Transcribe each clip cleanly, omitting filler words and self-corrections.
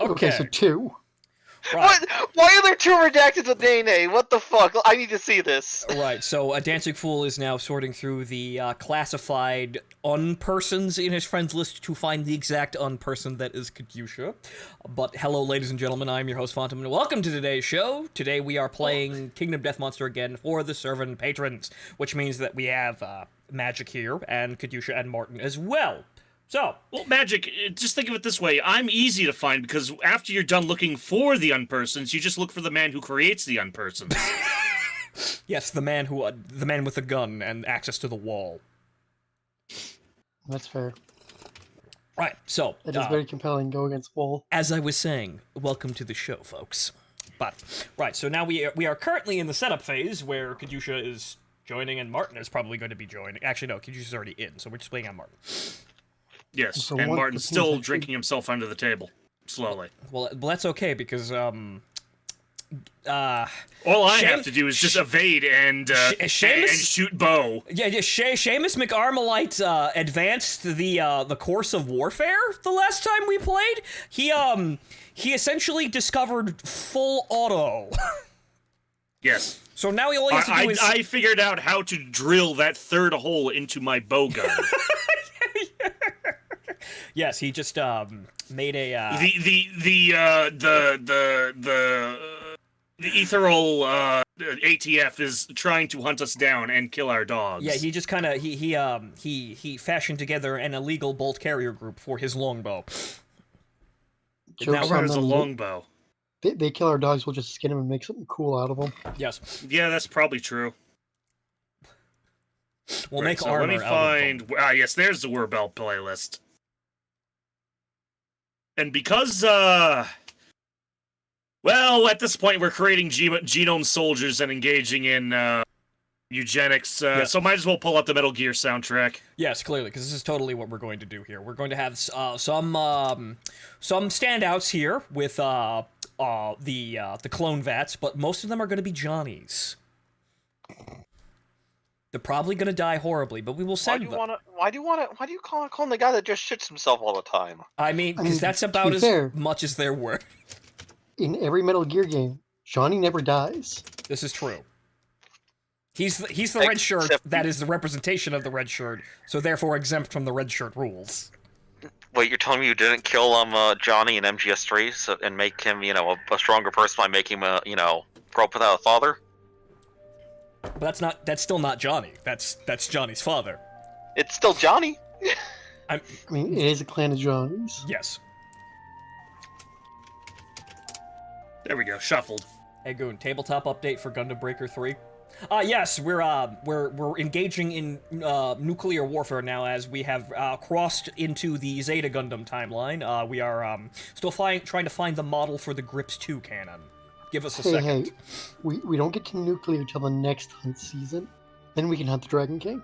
Okay, so 2. Right. What? Why are there 2 redacted to Nene? What the fuck? I need to see this. Right, so Dancing Fool is now sorting through the classified unpersons in his friends list to find the exact unperson that is Katyusha. But hello, ladies and gentlemen, I'm your host, Phontomen, and welcome to today's show. Today we are playing Kingdom Death Monster again for the servant patrons, which means that we have Magic here, and Katyusha and Martin as well. So, well, Magic, just think of it this way. I'm easy to find because after you're done looking for the unpersons, you just look for the man who creates the unpersons. Yes, the man with the gun and access to the wall. That's fair. Right, so... It is very compelling, go against wall. As I was saying, welcome to the show, folks. But, right, so now we are currently in the setup phase where Katyusha is joining and Martin is probably going to be joining. Actually, no, Katyusha's already in, so we're just playing on Martin. Yes, and Martin's still drinking himself under the table, slowly. Well, that's okay, because, all I have to do is just evade and shoot bow. Yeah, Seamus McArmalite advanced the course of warfare the last time we played. He essentially discovered full auto. Yes. So now he only has to do is... I figured out how to drill that third hole into my bow gun. Yes, he just made a the ethereal ATF is trying to hunt us down and kill our dogs. Yeah, he just kind of he fashioned together an illegal bolt carrier group for his longbow. Now there's a longbow. They kill our dogs, we'll just skin them and make something cool out of them. Yes. Yeah, that's probably true. We'll make armor. Let me find. Yes, there's the Werbel playlist. And because, well, at this point we're creating genome soldiers and engaging in eugenics, yes. So might as well pull up the Metal Gear soundtrack. Yes, clearly, because this is totally what we're going to do here. We're going to have some standouts here with the clone vats, but most of them are going to be Johnnies. They're probably going to die horribly, but we will send them. Why do you call him the guy that just shits himself all the time? I mean, because that's about as much as they're worth. In every Metal Gear game, Johnny never dies. This is true. He's the red shirt that is the representation of the red shirt, so therefore exempt from the red shirt rules. Wait, you're telling me you didn't kill Johnny in MGS3 and make him, a stronger person by making him, grow up without a father? But that's still not Johnny. That's Johnny's father. It's still Johnny. I mean, it is a clan of Johnnies. Yes. There we go, shuffled. Hey Goon, tabletop update for Gundam Breaker 3. Yes, we're engaging in nuclear warfare now as we have crossed into the Zeta Gundam timeline. We are still trying to find the model for the Grips 2 cannon. Give us a second. Hey, we don't get to nuclear till the next hunt season. Then we can hunt the Dragon King.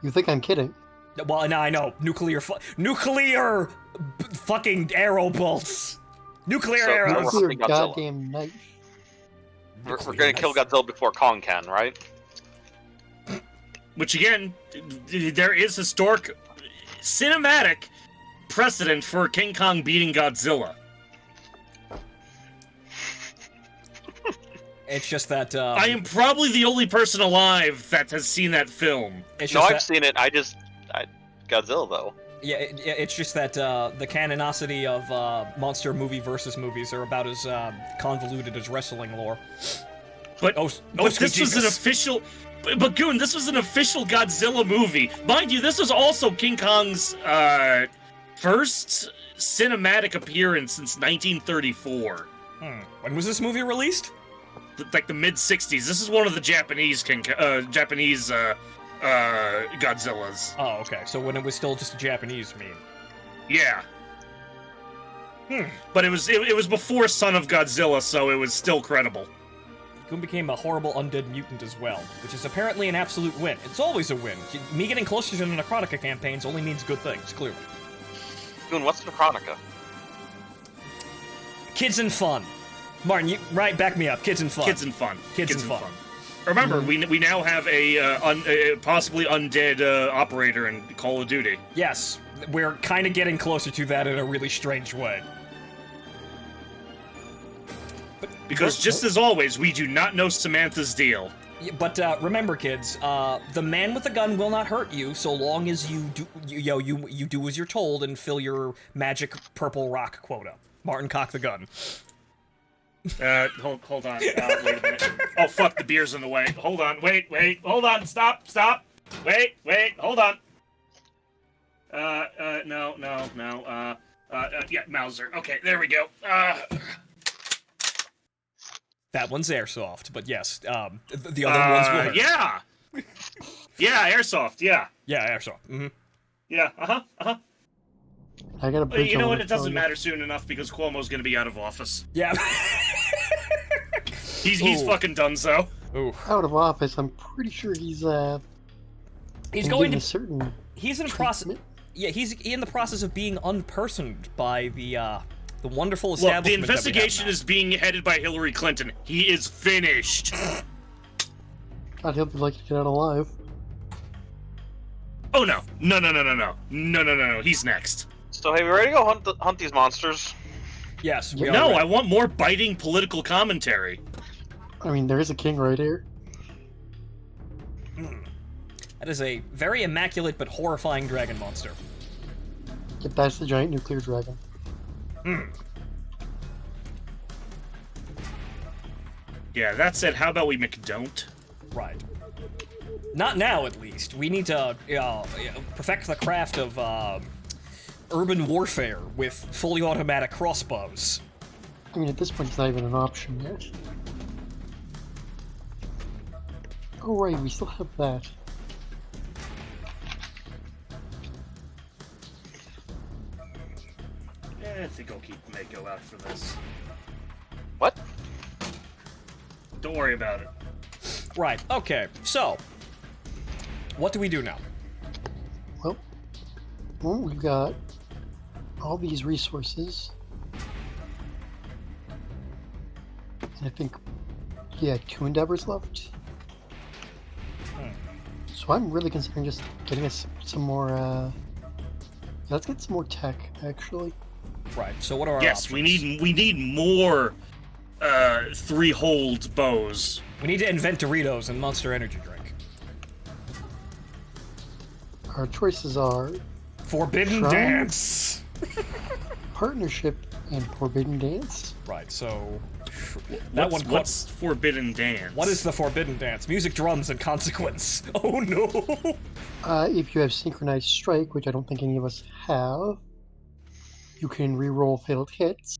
You think I'm kidding? Well, no, I know. Nuclear fucking arrow bolts. Nuclear arrows. Nuclear goddamn knife. We're gonna kill Godzilla before Kong can, right? Which again, there is historic cinematic precedent for King Kong beating Godzilla. It's just that I am probably the only person alive that has seen that film. I've seen it. Godzilla though. Yeah, it's just that the canonicity of monster movie versus movies are about as convoluted as wrestling lore. But this was an official. But Goon, this was an official Godzilla movie, mind you. This was also King Kong's first cinematic appearance since 1934. When was this movie released? Like the mid-60s. This is one of the Japanese Godzillas. Oh, okay. So when it was still just a Japanese meme. Yeah. But it was before Son of Godzilla, so it was still credible. Goon became a horrible undead mutant as well, which is apparently an absolute win. It's always a win. Me getting closer to the Necrotica campaigns only means good things, clearly. Goon, what's Necrotica? Kids and fun. Martin, back me up. Kids and fun. Kids and fun. Kids and fun. Remember, we now have a possibly undead operator in Call of Duty. Yes, we're kind of getting closer to that in a really strange way. Because just as always, we do not know Samantha's deal. But remember, kids, the man with the gun will not hurt you so long as you do as you're told and fill your magic purple rock quota. Martin, cock the gun. Hold on. Wait a minute. Oh, fuck, the beer's in the way. Hold on. Wait. Hold on. Stop. Wait. Hold on. No. Yeah, Mauser. Okay, there we go. That one's airsoft, but yes, the other ones will hurt. Yeah! Yeah, airsoft, yeah. Yeah, airsoft. Mm-hmm. Yeah, I got a bridge. You know what? It tell doesn't you. matter soon enough because Cuomo's gonna be out of office. Yeah. He's fucking done so. Ooh. Out of office. I'm pretty sure he's going to. a certain. He's in process. treatment. Yeah, he's in the process of being unpersoned by the wonderful Look, establishment. the investigation is being headed by Hillary Clinton. He is finished. God, he'll be lucky to get out alive. Oh no. No. He's next. So, hey, we ready to go hunt these monsters? Yes. We are No, ready. I want more biting political commentary. I mean, there is a king right here. That is a very immaculate but horrifying dragon monster. Yep, that's the giant nuclear dragon. Yeah, that said, how about we McDon't? Right. Not now, at least. We need to perfect the craft of urban warfare with fully automatic crossbows. I mean, at this point, it's not even an option yet. Oh, right, we still have that. I think I'll keep Mako out for this. What? Don't worry about it. Right. Okay. So, what do we do now? Well, we've got all these resources. And I think, yeah, 2 endeavors left. So I'm really considering just getting us some more, let's get some more tech, actually. Right. So what are our Yes, options? we need more 3-hold bows. We need to invent Doritos and Monster Energy drink. Our choices are Forbidden Shrine? Dance. Partnership and Forbidden Dance. Right. So that one. What's Forbidden Dance? What is the Forbidden Dance? Music, drums, and consequence. Oh no. If you have Synchronized Strike, which I don't think any of us have, you can reroll failed hits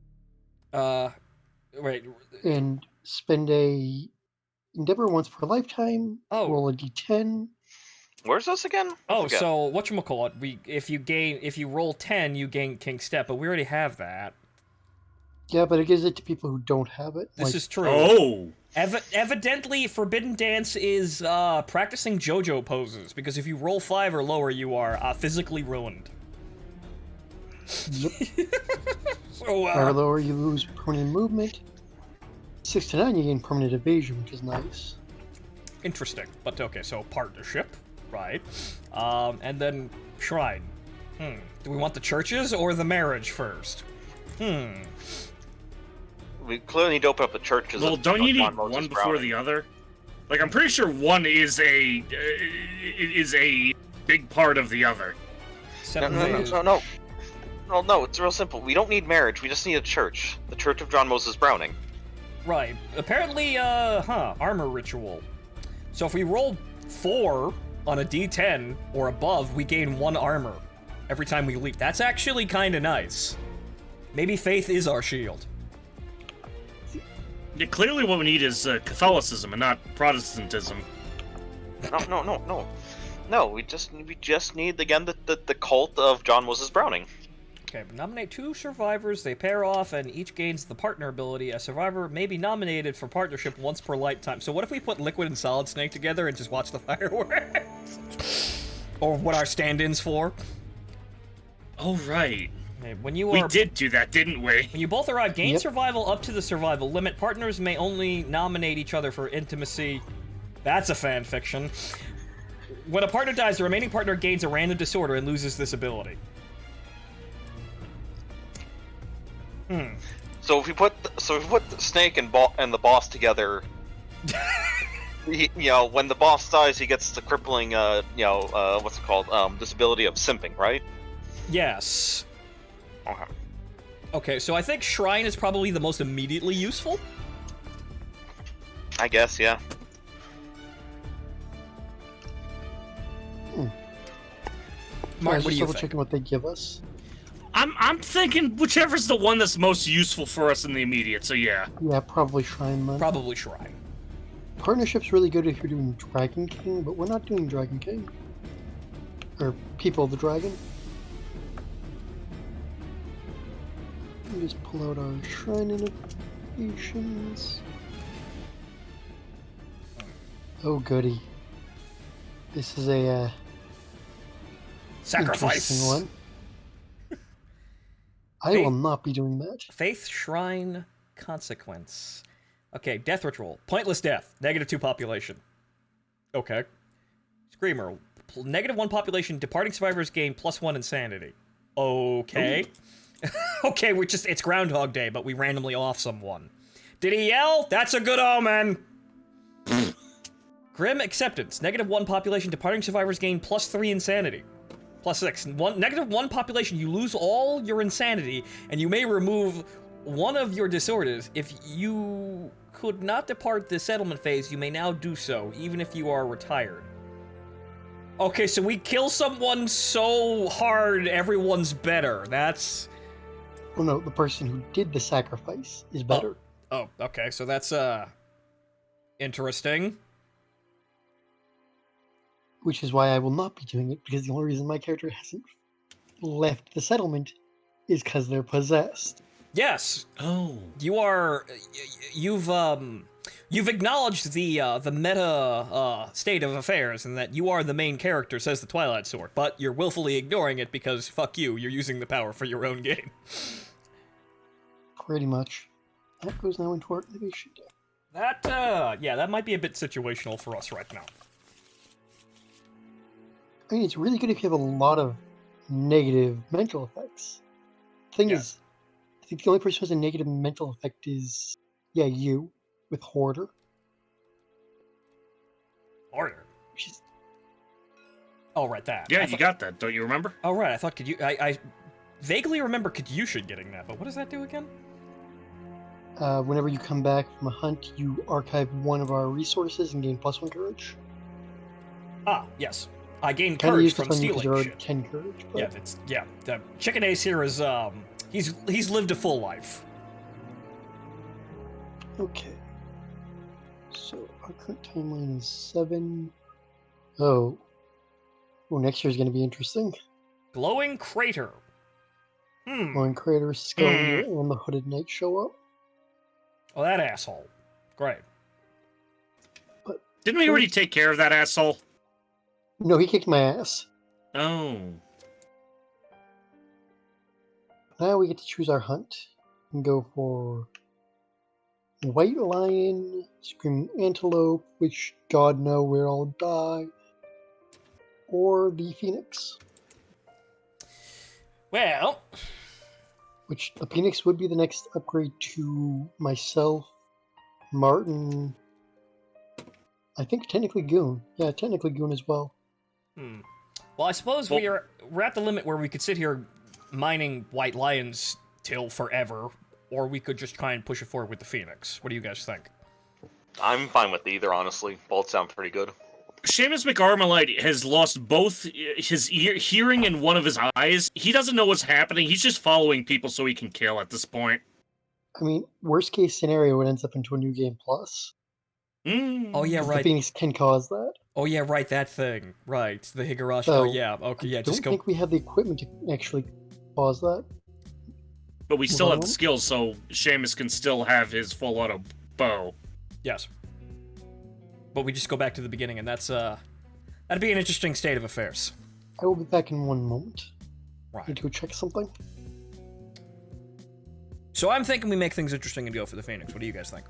Wait. and spend a endeavor once per lifetime. Oh. Roll a d10. Where's this again? Oh, Forget. so whatchamacallit, if you roll 10, you gain King Step, but we already have that. Yeah, but it gives it to people who don't have it. This like, is true. Oh! Evidently, Forbidden Dance is practicing JoJo poses, because if you roll 5 or lower, you are physically ruined. Yep. So, Or lower, you lose permanent movement. 6 to 9, you gain permanent evasion, which is nice. interesting. But okay, so partnership, right? And then shrine. Do we want the churches or the marriage first? We clearly need to open up the churches. Well, don't you need John Moses one before Browning. the other? Like, I'm pretty sure one is a big part of the other. No, it's real simple. We don't need marriage, we just need a church. The Church of John Moses Browning. Right. Apparently, armor ritual. So if we roll 4 on a d10 or above, we gain 1 armor every time we leap. That's actually kind of nice. Maybe faith is our shield. Yeah, clearly what we need is Catholicism and not Protestantism. No, we just need again the cult of John Moses Browning. Okay, but nominate 2 survivors, they pair off, and each gains the partner ability. A survivor may be nominated for partnership once per lifetime. So what if we put Liquid and Solid Snake together and just watch the fireworks? Or what our stand-ins for? Oh, right. Okay, when you We are... did do that, didn't we? When you both arrive, gain Yep. survival up to the survival limit. Partners may only nominate each other for intimacy. That's a fan fiction. When a partner dies, the remaining partner gains a random disorder and loses this ability. So if we put the Snake and the boss together, when the boss dies, he gets the crippling, what's it called, disability of simping, right? Yes. Okay. Okay, so I think Shrine is probably the most immediately useful. I guess, yeah. Mark, just what do you double think? checking what they give us. I'm thinking whichever's the one that's most useful for us in the immediate. So yeah. Yeah, probably Shrine then. Probably Shrine. Partnership's really good if you're doing Dragon King, but we're not doing Dragon King. Or People of the Dragon. Let me just pull out our Shrine innovations. Oh goody. This is a Sacrifice. interesting one. I will not be doing that. Faith, Shrine, Consequence. Okay, Death Ritual. Pointless Death. -2 population. Okay. Screamer. -1 population. Departing survivors gain +1 insanity. Okay. Okay, it's Groundhog Day, but we randomly off someone. Did he yell? That's a good omen! Grim Acceptance. -1 population. Departing survivors gain +3 insanity. +6. -1 population, you lose all your insanity, and you may remove one of your disorders. If you could not depart the settlement phase, you may now do so, even if you are retired. Okay, so we kill someone so hard, everyone's better. That's... Well, no, the person who did the sacrifice is better. Oh, okay, so that's, interesting. Which is why I will not be doing it, because the only reason my character hasn't left the settlement is because they're possessed. Yes. Oh. You've acknowledged the meta state of affairs, and that you are the main character, says the Twilight Sword, but you're willfully ignoring it because, fuck you, you're using the power for your own gain. Pretty much. That goes now into our innovation deck. That might be a bit situational for us right now. I mean, it's really good if you have a lot of negative mental effects. Thing is, I think the only person who has a negative mental effect is, you, with Hoarder. Hoarder? Which is... Oh, right, that. Yeah, you got that, don't you remember? Oh, right, I thought I vaguely remember Katyusha getting that, but what does that do again? Whenever you come back from a hunt, you archive one of our resources and gain +1 courage. Ah, yes. I gained Kinda courage useless from on you 'cause stealing you're shit. already 10 courage. But... The Chicken Ace here is, he's lived a full life. Okay. So, our current timeline is 7. Oh. Oh, next year's going to be interesting. Glowing Crater. Glowing Crater, Skellier, and the Hooded Knight show up. Oh, that asshole. Great. But Didn't we already take care of that asshole? no, he kicked my ass. Oh. Now we get to choose our hunt and go for White Lion, Screaming Antelope, which God know where I'll die, or the Phoenix. Well, Which the Phoenix would be the next upgrade to myself, Martin. I think technically Goon. Yeah, technically Goon as well. Well, I suppose we're at the limit where we could sit here mining White Lions till forever, or we could just try and push it forward with the Phoenix. What do you guys think? I'm fine with either, honestly. Both sound pretty good. Seamus McArmalite has lost both his hearing and one of his eyes. He doesn't know what's happening. He's just following people so he can kill at this point. I mean, worst case scenario, it ends up into a new game plus. Oh, yeah, The right. Phoenix can cause that. Oh, yeah, right, that thing. Right, the Higurashi. So, oh, yeah, okay, yeah, I just don't go... think we have the equipment to actually cause that. But we still have the Well- skills, so Seamus can still have his full auto bow. Yes. But we just go back to the beginning, and that's, that'd be an interesting state of affairs. I will be back in one moment. Right. Need to go check something. So I'm thinking we make things interesting and go for the Phoenix. What do you guys think?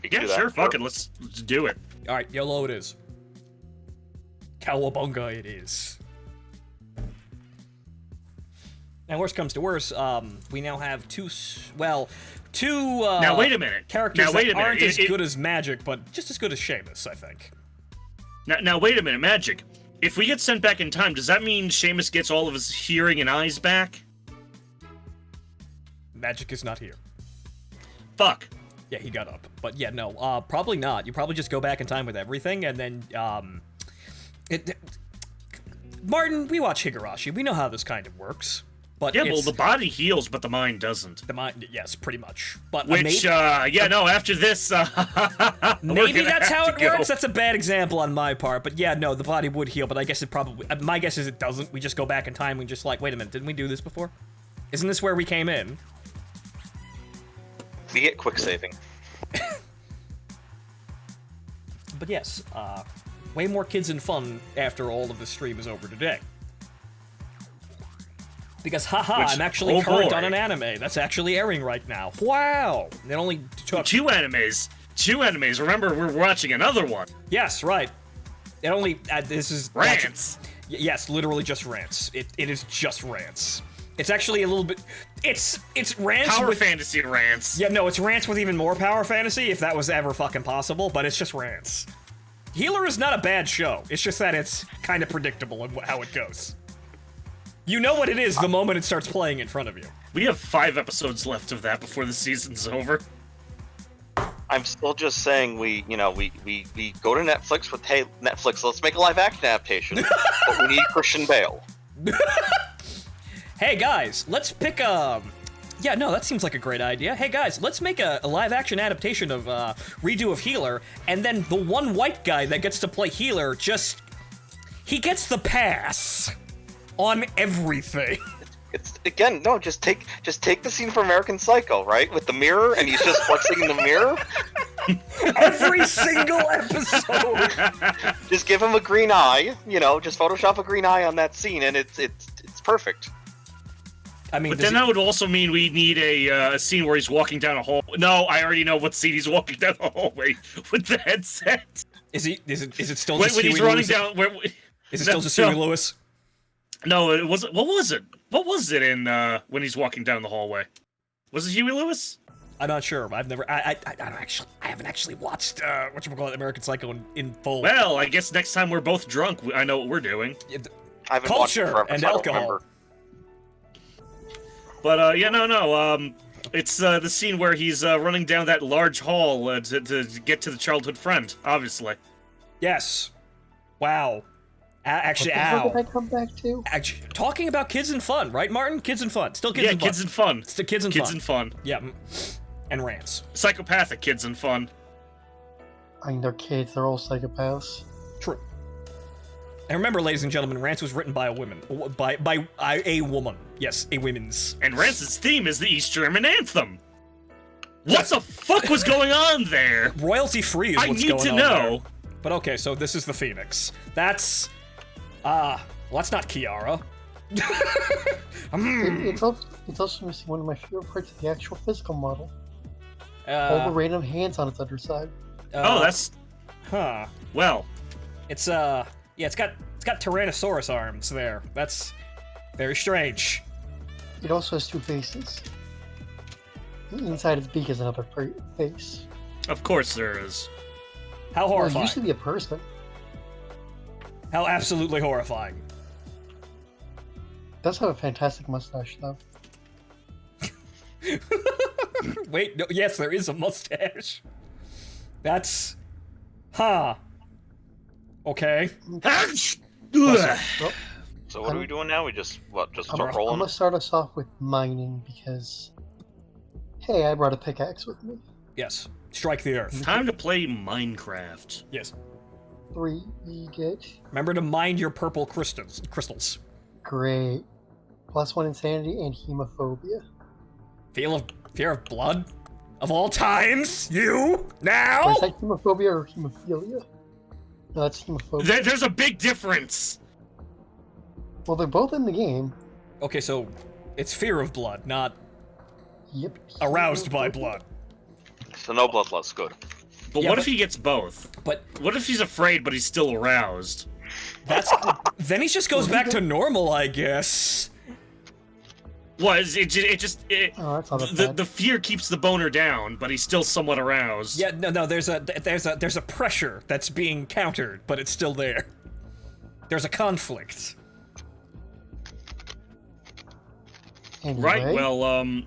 Be Yeah, do that. sure, fuck it, let's do it. All right, YOLO it is. Cowabunga it is. Now, worst comes to worst, we now have two Now wait a minute. characters Now, wait that a minute. aren't as good as Magic, but just as good as Seamus, I think. Now wait a minute, Magic. If we get sent back in time, does that mean Seamus gets all of his hearing and eyes back? Magic is not here. Fuck. Yeah, he got up. But yeah, no, probably not. You probably just go back in time with everything, and then, Martin, we watch Higurashi. We know how this kind of works. But Yeah, well, the body heals, but the mind doesn't. the mind, yes, pretty much. But Which, after this, maybe that's how it works. That's a bad example on my part. But yeah, no, the body would heal, but I guess it probably, my guess is it doesn't. We just go back in time and just like, wait a minute, didn't we do this before? Isn't this where we came in? We get quick saving. But yes, way more kids and fun after all of the stream is over today. Because, haha, I'm actually current on an anime that's actually airing right now. Wow! It only took... Two animes. Remember, we're watching another one. Yes, right. It only... this is... Rants. Yes, literally just rants. It is just rants. It's actually a little bit... It's rants Power with... fantasy rants. Yeah, no, it's rants with even more power fantasy, if that was ever fucking possible, but it's just rants. Healer is not a bad show. It's just that it's kind of predictable in how it goes. You know what it is the moment it starts playing in front of you. We have 5 episodes left of that before the season's over. I'm still just saying we go to Netflix with, hey, Netflix, let's make a live-action adaptation, but we need Christian Bale. Hey guys, let's pick a... Yeah, no, that seems like a great idea. Hey guys, let's make a live-action adaptation of redo of Healer, and then the one white guy that gets to play Healer he gets the pass on everything. It's again, no, just take the scene from American Psycho, right, with the mirror, and he's just flexing in the mirror. Every single episode. Just give him a green eye, just Photoshop a green eye on that scene, and it's perfect. I mean, but then that would also mean we need a scene where he's walking down a hall. No, I already know what scene he's walking down the hallway with the headset. Is it still when just he's Huey running Lewis? down? Is it still just Huey Lewis? No, it wasn't. What was it? What was it in when he's walking down the hallway? Was it Huey Lewis? I'm not sure. I've never. I haven't actually watched whatchamacallit, American Psycho in full. Well, I guess next time we're both drunk, I know what we're doing. I haven't watched it Culture forever, and so I don't alcohol. remember. But it's the scene where he's running down that large hall to get to the childhood friend. Obviously. Yes. Wow. Actually, What did I ow. come back to? Actually, talking about kids and fun, right, Martin? Kids and fun. Still kids Yeah, and fun. kids and fun. It's the kids and Kids fun. and fun. Yeah. And rants. Psychopathic kids and fun. I mean, they're kids. They're all psychopaths. True. And remember, ladies and gentlemen, Rants was written by a woman. By a woman. Yes, a women's. And Rance's theme is the East German anthem. What the fuck was going on there? Royalty free is I what's need going to on know. there. But okay, so this is the Phoenix. That's... well, that's not Kiara. It's also missing one of my favorite parts of the actual physical model. All the random hands on its underside. Oh, that's... Huh. Well, It's, yeah, it's got Tyrannosaurus arms there. That's very strange. It also has 2 faces. Inside its beak is another face. of course there is. How Well, it horrifying. used to be a person. How absolutely horrifying. Does have a fantastic mustache, though. Wait, no, yes, there is a mustache. That's... Huh. Okay. Ugh. Well, So what are we doing now? We just start I'm rolling? gonna start us off with mining because, hey, I brought a pickaxe with me. Yes. Strike the earth. Time to play Minecraft. Yes. 3 we get. Remember to mind your purple crystals. Great. +1 insanity and hemophobia. Fear of blood? Of all times? You? Or Now? is that hemophobia or hemophilia? No, that's hemophobia. There's a big difference. Well, they're both in the game. Okay, so it's fear of blood, not Yep. aroused by blood. So no bloodlust, good. But what if he gges both? But what if he's afraid, but he's still aroused? Then he just goes back to normal, I guess. Was Oh, that's not that bad. the fear keeps the boner down, but he's still somewhat aroused. Yeah, no, there's a pressure that's being countered, but it's still there. There's a conflict. Anyway, Right, well,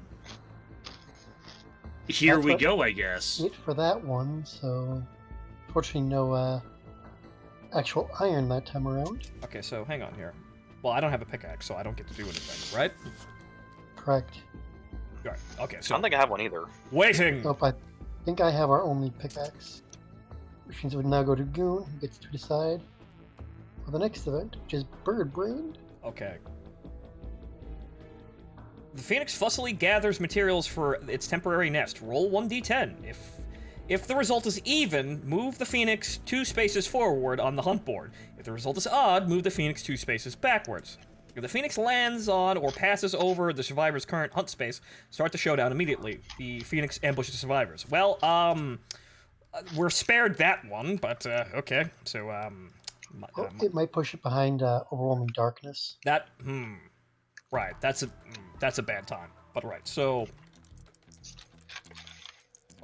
here we go, I guess. it for that one, so fortunately no actual iron that time around. Okay, so hang on here. Well, I don't have a pickaxe, so I don't get to do anything, right? Correct. Right. Okay, I so don't think I have one either. waiting. Nope, I think I have our only pickaxe. Which means we now go to Goon, who gets to decide for the next event, which is Bird Brain. Okay. The phoenix fussily gathers materials for its temporary nest. Roll 1d10. If the result is even, move the phoenix 2 spaces forward on the hunt board. If the result is odd, move the phoenix 2 spaces backwards. If the phoenix lands on or passes over the survivor's current hunt space, start the showdown immediately. The phoenix ambushes the survivors. Well, we're spared that one, but okay. So It might push it behind Overwhelming Darkness. that right. That's a bad time. But right. So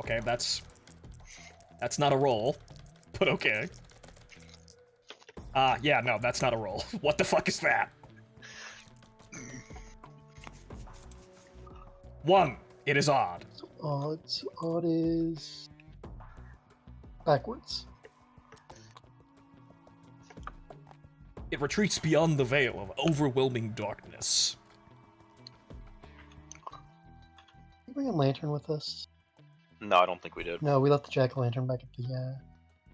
okay, that's not a roll, but okay. Yeah, no, that's not a roll. What the fuck is that? 1. It is odd. So odd is backwards. It retreats beyond the veil of overwhelming darkness. Did we bring a lantern with us? No, I don't think we did. No, we left the jack-o'-lantern back at the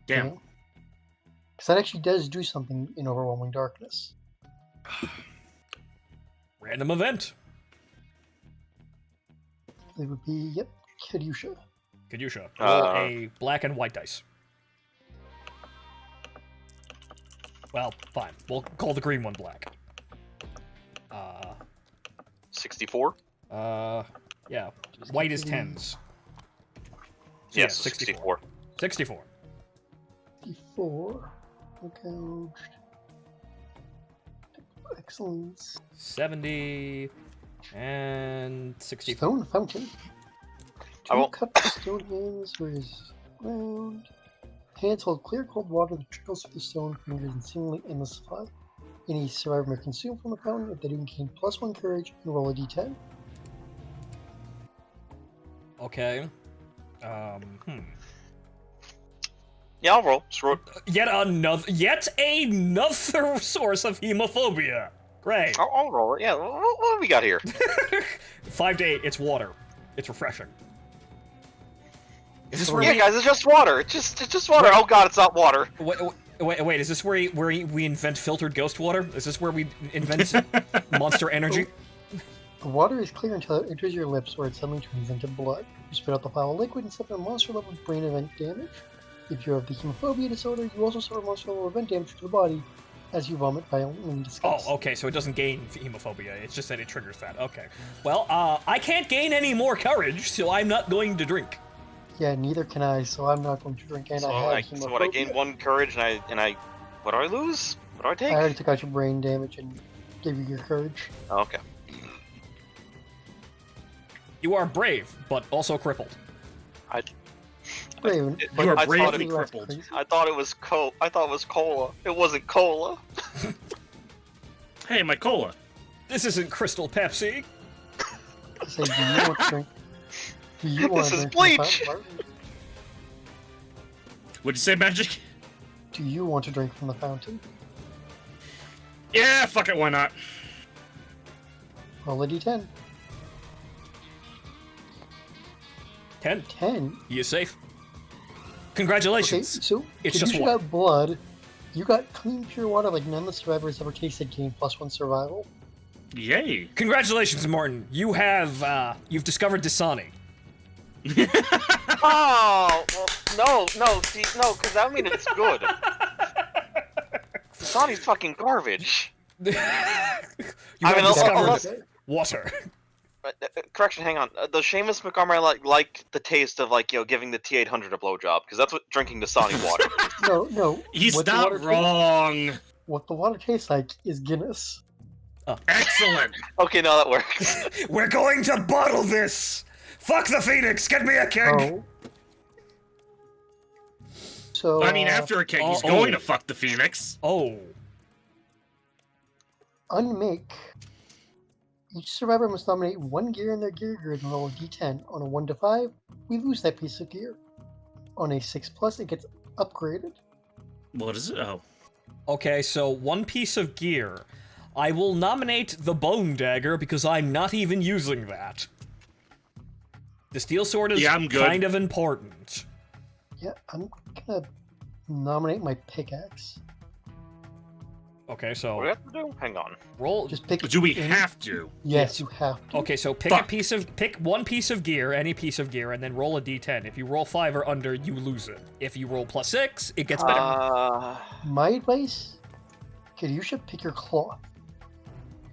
Damn. because that actually does do something in Overwhelming Darkness. Random event. It would be, yep, Kadusha. Kadusha. Roll a black and white dice. Well, fine. We'll call the green one black. 64? Yeah. White is 10s. So yeah, Yes, 64. 64. 54. Okay. Excellence. 70 and 64. Stone Fountain. I Two won't- cupped stone hands where his round. Hands hold clear cold water that trickles through the stone fingers and seemingly endless supply. Any survivor may consume from the fountain if they do gain +1 courage and roll a d10. Okay. Yeah, I'll roll. Just roll. Yet another source of hemophobia. Great. I'll roll it. Yeah, what do we got here? 5 to 8. It's water. It's refreshing. Is this where Yeah, we? guys, it's just water. It's just water. Oh god, it's not water. Wait. Is this where we invent filtered ghost water? Is this where we invent monster energy? The water is clear until it enters your lips, where it suddenly turns into blood. You spit out the foul liquid and suffer monster-level brain event damage. If you have the hemophobia disorder, you also suffer monster-level event damage to the body, as you vomit violently in disgust. Oh, okay. So it doesn't gain hemophobia. It's just that it triggers that. Okay. Well, I can't gain any more courage, so I'm not going to drink. Yeah, neither can I, so I'm not going to drink, and So, I have hemophobia. so what? I gained 1 courage, and I. What do I lose? What do I take? I already took out your brain damage and gave you your courage. Oh, okay. You are brave, but also crippled. Brave, You but are I bravely thought it- crippled. crazy. I thought it was cola. It wasn't cola. Hey, my cola. This isn't Crystal Pepsi. I say, do you want to drink? Do you want This to is drink from the bleach. fountain, Martin? What'd you say, Magic? Do you want to drink from the fountain? Yeah, fuck it, why not? Roll a d10. 10. 10. He is safe. Okay, Congratulations. so It's if just you water. got blood, you got clean, pure water like none of the survivors ever tasted, gain +1 survival. Yay. Congratulations, Martin. You have, you've discovered Dasani. Oh, well, no, see, no, because that means it's good. Sonity's fucking garbage. You I have mean, discovered unless- water. But correction, hang on. Does Seamus McArmor like the taste of giving the T800 a blowjob? Because that's what drinking Dasani water is. No. He's what the not water wrong. What the water tastes like is Guinness. Excellent. Okay, no, that works. We're going to bottle this! Fuck the Phoenix! Get me a keg! Oh. So, I mean, after a keg, he's going to fuck the Phoenix. Oh. unmake. Each survivor must nominate one gear in their gear grid and roll a d10. On a 1 to 5, we lose that piece of gear. On a 6+, it gets upgraded. What is it? Oh. Okay, so one piece of gear. I will nominate the Bone Dagger because I'm not even using that. The Steel Sword is kind of important. Yeah, I'm gonna nominate my pickaxe. Okay, so What do we have to do? Hang on. roll. Just pick. Do we have to? Yes, you have to. Okay, so pick one piece of gear, any piece of gear, and then roll a d10. If you roll 5 or under, you lose it. If you roll +6, it gets better. My advice: Kiryusha, pick your cloth.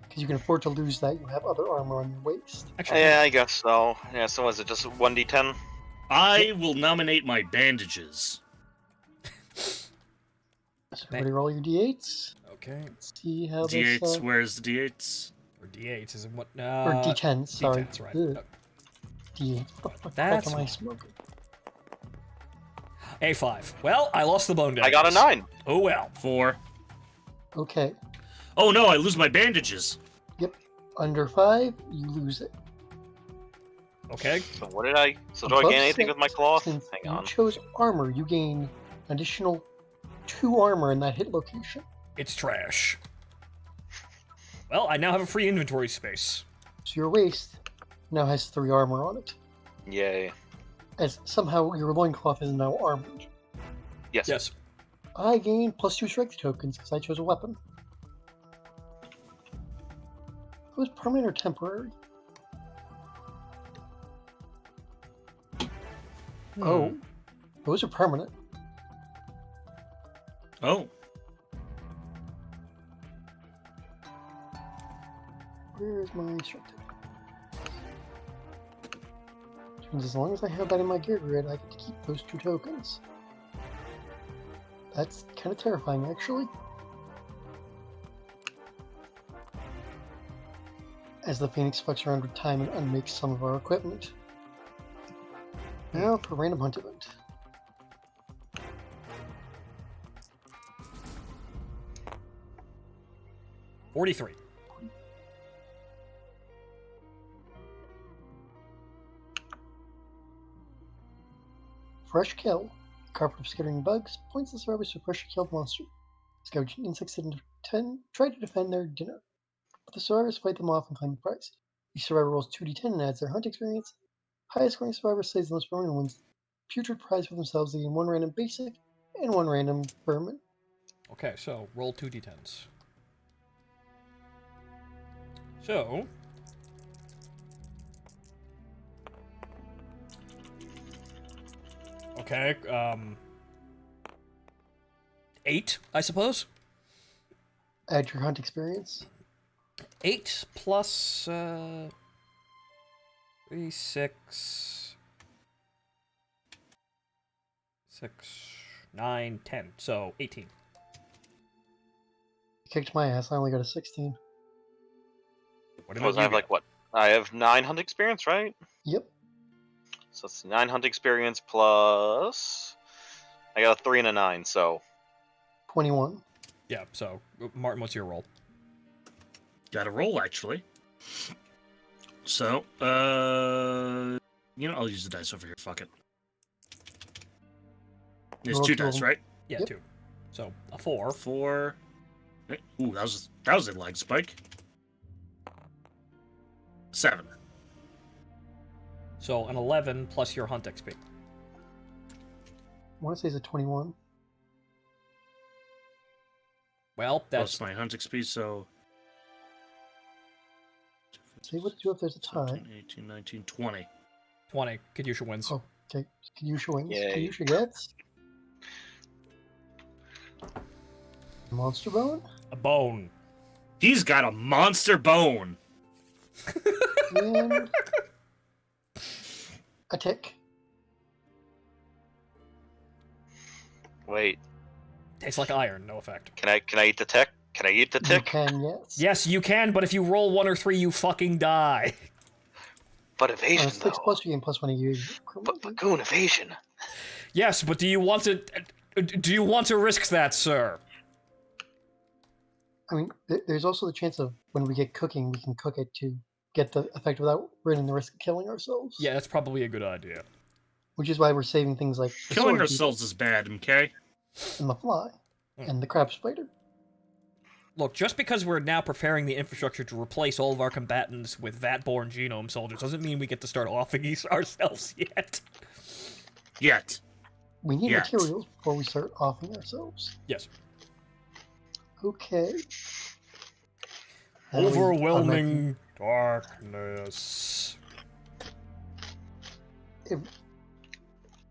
Because you can afford to lose that. You have other armor on your waist. Actually, Yeah, I guess so. Yeah, so was it just 1d10? I will nominate my bandages. So everybody roll your d8s. okay. Let's see how D8s, this. where's the D8s? Or d8s is what? Or d10s, sorry. D10s, right. Ugh. D8. What the fuck That's am I fine. smoking? A5. Well, I lost the Bone Daggers. I got a 9. Oh well. 4. Okay. Oh no, I lose my bandages. Yep. Under 5, you lose it. Okay. So what did I... So do I Above gain anything 6, with my cloth? Since Hang you on. chose armor, you gain additional 2 armor in that hit location. It's trash. Well, I now have a free inventory space. So your waist now has 3 armor on it. Yay. As somehow your loincloth is now armored. Yes. Yes. I gain +2 strength tokens because I chose a weapon. It was permanent or temporary? Oh. Those are permanent. Oh. Where is my strength token? Which means as long as I have that in my gear grid, I get to keep those 2 tokens. That's kind of terrifying, actually. As the Phoenix fucks around with time and unmakes some of our equipment. Now for random hunt event. $43. Fresh kill. Carpet of skittering bugs points the survivors to a freshly killed monster. Scavenging insects that try to defend their dinner. But the survivors fight them off and claim the prize. Each survivor rolls 2d10 and adds their hunt experience. Highest scoring survivor slays the most vermin and wins putrid prize for themselves. They gain 1 random basic and 1 random vermin. Okay, so roll 2 d10s. So, okay, 8, I suppose. Add your hunt experience. 8 plus 3, 6, 9, 10. So 18. You kicked my ass. I only got a 16. What I have like what? I have 9 hunt experience, right? Yep. So it's 9 hunt experience plus... I got a 3 and a 9, so... 21. Yeah, so Martin, what's your roll? Got a roll, actually. So, I'll use the dice over here. Fuck it. There's Roll 2 for dice, them. right? Yeah, Yep. 2. So a 4. 4. Ooh, that was a leg spike. 7. So an 11 plus your hunt XP. I want to say it's a 21. Well, That's that's my hunt XP, so... See what to do if there's a tie. 17, 18, 19, 20. 20. Kadyusha wins. Oh, okay. Kiryusha wins. Yay. Kiryusha gets Monster Bone. A bone. He's got a monster bone. And a tick. Wait, Tastes like iron, no effect. can I eat the tick? Can I eat the You tick? can, yes. Yes, you can, but if you roll 1 or 3, you fucking die. But On evasion a 6 though. plus, you gain +1 a year. But Bagoon evasion. Yes, but do you want to risk that, sir? I mean, there's also the chance of when we get cooking, we can cook it to get the effect without running the risk of killing ourselves. Yeah, that's probably a good idea. Which is why we're saving things like the Killing sword ourselves is bad, okay? and the fly and the crab spider. Look, just because we're now preparing the infrastructure to replace all of our combatants with vat-borne genome soldiers doesn't mean we get to start offing ourselves yet. Yet. We need Yet. materials before we start offing ourselves. Yes. Okay. And we Overwhelming darkness.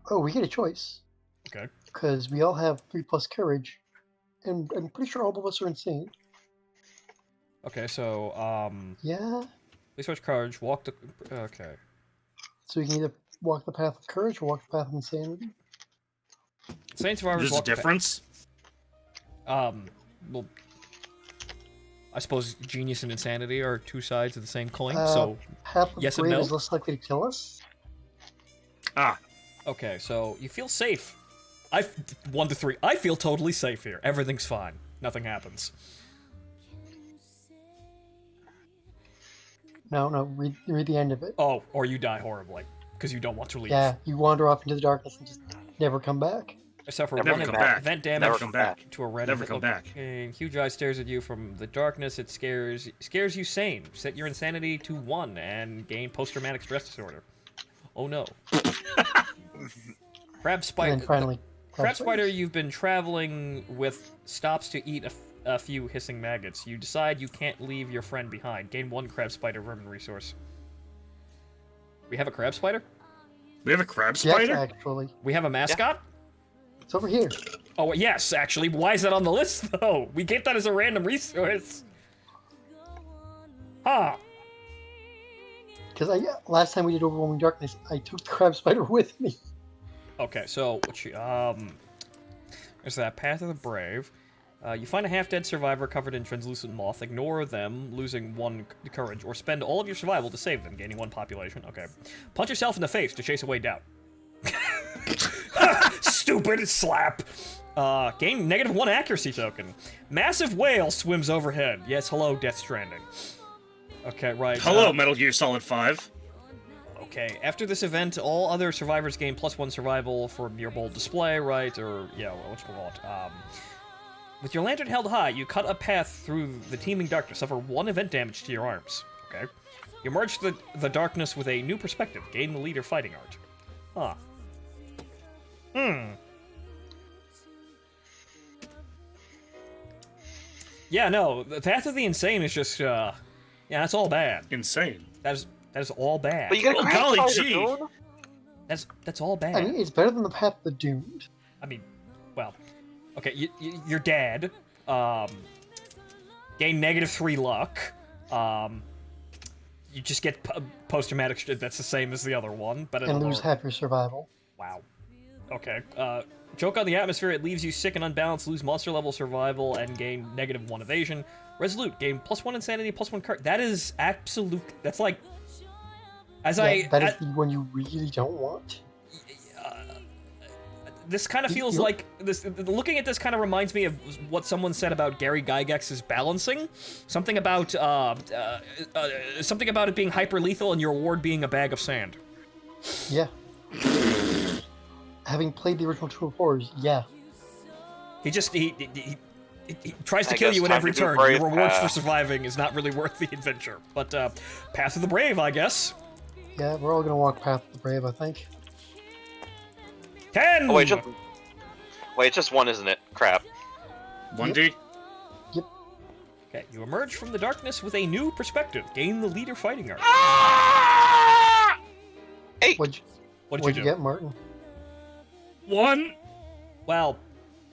Oh, we get a choice. Okay. Because we all have 3+ courage, and I'm pretty sure all of us are insane. Okay, so, Yeah. research courage, walk the... Okay. So we can either walk the path of courage or walk the path of insanity. Saint survivors There's a walk the difference? well... I suppose genius and insanity are two sides of the same coin, Uh, so... Path of yes and brave no? is less likely to kill us. Ah. Okay, so you feel safe. 1 to 3. I feel totally safe here. Everything's fine. Nothing happens. No, read the end of it. Oh, or you die horribly, because you don't want to leave. Yeah, you wander off into the darkness and just never come back. Except for Never one come back. event damage Never come back. to a red Never come back. Okay, huge eye stares at you from the darkness. It scares you sane. Set your insanity to 1 and gain post-traumatic stress disorder. Oh no. Crab And spider. then finally, Crab spider you've been traveling with stops to eat a few hissing maggots. You decide you can't leave your friend behind. Gain 1 crab spider vermin resource. We have a crab spider? We have a crab Yes, spider? actually. We have a mascot? It's over here. Oh, yes, actually. Why is that on the list, though? We get that as a random resource. Huh. Because last time we did Overwhelming Darkness, I took the crab spider with me. Okay, so, there's that Path of the Brave. You find a half-dead survivor covered in translucent moth. Ignore them, losing 1 courage, or spend all of your survival to save them, gaining 1 population. Okay. Punch yourself in the face to chase away doubt. Stupid slap. Gain -1 accuracy token. Massive whale swims overhead. Yes, hello, Death Stranding. Okay, right. Hello, Metal Gear Solid 5. Okay, after this event, all other survivors gain +1 survival from your bold display, right? Or, yeah, what you call it. With your lantern held high, you cut a path through the teeming darkness, suffer 1 event damage to your arms. Okay. You emerge the darkness with a new perspective, gain the leader fighting art. Huh. Yeah, no, the Path of the Insane is just, yeah, that's all bad. Insane. That is all bad. But you got a Oh, crab golly spider, gee. dude. That's all bad. I mean, it's better than the Path of the Doomed. I mean, well, okay, you're dead. Gain -3 luck. You just get post-traumatic shit that's the same as the other one, but at And a lose lower... half your survival. Wow. Okay. Choke on the atmosphere, it leaves you sick and unbalanced, lose monster level survival, and gain -1 evasion. Resolute, gain +1 insanity, +1 courage. That is absolute. That's like. That is the one you really don't want. This kind of feels like this. Looking at this kind of reminds me of what someone said about Gary Gygax's balancing. Something about it being hyper lethal and your reward being a bag of sand. Yeah. Having played the original True Horrors, yeah. He tries to I kill guess you at time every to do turn. brave Your rewards for path. surviving is not really worth the adventure. But Path of the Brave, I guess. Yeah, we're all gonna walk Path of the Brave, I think. 10. Oh, wait, just 1, isn't it? Crap. 1D? Yep. Okay, you emerge from the darkness with a new perspective. Gain the leader fighting art. Hey! What'd What you do? get, Martin? 1? Well,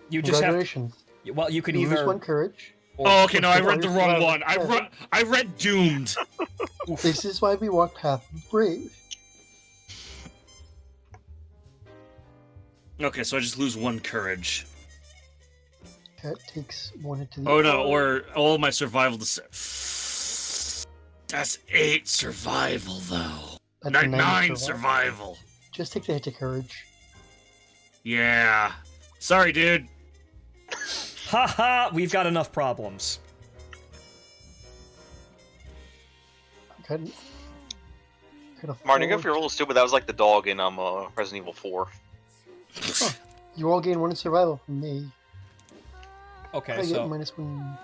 you just have. Congratulations. Well, you could You lose either. 1 courage. or- Oh, okay, no, I read the Or wrong survival. one. I read Doomed. This is why we walk Path of the Brave. Okay, so I just lose 1 courage. Cat takes 1 hit to the Oh no, eye. or all my survival to... That's 8 survival, though. That's Nine, 9 survival. Just take the hit to courage. Yeah. Sorry, dude. Haha, we've got enough problems. Got a Martin, four. if you're a little stupid, that was like the dog in Resident Evil 4. You all gain 1 survival from me. Okay, I get so -1.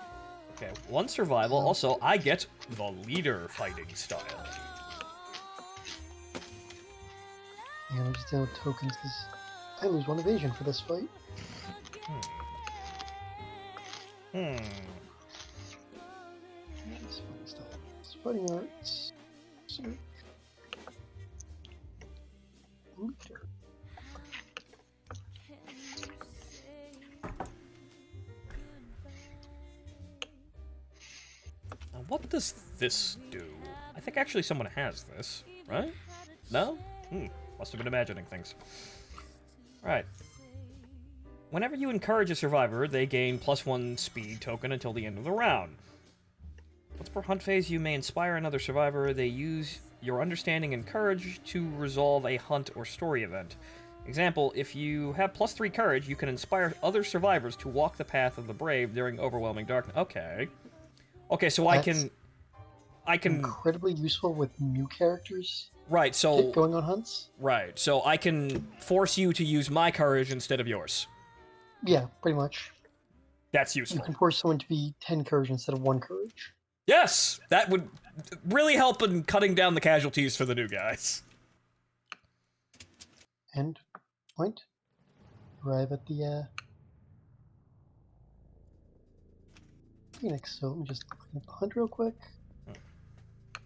okay, 1 survival. Also, I get the leader fighting style. And I'm just down with tokens because I lose 1 evasion for this fight. Hmm. This fighting style. Fighting arts. Search. Leader. Now, what does this do? I think actually someone has this, right? No? Must have been imagining things. Right. Whenever you encourage a survivor, they gain +1 speed token until the end of the round. Once per hunt phase, you may inspire another survivor. They use your understanding and courage to resolve a hunt or story event. Example, if you have +3 courage, you can inspire other survivors to walk the path of the brave during overwhelming darkness. Okay. Okay, so I can Incredibly useful with new characters right, so going on hunts. right, so I can force you to use my courage instead of yours. Yeah, pretty much. That's You useful. can force someone to be 10 courage instead of 1 courage. Yes, that would really help in cutting down the casualties for the new guys. And point. Arrive at the Phoenix. So let me just clean up the hunt real quick.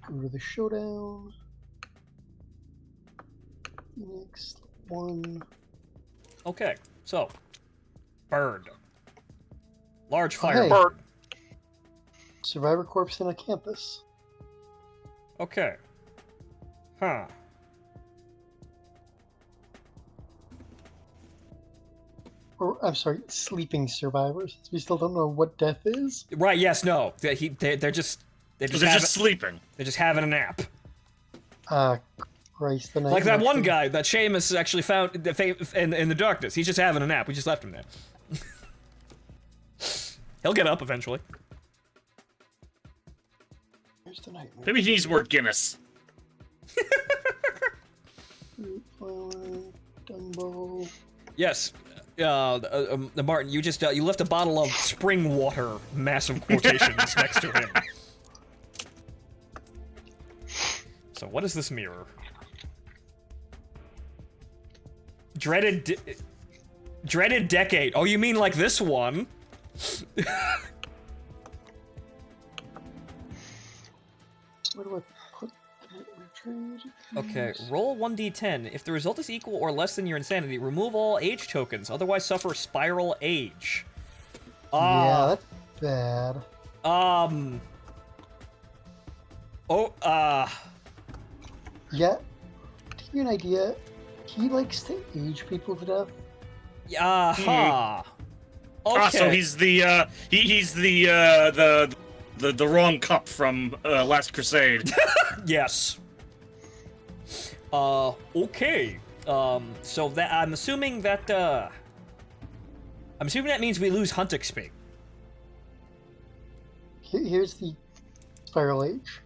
Go to the showdown. Phoenix 1. Okay, so bird, large fire Hey. bird. Survivor corpse in a campus. Okay. Huh. Or, I'm sorry, sleeping survivors. We still don't know what death is. Right? Yes. No. They're just Sleeping. they're just having a nap. Christ, the night. Like that one guy that Seamus actually found in the darkness. He's just having a nap. We just left him there. He'll get up eventually. Here's the nightmare. Maybe he needs more Guinness. Fruit flower, Dumbo. Yes. Martin, you just you left a bottle of spring water, massive quotations next to him. So what is this mirror? Dreaded decade. Oh, you mean like this one? Where do I put the return? Okay, roll 1d10. If the result is equal or less than your insanity, remove all age tokens, otherwise suffer spiral age. Yeah, that's bad. Yeah, to give you an idea, he likes to age people to death. Aha. Okay. Ah, so he's the he's the wrong cup from Last Crusade. Yes. Okay. So that I'm assuming that means we lose hunt XP. Here's the spiral age.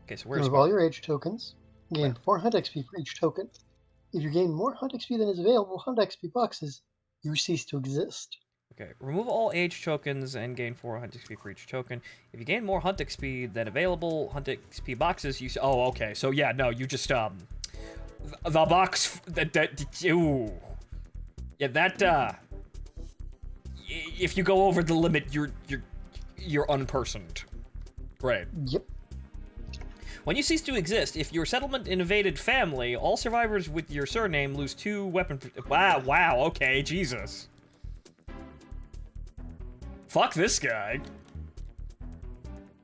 Okay, so where's Remove all your age tokens. Gain 4 hunt XP for each token. If you gain more hunt XP than is available hunt XP boxes, you cease to exist. Okay, remove all age tokens and gain 4 hunt XP for each token. If you gain more hunt XP than available hunt XP boxes, you... Oh, okay. So, yeah, no, you just, the box... Ooh. Yeah, that, if you go over the limit, you're unpersoned. Right. Yep. When you cease to exist, if your settlement invaded family, all survivors with your surname lose 2 weapon... Wow, okay, Jesus. Fuck this guy.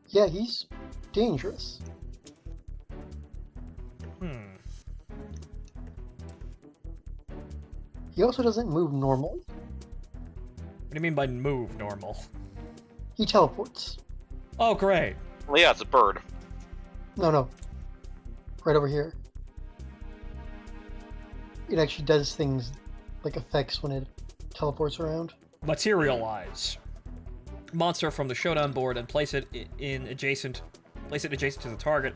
Yeah, he's dangerous. He also doesn't move normally. What do you mean by move normal? He teleports. Oh, great. Well, yeah, it's a bird. No. Right over here. It actually does things like effects when it teleports around. Materialize. Monster from the showdown board and place it adjacent to the target.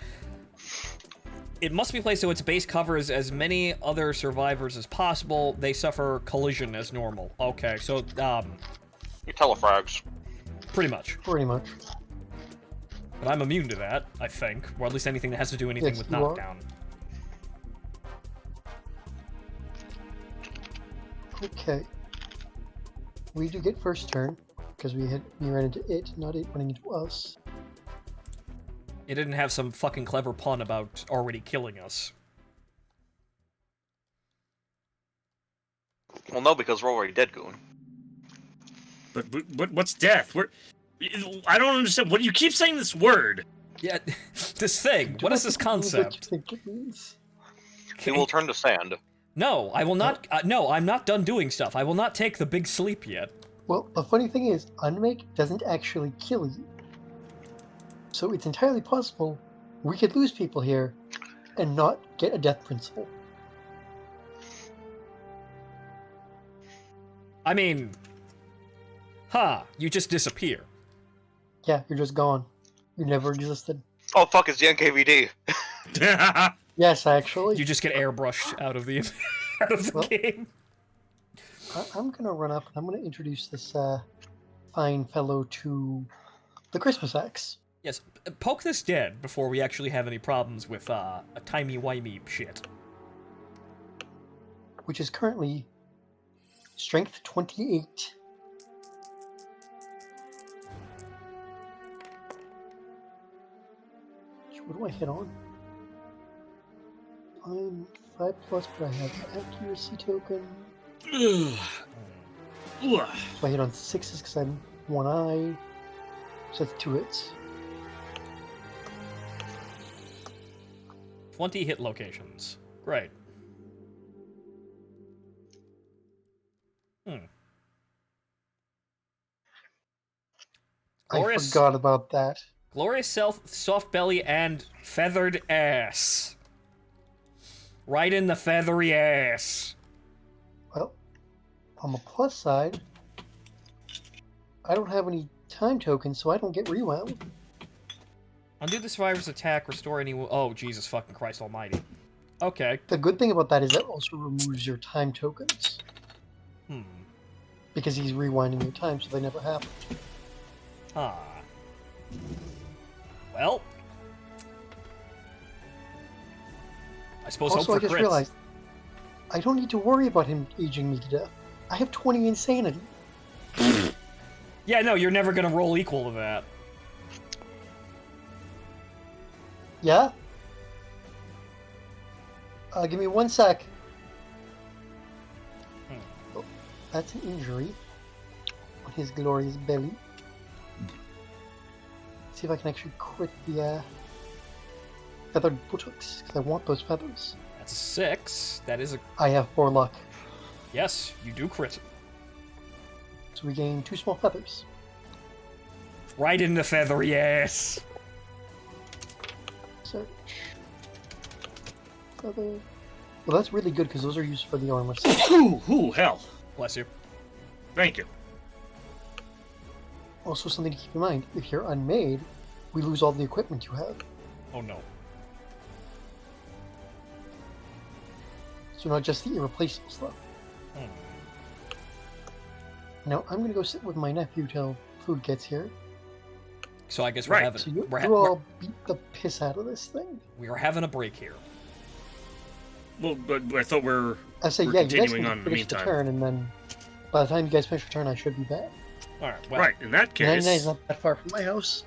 It must be placed so its base covers as many other survivors as possible. They suffer collision as normal. Okay, so Your telefrags. pretty much. Pretty much. But I'm immune to that, I think, or at least anything that has to do anything Yes, with you are. knockdown. Okay. We do get first turn because we ran into it, not it running into us. It didn't have some fucking clever pun about already killing us. Well, no, because we're already dead, Goon. But what's death? I don't understand. What you keep saying this word? Yeah, this thing. What is this concept? What you think it means? He will turn to sand. No, I will not. No, I'm not done doing stuff. I will not take the big sleep yet. Well, the funny thing is, Unmake doesn't actually kill you. So it's entirely possible we could lose people here and not get a death principle. I mean, you just disappear. Yeah, you're just gone. You never existed. Oh, fuck, it's the NKVD. Yes, actually. You just get airbrushed out of the Well, game. I'm going to run up and I'm going to introduce this fine fellow to the Christmas axe. Yes, poke this dead before we actually have any problems with a timey-wimey shit. Which is currently strength 28. What do I hit on? I'm 5+, but I have accuracy token. Ugh. So I hit on 6s because I'm one eye. So that's 2 hits. 20 hit locations. Great. I forgot about that. Glorious soft belly and feathered ass. Right in the feathery ass. Well, on the plus side, I don't have any time tokens, so I don't get rewound. Undo the survivor's attack, restore any... Oh, Jesus fucking Christ almighty. Okay. The good thing about that is it also removes your time tokens. Because he's rewinding your time, so they never happen. Well... I suppose Also, I hope for just crits. realized, I don't need to worry about him aging me to death. I have 20 insanity. Yeah, no, you're never gonna roll equal to that. Yeah? Give me 1 sec. Oh, that's an injury on his glorious belly. See if I can actually crit the feathered buttocks, because I want those feathers. That's a 6. That is a... I have 4 luck. Yes, you do crit. So we gain 2 small feathers. Right in the feathery ass. Search. Feather. Well, that's really good, because those are used for the armor. Ooh, hell. Bless you. Thank you. Also, something to keep in mind, if you're unmade, we lose all the equipment you have. Oh no. So not just the irreplaceable stuff. Now, I'm going to go sit with my nephew till food gets here. So I guess Right. we're having... So you we're all beat the piss out of this thing. we are having a break here. Well, but I thought we're I say, We're yeah, you guys continuing can on in the finish the meantime. turn, and then by the time you guys finish your turn, I should be back. Alright, well... right. In that 99 is case, not that far from my house.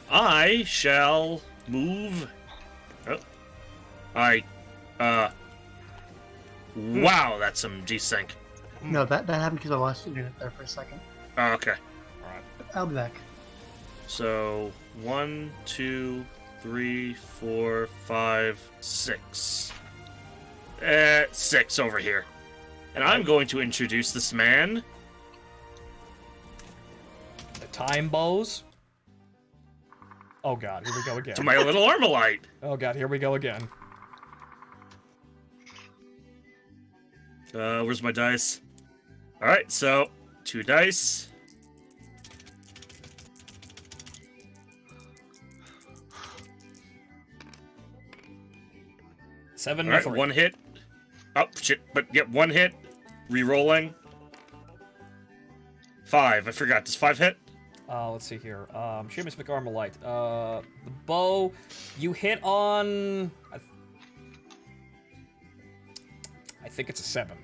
I shall move. Oh, wow, that's some desync. No, that happened because I lost the unit there for a second. Oh, okay. Alright. I'll be back. So 1, 2, 3, 4, 5, 6. 6 over here. And I'm going to introduce this man. The time bows. Oh god, here we go again. To my little Armalite. Oh god, here we go again. Where's my dice? Alright, so 2 dice. Seven. Alright, 1 hit. Oh, shit, but yep, 1 hit. Rerolling. 5, I forgot. Does 5 hit? Let's see here. Seamus McArmalite. The bow, you hit on... I think it's a 7.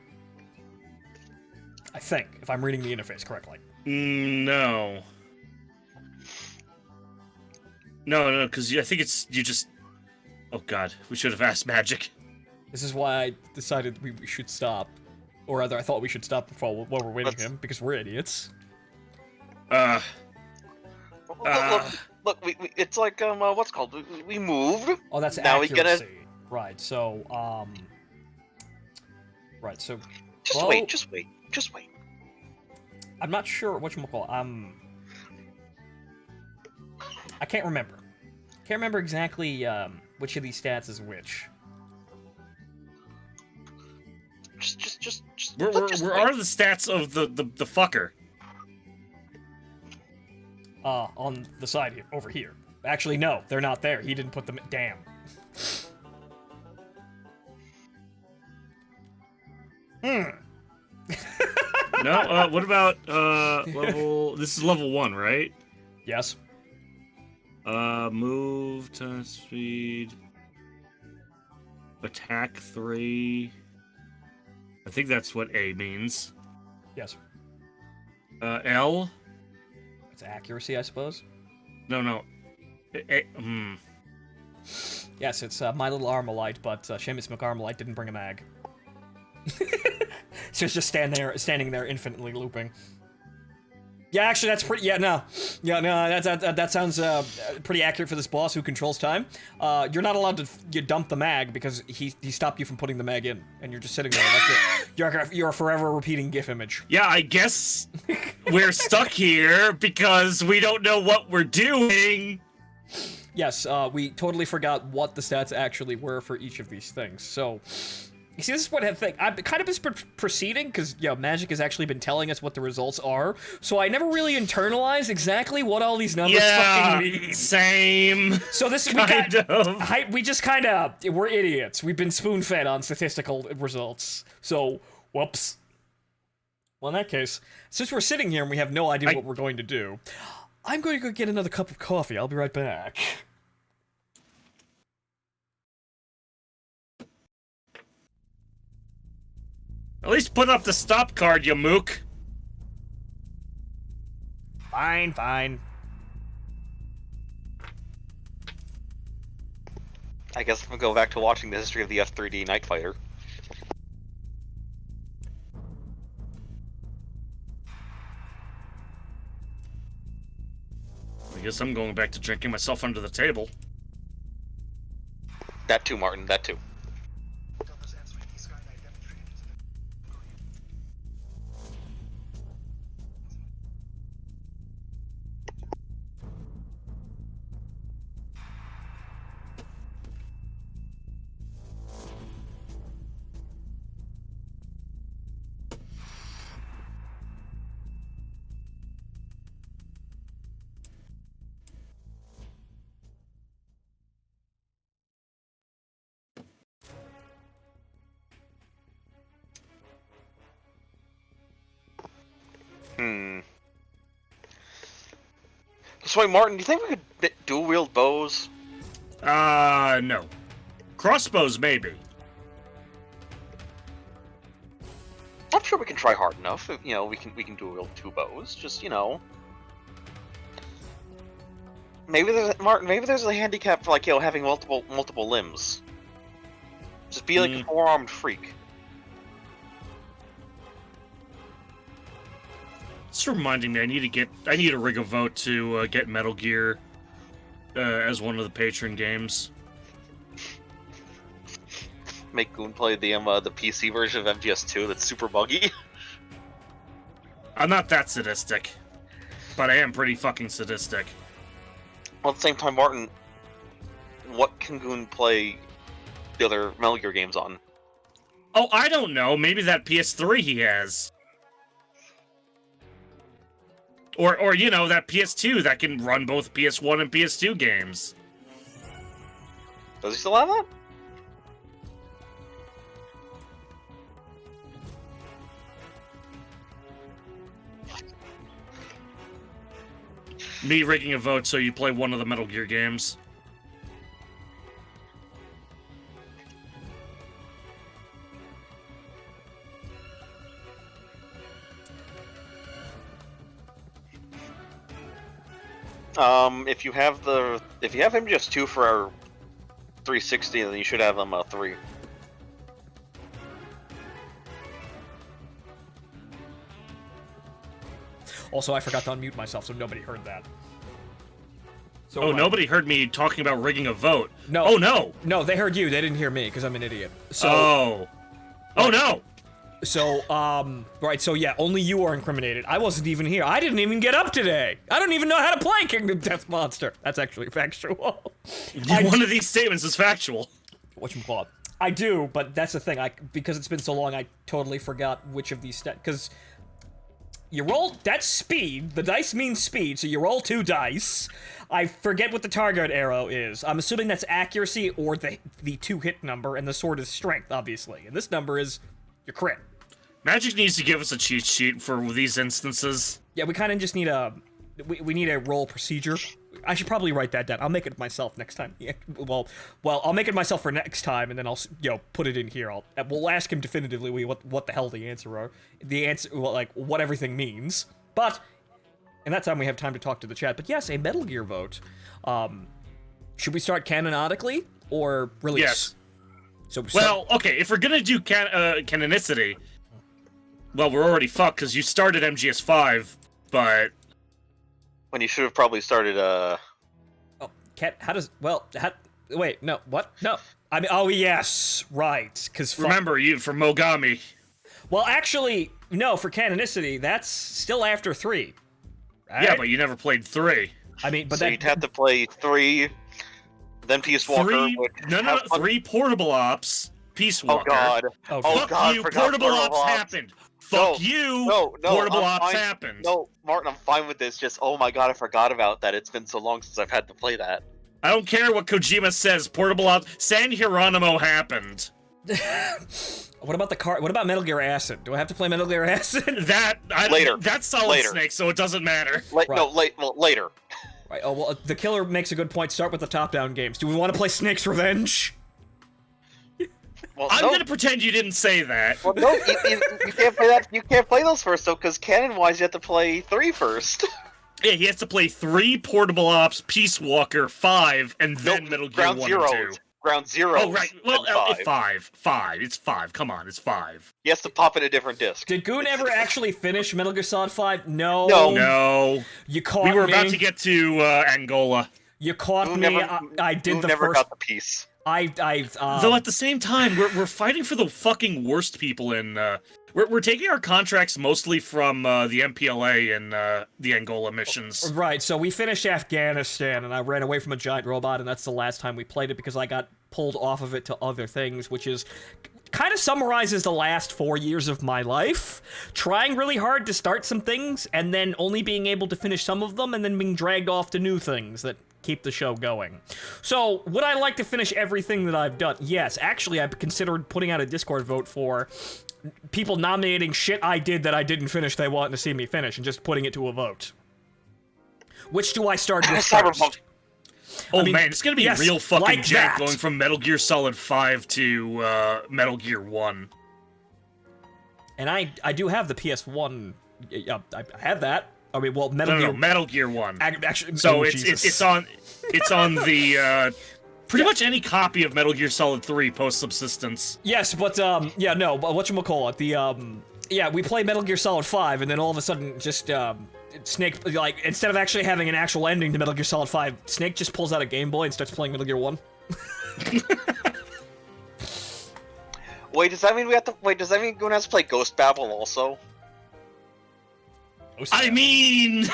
I think, if I'm reading the interface correctly. No. No, because I think it's... You just... Oh god, we should have asked Magic. This is why I decided we should stop. Or rather, I thought we should stop while we're waiting him, because we're idiots. Look, it's like, what's it called? We moved. Oh, that's now accuracy. Right, so, Right, so... Just wait. I'm not sure whatchamacallit. I can't remember. Can't remember exactly, which of these stats is which. Where are the stats of the fucker? On the side here, over here. Actually, no, they're not there. He didn't put them. Damn. No, what about, level... This is level 1, right? Yes. Move, to speed... Attack 3... I think that's what A means. Yes. L? It's accuracy, I suppose. No. Yes, it's my little Armalite, but Seamus McArmalite didn't bring a mag. So it's just standing there infinitely looping. Yeah, actually, that's pretty. Yeah, no, that sounds pretty accurate for this boss who controls time. You're not allowed to dump the mag because he stopped you from putting the mag in, and you're just sitting there like you're a forever repeating GIF image. Yeah, I guess we're stuck here because we don't know what we're doing. Yes, we totally forgot what the stats actually were for each of these things. So. You see, this is what I think. I've kind of been proceeding, because, Magic has actually been telling us what the results are, so I never really internalized exactly what all these numbers fucking mean. Same. So this we just kind of, we're idiots. We've been spoon-fed on statistical results. So, whoops. Well, in that case, since we're sitting here and we have no idea what we're going to do, I'm going to go get another cup of coffee. I'll be right back. At least put up the stop card, you mook. Fine. I guess we'll go back to watching the history of the F3D Night Fighter. I guess I'm going back to drinking myself under the table. That too, Martin, that too. So, Martin, do you think we could dual-wield bows? No. Crossbows, maybe. I'm sure we can try hard enough. We can dual-wield 2 bows. Just, maybe there's a handicap for, like, having multiple limbs. Just be like a 4-armed freak. It's reminding me, I need to rig a vote to get Metal Gear as one of the patron games. make Goon play the PC version of MGS2 that's super buggy? I'm not that sadistic, but I am pretty fucking sadistic. Well, at the same time, Martin, what can Goon play the other Metal Gear games on? Oh, I don't know. Maybe that PS3 he has. Or you know, that PS2 that can run both PS1 and PS2 games. Does he still have that? Me rigging a vote so you play one of the Metal Gear games. If you have MGS2 for our 360, then you should have them 3. Also, I forgot to unmute myself, so nobody heard that. So Oh, nobody heard me talking about rigging a vote. No. Oh, no! No, they heard you. They didn't hear me, because I'm an idiot. So, Oh, no! So, right, so yeah, only you are incriminated. I wasn't even here. I didn't even get up today. I don't even know how to play Kingdom Death Monster. That's actually factual. One of these statements is factual. Whatchamacallit? I do, but that's the thing. Because it's been so long, I totally forgot which of these because you roll, that's speed. The dice means speed, so you roll 2 dice. I forget what the target arrow is. I'm assuming that's accuracy or the 2-hit number, and the sword is strength, obviously. And this number is your crit. Magic needs to give us a cheat sheet for these instances. Yeah, we kind of just need we need a roll procedure. I should probably write that down. I'll make it myself next time. Yeah, well, I'll make it myself for next time, and then I'll, put it in here. We'll ask him definitively what the hell the answer are. The answer, well, what everything means. But in that time, we have time to talk to the chat. But yes, a Metal Gear vote. Should we start canonically or release? Yes. So well, okay, if we're gonna do canonicity, well, we're already fucked because you started MGS5, but When you should have probably started, Oh, wait, no, what? No. I mean, oh, yes, right, because... Remember, you for Mogami. Well, actually, no, for canonicity, that's still after 3. Right? Yeah, but you never played 3. I mean, but so you'd have to play 3, then Peace Walker. 3, no, 3 Portable Ops, Peace Walker. Oh god. Oh, Fuck god, you, forgot Portable Ops happened. Fuck you, no, Portable I'm Ops fine. happened. No, Martin, I'm fine with this. Just, oh my god, I forgot about that. It's been so long since I've had to play that. I don't care what Kojima says, Portable Ops, San Hieronimo happened. What about what about Metal Gear Acid? Do I have to play Metal Gear Acid? Later. That's Solid Later. Snake, so it doesn't matter. Later. Right, oh, well, the killer makes a good point. Start with the top-down games. Do we want to play Snake's Revenge? Well, I'm gonna pretend you didn't say that. Well, no, you can't play that. You can't play those first, though, because canon-wise, you have to play 3 first. Yeah, he has to play 3 Portable Ops, Peace Walker, 5, and then Metal Gear 1 and 2. Ground Zero. Oh, right. Well, 5. 5. It's 5. Come on, it's 5. He has to pop in a different disc. Did Goon ever actually finish Metal Gear Solid 5? No. No. You caught me. We were about to get to Angola. You caught Goon me. never, I did Goon the never first... got the piece. Though at the same time, we're fighting for the fucking worst people in. We're taking our contracts mostly from the MPLA and the Angola missions. Right. So we finished Afghanistan, and I ran away from a giant robot, and that's the last time we played it because I got pulled off of it to other things, which is kind of summarizes the last 4 years of my life. Trying really hard to start some things, and then only being able to finish some of them, and then being dragged off to new things that keep the show going. So, would I like to finish everything that I've done? Yes. Actually, I've considered putting out a Discord vote for people nominating shit I did that I didn't finish they want to see me finish, and just putting it to a vote. Which do I start with first? Oh, man, it's gonna be yes, real fucking like jank that. going from Metal Gear Solid 5 to Metal Gear 1. And I do have the PS1. I have that. I mean, well, Metal Gear... No, Metal Gear 1. Actually, So oh, it's on the pretty much any copy of Metal Gear Solid 3 post Subsistence. Yes, but yeah, no, but whatchamacallit, yeah, we play Metal Gear Solid 5, and then all of a sudden, just Snake, like, instead of actually having an actual ending to Metal Gear Solid 5, Snake just pulls out a Game Boy and starts playing Metal Gear 1. Wait, does that mean we have to? Wait, does that mean Goon has to play Ghost Babel also? I mean,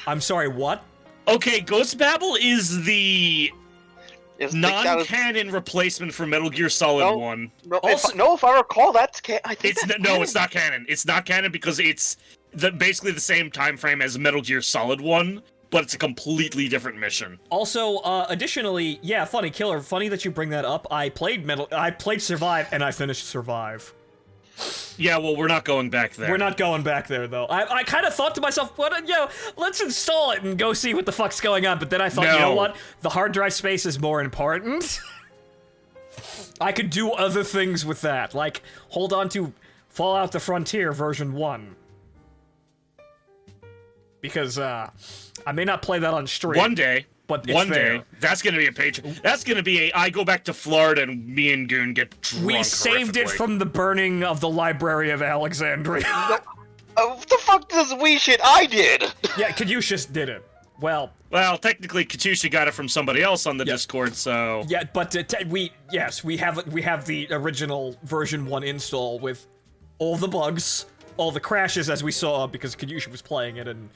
I'm sorry, what? Okay, Ghost Babel is the Is non-canon replacement for Metal Gear Solid 1. No, Also- if I recall, that's I think It's that's no, canon. it's not canon. It's not canon because it's basically the same time frame as Metal Gear Solid 1, but it's a completely different mission. Also, additionally, yeah, funny killer. Funny that you bring that up. I played Survive, and I finished Survive. Yeah, well, we're not going back there. We're not going back there, though. I kind of thought to myself, let's install it and go see what the fuck's going on. But then I thought, you know No. what? The hard drive space is more important. I could do other things with that, like hold on to Fallout: The Frontier version 1. Because I may not play that on stream. One day, but it's one there. day, that's gonna be a page. That's gonna be I go back to Florida and me and Goon get drunk. We saved it horrifically. from the burning of the Library of Alexandria. What the fuck does we shit? I did. Yeah, Caduceus did it. Well, technically, Katusha got it from somebody else on the Discord, so yeah, but we have the original version 1 install with all the bugs, all the crashes as we saw because Kadyusha was playing it, and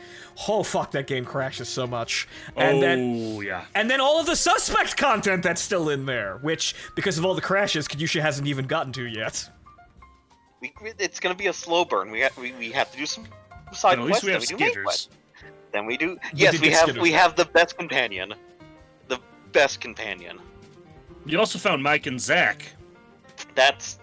oh fuck, that game crashes so much. And then all of the suspect content that's still in there, which because of all the crashes, Kadyusha hasn't even gotten to yet. It's gonna be a slow burn. We have to do some side at least quests. we have then Skitters. quests. Then we do. We Yes, did we get have. Skitters. We have the best companion. The best companion. You also found Mike and Zach. That's.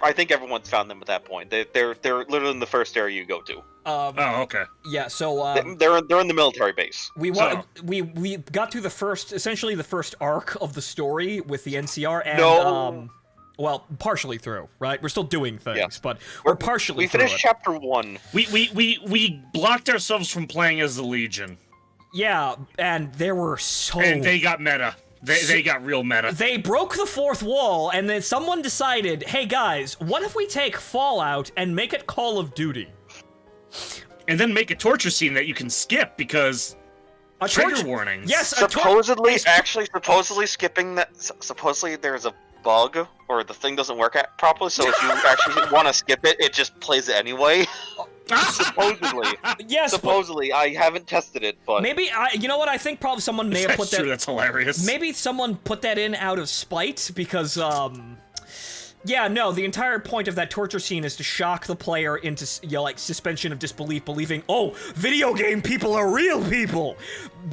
I think everyone's found them at that point. They're literally in the first area you go to. Oh, okay. Yeah, so They're in the military base. we got through essentially the first arc of the story with the NCR, and well, partially through, right? We're still doing things, Yeah. but we're partially We through finished it. chapter 1. We blocked ourselves from playing as the Legion, Yeah, and there were and they got meta. They got real meta. They broke the fourth wall, and then someone decided, hey guys, what if we take Fallout and make it Call of Duty? And then make a torture scene that you can skip because trigger warnings. Yes, Supposedly skipping that. Supposedly there's a bug or the thing doesn't work properly. So if you actually want to skip it, it just plays it anyway. Supposedly. Yes, Supposedly, I haven't tested it, but maybe you know what? I think probably someone may have That's put that. true. That's hilarious. Maybe someone put that in out of spite because yeah, no, the entire point of that torture scene is to shock the player into like suspension of disbelief, believing, oh, video game people are real people.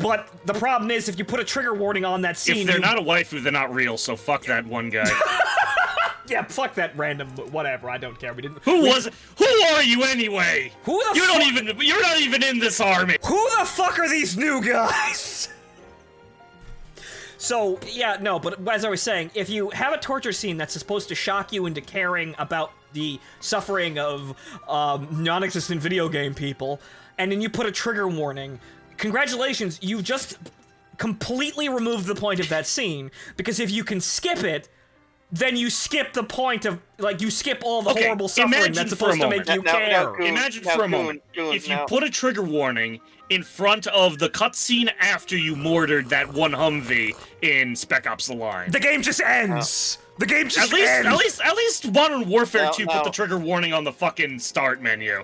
But the problem is, if you put a trigger warning on that scene, If they're not a waifu, they're not real. So fuck that one guy. yeah, fuck that random whatever. I don't care. We didn't. Who are you anyway? Who the? You're not even in this army. Who the fuck are these new guys? So, yeah, no, but as I was saying, if you have a torture scene that's supposed to shock you into caring about the suffering of non-existent video game people, and then you put a trigger warning, congratulations, you've just completely removed the point of that scene, because if you can skip it, then you skip the point of, like, you skip all the horrible suffering imagine that's for a supposed to make you moment. care. Imagine for a moment, if you put a trigger warning in front of the cutscene after you mortared that one Humvee in Spec Ops: The Line. The game just ends! The game just ends! At least Modern Warfare 2 No. put the trigger warning on the fucking start menu.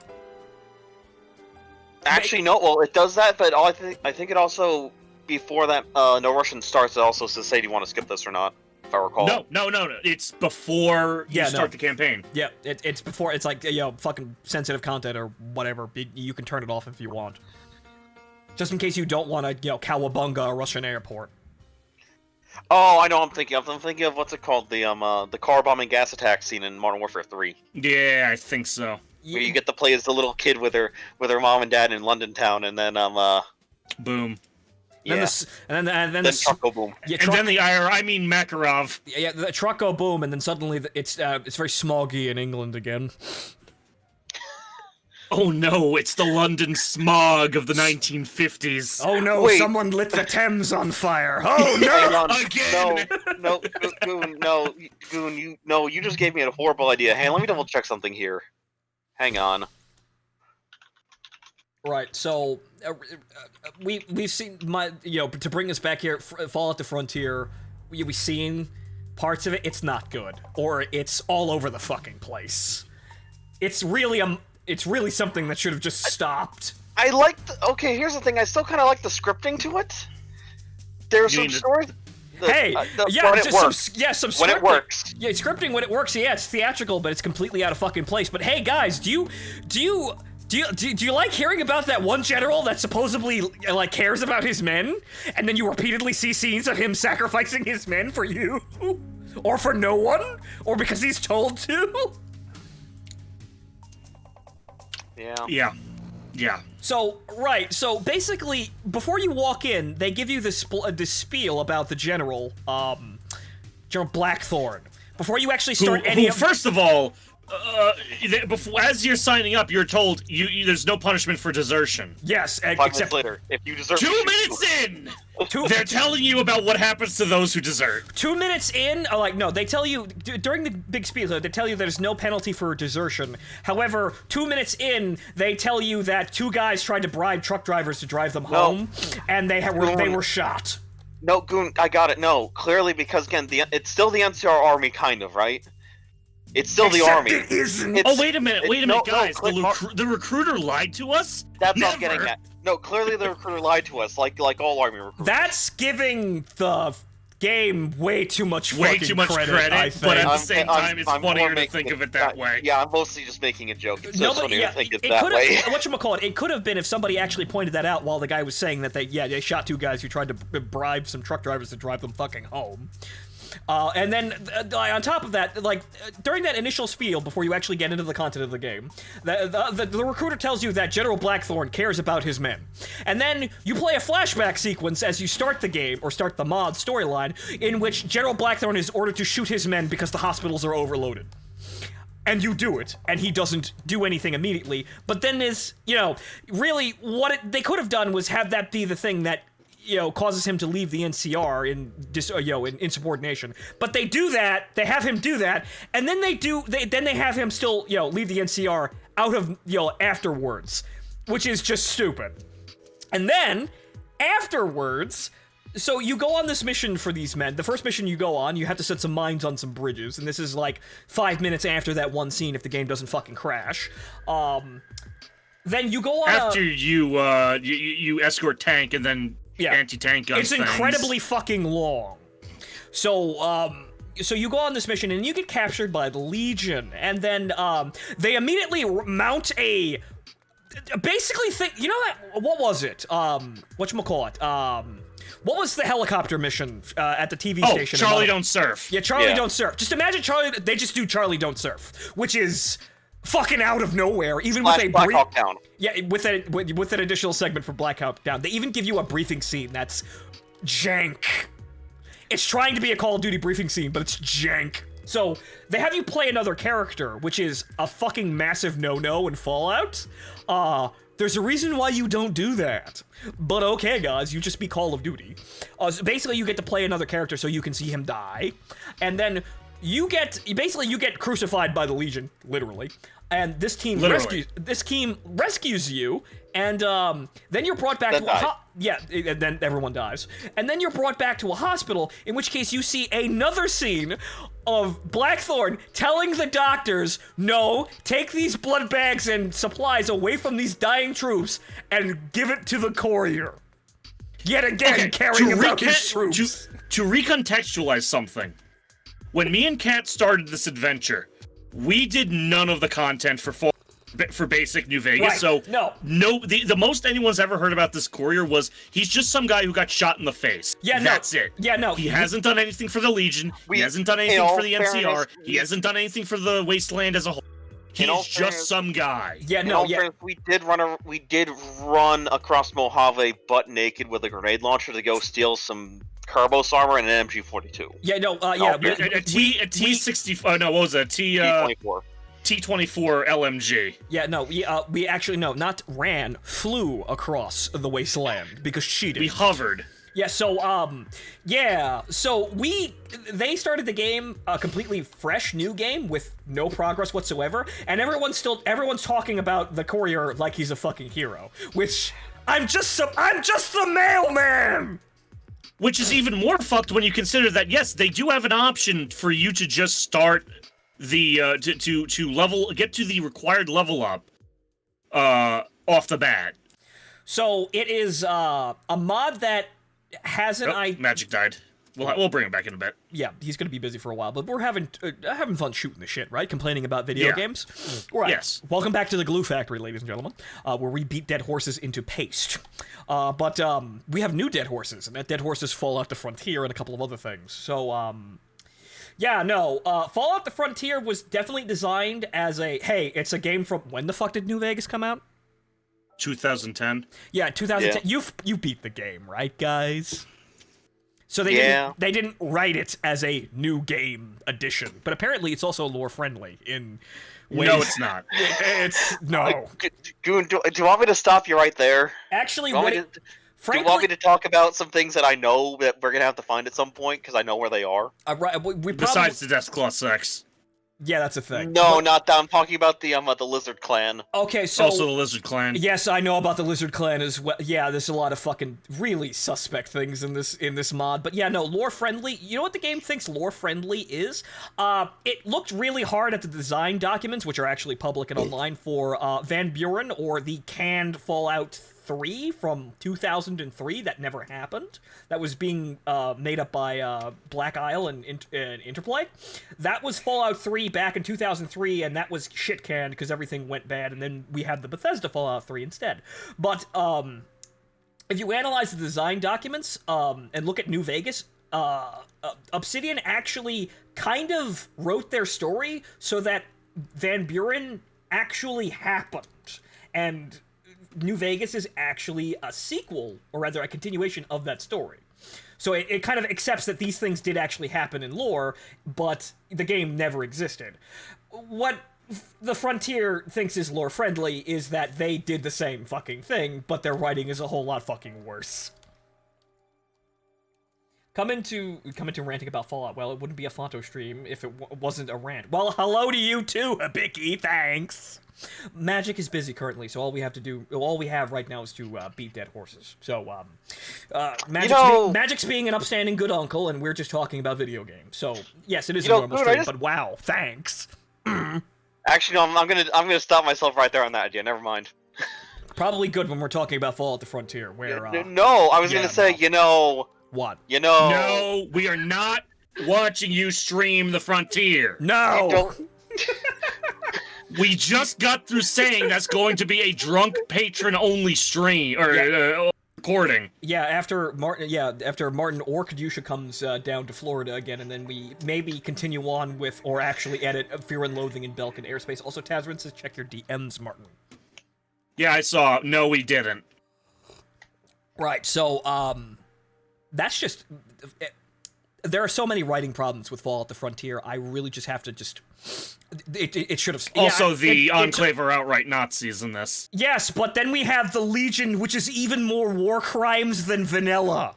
actually no. Well, it does that, but I think it also before that No Russian starts, it also says, "Say, do you want to skip this or not?" If I recall. No. It's before you start the campaign. Yeah, it's before, it's like, fucking sensitive content or whatever. You can turn it off if you want. Just in case you don't want to, cowabunga a Russian airport. Oh, I know. I'm thinking of what's it called? The car bombing gas attack scene in Modern Warfare 3, Yeah, I think so. where you get to play as the little kid with her mom and dad in London town, and then Boom. yeah, And then then truck go boom. Yeah, And then Makarov. yeah, the truck go boom, and then suddenly it's very smoggy in England again. Oh no, it's the London smog of the 1950s. Oh no, Wait. someone lit the Thames on fire. Oh no! Hang on. Again! No, Goon, you just gave me a horrible idea. Hey, let me double check something here. Hang on. Right, so we've seen to bring us back here, Fallout: The Frontier. We've seen parts of it, it's not good, or it's all over the fucking place. It's really something that should have just stopped. I like okay, here's the thing, I still kind of like the scripting to it. There's some stories... Some scripting. When it works. Yeah, scripting when it works, yeah, it's theatrical, but it's completely out of fucking place. But hey, guys, do you like hearing about that one general that supposedly, like, cares about his men? And then you repeatedly see scenes of him sacrificing his men for you? Or for no one? Or because he's told to? Yeah. So basically, before you walk in, they give you this spiel about the general, General Blackthorn. Before you actually start First of all, as you're signing up, you're told there's no punishment for desertion. Yes, 5 minutes later, if you deserve 2 minutes in! They're telling you about what happens to those who desert. 2 minutes in, they tell you, during the big spiel, they tell you there's no penalty for desertion. However, 2 minutes in, they tell you that 2 guys tried to bribe truck drivers to drive them home, and they were shot. No, Goon, I got it. No, clearly, because again, it's still the NCR army, kind of, right? It's still the army. It isn't. Wait a minute, guys. The recruiter lied to us? That's what I'm getting at. No, clearly the recruiter lied to us, like all army recruiters. That's giving the game way too much credit, I think. But at the same time, it's funnier to think of it that way. Yeah, I'm mostly just making a joke. It's just funnier to think it that way. It could have been if somebody actually pointed that out while the guy was saying that they shot 2 guys who tried to bribe some truck drivers to drive them fucking home. And then, on top of that, during that initial spiel, before you actually get into the content of the game, the recruiter tells you that General Blackthorn cares about his men. And then you play a flashback sequence as you start the game, or start the mod storyline, in which General Blackthorn is ordered to shoot his men because the hospitals are overloaded. And you do it, and he doesn't do anything immediately. But then really, they could have done was have that be the thing that causes him to leave the NCR in insubordination. But they do that, they have him do that, and then they have him still, leave the NCR out of, afterwards, which is just stupid. And then, afterwards, so you go on this mission for these men. The first mission you go on, you have to set some mines on some bridges, and this is like 5 minutes after that one scene if the game doesn't fucking crash. Then you go on after you escort tank and then anti-tank guns. It's incredibly fucking long. So you go on this mission and you get captured by the Legion, and then they immediately mount a basically what was it? Whatchamacallit? What was the helicopter mission at the TV station? Charlie Don't Surf. Yeah, Charlie Don't Surf. Just imagine they just do Charlie Don't Surf, which is fucking out of nowhere, even with a Black Hawk Down. Yeah, with an additional segment for Black Hawk Down. They even give you a briefing scene that's jank. It's trying to be a Call of Duty briefing scene, but it's jank. So, they have you play another character, which is a fucking massive no-no in Fallout. There's a reason why you don't do that. But okay, guys, you just be Call of Duty. So basically, you get to play another character so you can see him die. And then you get crucified by the Legion, literally. And this team rescues you, and then you're brought back and then everyone dies. And then you're brought back to a hospital, in which case you see another scene of Blackthorn telling the doctors, no, take these blood bags and supplies away from these dying troops and give it to the courier. Yet again, caring about his troops. To recontextualize something, when me and Kat started this adventure, we did none of the content for basic New Vegas, right. So no. The most anyone's ever heard about this courier was he's just some guy who got shot in the face. Yeah, that's it. Yeah, no. He hasn't done anything for the Legion. He hasn't done anything for the NCR. He hasn't done anything for the Wasteland as a whole. He's just some guy. Yeah, no. We did run across Mojave butt naked with a grenade launcher to go steal some Carbos armor and an MG42. Yeah, no, a T-60. No, what was it? T-24. T-24 LMG. Yeah, no, we actually not ran, flew across the wasteland because cheated. We hovered. Yeah, so they started the game a completely fresh new game with no progress whatsoever, and everyone's talking about the courier like he's a fucking hero, which I'm just the mailman. Which is even more fucked when you consider that, yes, they do have an option for you to just start the to get to the required level up off the bat. So it is a mod that has an Magic died. We'll bring him back in a bit. Yeah, he's gonna be busy for a while, but we're having fun shooting the shit, right? Complaining about video games. Right. Yes. Welcome back to the Glue Factory, ladies and gentlemen, where we beat dead horses into paste. But we have new dead horses, and that dead horses Fallout the Frontier and a couple of other things. So Fallout the Frontier was definitely designed as hey, it's a game from when the fuck did New Vegas come out? 2010. Yeah, 2010. Yeah. You beat the game, right, guys? So they didn't write it as a new game edition, but apparently it's also lore friendly in ways. No, it's not. It's no. Do you want me to stop you right there? Actually, do you want me to talk about some things that I know that we're gonna have to find at some point because I know where they are? Right. Besides the Death Claw sex. Yeah, that's a thing. No, not that. I'm talking about the Lizard Clan. Okay, so also the Lizard Clan. Yes, I know about the Lizard Clan as well. Yeah, there's a lot of fucking really suspect things in this mod. But yeah, no, lore friendly. You know what the game thinks lore friendly is? It looked really hard at the design documents, which are actually public and online, for Van Buren, or the canned Fallout 3 from 2003 that never happened. That was being made up by Black Isle and Interplay. That was Fallout 3 back in 2003, and that was shit canned because everything went bad, and then we had the Bethesda Fallout 3 instead. But if you analyze the design documents and look at New Vegas, Obsidian actually kind of wrote their story so that Van Buren actually happened, and New Vegas is actually a sequel, or rather a continuation of that story. So it kind of accepts that these things did actually happen in lore, but the game never existed. What the Frontier thinks is lore friendly is that they did the same fucking thing, but their writing is a whole lot fucking worse. Come into ranting about Fallout. Well, it wouldn't be a Phonto stream if it wasn't a rant. Well, hello to you too, Habiki. Thanks. Magic is busy currently, so all we have right now is to beat dead horses. So, Magic's being an upstanding good uncle, and we're just talking about video games. So, yes, it is a normal stream, but wow, thanks. Actually, no, I'm gonna stop myself right there on that idea. Never mind. Probably good when we're talking about Fallout the Frontier, where no, I was gonna say, what? No, we are not watching you stream the Frontier. No. We just got through saying that's going to be a drunk patron-only stream or recording. Yeah, after Martin or Kadusha comes down to Florida again, and then we maybe continue on with, or actually edit Fear and Loathing in Belkin Airspace. Also, Tazrin says check your DMs, Martin. Yeah, I saw. No, we didn't. Right. So, that's just. There are so many writing problems with Fallout the Frontier. I really just have to just. It should have. Also, the Enclave are outright Nazis in this. Yes, but then we have the Legion, which is even more war crimes than vanilla.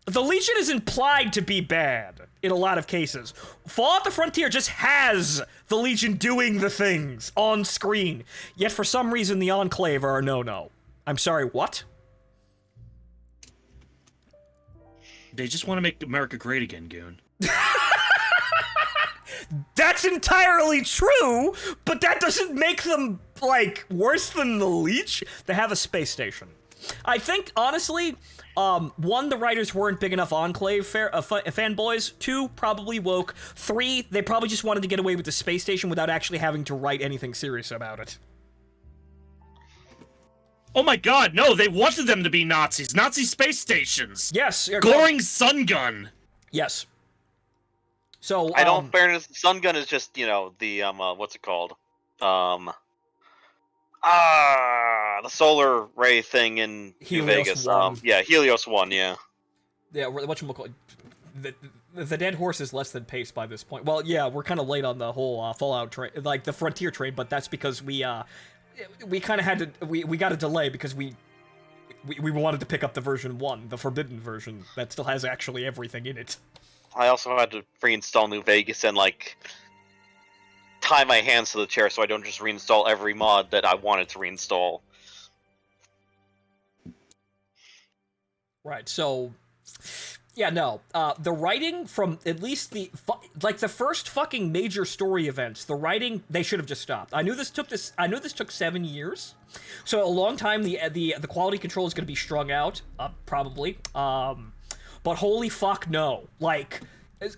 The Legion is implied to be bad in a lot of cases. Fallout the Frontier just has the Legion doing the things on screen. Yet for some reason, the Enclave are a no-no. I'm sorry, what? They just want to make America great again, Goon. That's entirely true, but that doesn't make them, worse than the Legion. They have a space station. I think, honestly, one, the writers weren't big enough Enclave fanboys. Two, probably woke. Three, they probably just wanted to get away with the space station without actually having to write anything serious about it. Oh my god, no, they wanted them to be Nazis. Nazi space stations. Yes. Goring sun gun. Yes. So, I don't fairness, sun gun is just, the, what's it called? The solar ray thing in New Vegas. Yeah, Helios 1, yeah. Yeah, whatchamacallit? The dead horse is less than pace by this point. Well, yeah, we're kind of late on the whole Fallout train, the Frontier train, but that's because we kind of had to, we got a delay because we wanted to pick up the version 1, the forbidden version, that still has actually everything in it. I also had to reinstall New Vegas and, tie my hands to the chair so I don't just reinstall every mod that I wanted to reinstall. Right, so... Yeah, no. The writing from at least the first fucking major story events, the writing, they should have just stopped. I knew this took 7 years. So a long time the quality control is going to be strung out, probably. But holy fuck no. Like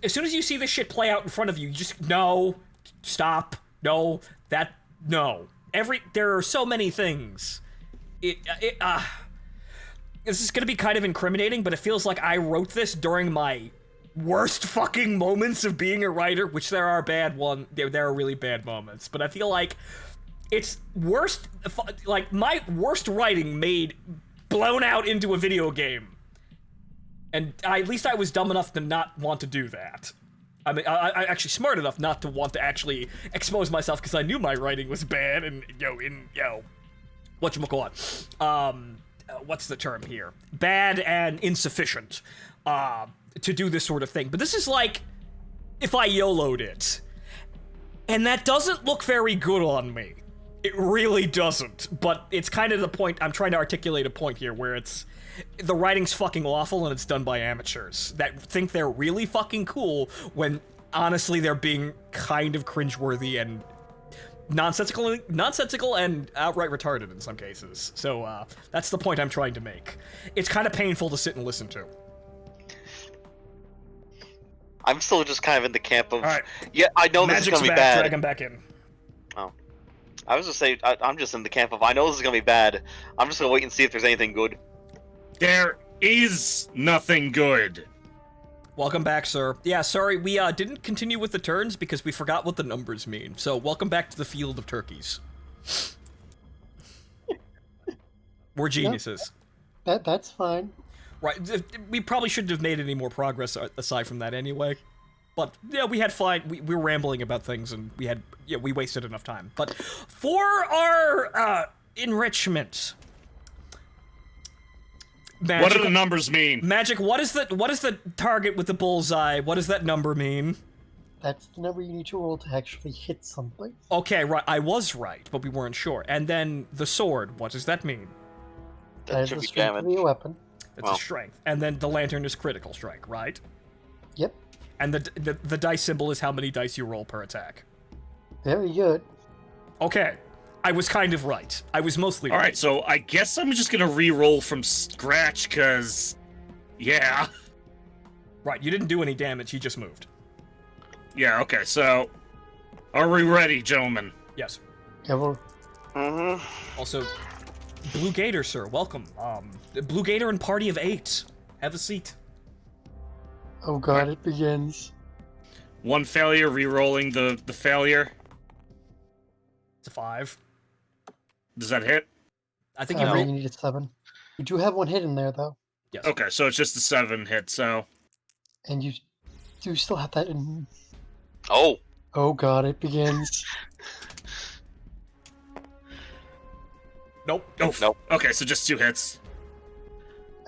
as soon as you see this shit play out in front of you, you just no, stop. No, no. There are so many things. This is going to be kind of incriminating, but it feels like I wrote this during my worst fucking moments of being a writer, which there are there are really bad moments, but I feel like it's my worst writing made blown out into a video game. And at least I was dumb enough to not want to do that. I mean, I actually smart enough not to want to actually expose myself because I knew my writing was bad and, whatchamacallit. What's the term here? Bad and insufficient to do this sort of thing. But this is like if I YOLO'd it. And that doesn't look very good on me. It really doesn't. But it's kind of the point, I'm trying to articulate a point here where the writing's fucking awful and it's done by amateurs that think they're really fucking cool when honestly they're being kind of cringeworthy and nonsensical and outright retarded in some cases. So that's the point I'm trying to make. It's kind of painful to sit and listen to. I'm still just kind of in the camp of, right. Yeah, I know Magic's this is gonna be back, bad. drag him back in. Oh, I was just saying, I'm just in the camp of, I know this is gonna be bad. I'm just gonna wait and see if there's anything good. There is nothing good. Welcome back, sir. Yeah, sorry, we didn't continue with the turns because we forgot what the numbers mean. So, welcome back to the field of turkeys. We're geniuses. That's fine. Right, we probably shouldn't have made any more progress aside from that anyway. But, yeah, we had fine. We were rambling about things and we wasted enough time. But for our enrichment... Magic, what do the numbers mean? Magic, what is the target with the bullseye? What does that number mean? That's the number you need to roll to actually hit something. Okay, right. I was right, but we weren't sure. And then the sword, what does that mean? That is should the be strength of damage. the weapon. It's a strength. And then the lantern is critical strike, right? Yep. And the dice symbol is how many dice you roll per attack. Very good. Okay. I was kind of right. I was mostly right. Alright, so I guess I'm just gonna re-roll from scratch, cause... Yeah. Right, you didn't do any damage, he just moved. Yeah, okay, so... Are we ready, gentlemen? Yes. Ever. Mm-hmm. Also, Blue Gator, sir, welcome. Blue Gator and Party of 8. Have a seat. Oh god, it begins. One failure, re-rolling the failure. It's a 5. Does that hit? I think You you need a 7. You do have one hit in there, though. Yes. Okay, so it's just a 7 hit, so... And you do still have that in... Oh. Oh god, it begins. Nope. Nope. Okay, so just 2 hits.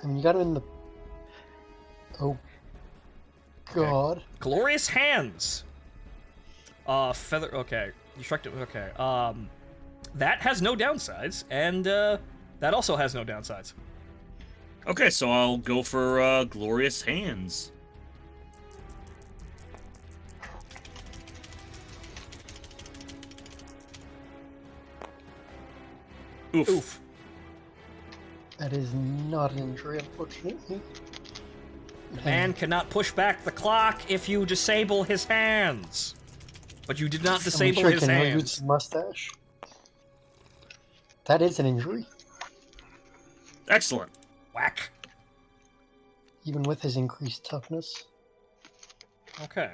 I mean, you got it in the... Oh. God. Glorious Hands. Feather... Okay. You struck it... Okay. That has no downsides, and, that also has no downsides. Okay, so I'll go for, Glorious Hands. Oof. Oof. That is not an injury, unfortunately. Man cannot push back the clock if you disable his hands. But you did not disable his can use hands. his mustache. That is an injury, Excellent. Whack. even with his increased toughness. Okay.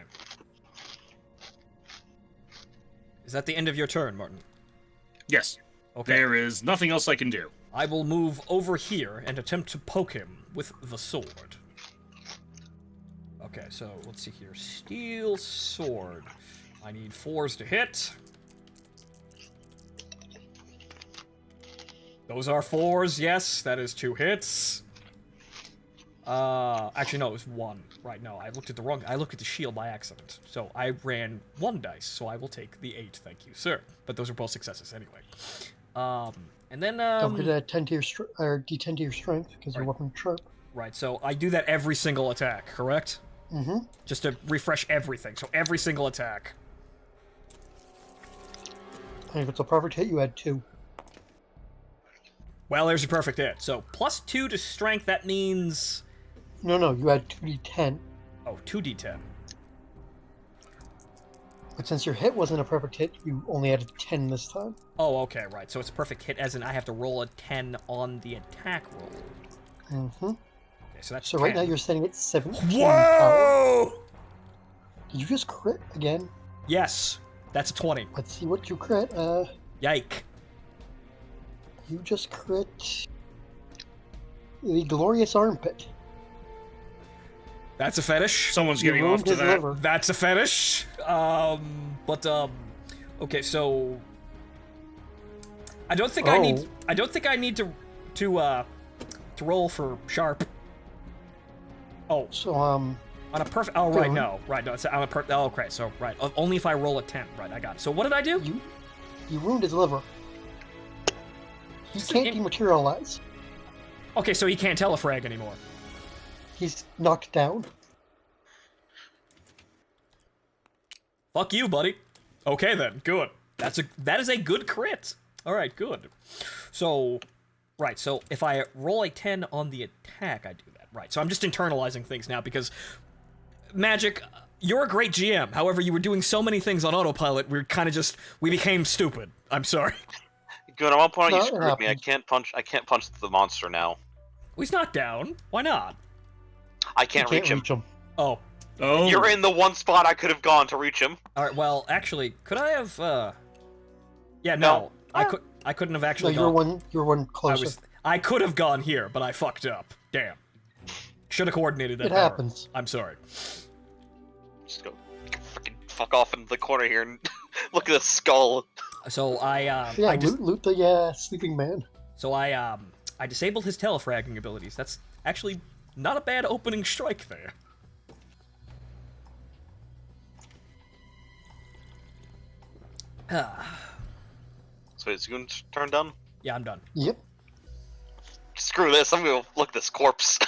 Is that the end of your turn, Martin? Yes. Okay. There is nothing else I can do. I will move over here and attempt to poke him with the sword. Okay, so let's see here. Steel sword. I need 4s to hit. Those are 4s, yes. That is 2 hits. Actually, no, it was 1. Right, no, I looked at the shield by accident. So I ran 1 dice, so I will take the 8, thank you, sir. But those are both successes anyway. And then, Don't forget to D10 to your strength, because your weapon sharp. Right, so I do that every single attack, correct? Mm-hmm. Just to refresh everything, so every single attack. And if it's a perfect hit, you add 2. Well, there's your perfect hit. So, +2 to strength, that means... No, you add 2d10. Oh, 2d10. But since your hit wasn't a perfect hit, you only added 10 this time. Oh, okay, right. So it's a perfect hit, as in I have to roll a 10 on the attack roll. Mm-hmm. Okay, so that's So 10. right now you're sitting at 17 power. Whoa! Did you just crit again? Yes, that's a 20. Let's see what you crit. Yike. You just crit the glorious armpit. That's a fetish. Someone's You getting off ruined to his that. liver. That's a fetish. Okay, so I don't think I need to roll for sharp. Oh, So on a perfect. Oh, right, Go no, right, no. It's on a perfect. Oh, okay, so right, only if I roll a 10. Right, I got it. So what did I do? you ruined his liver. He can't dematerialize. Okay, so he can't telefrag anymore. He's knocked down. Fuck you, buddy. Okay then, good. That is a good crit. All right, good. So, right. So if I roll a 10 on the attack, I do that. Right. So I'm just internalizing things now because Magic, you're a great GM. However, you were doing so many things on autopilot, we became stupid. I'm sorry. Good. At one point you No, it screwed me. I happens. can't punch the monster now. Well, he's knocked down. Why not? I You can't reach him. Oh. Oh, You're in the one spot I could have gone to reach him. All right. Well, actually, could I have? Yeah. No. No. I couldn't have No, actually. you're one closer. I could have gone here, but I fucked up. Damn. Should have coordinated that. It better. happens. I'm sorry. Just go freaking fuck off into the corner here and look at the skull. So I Yeah, I just loot the sleeping man. so I disabled his telefragging abilities. That's actually not a bad opening strike there. So is your turn done? Yeah, I'm done. Yep. Screw this. I'm gonna look at this corpse.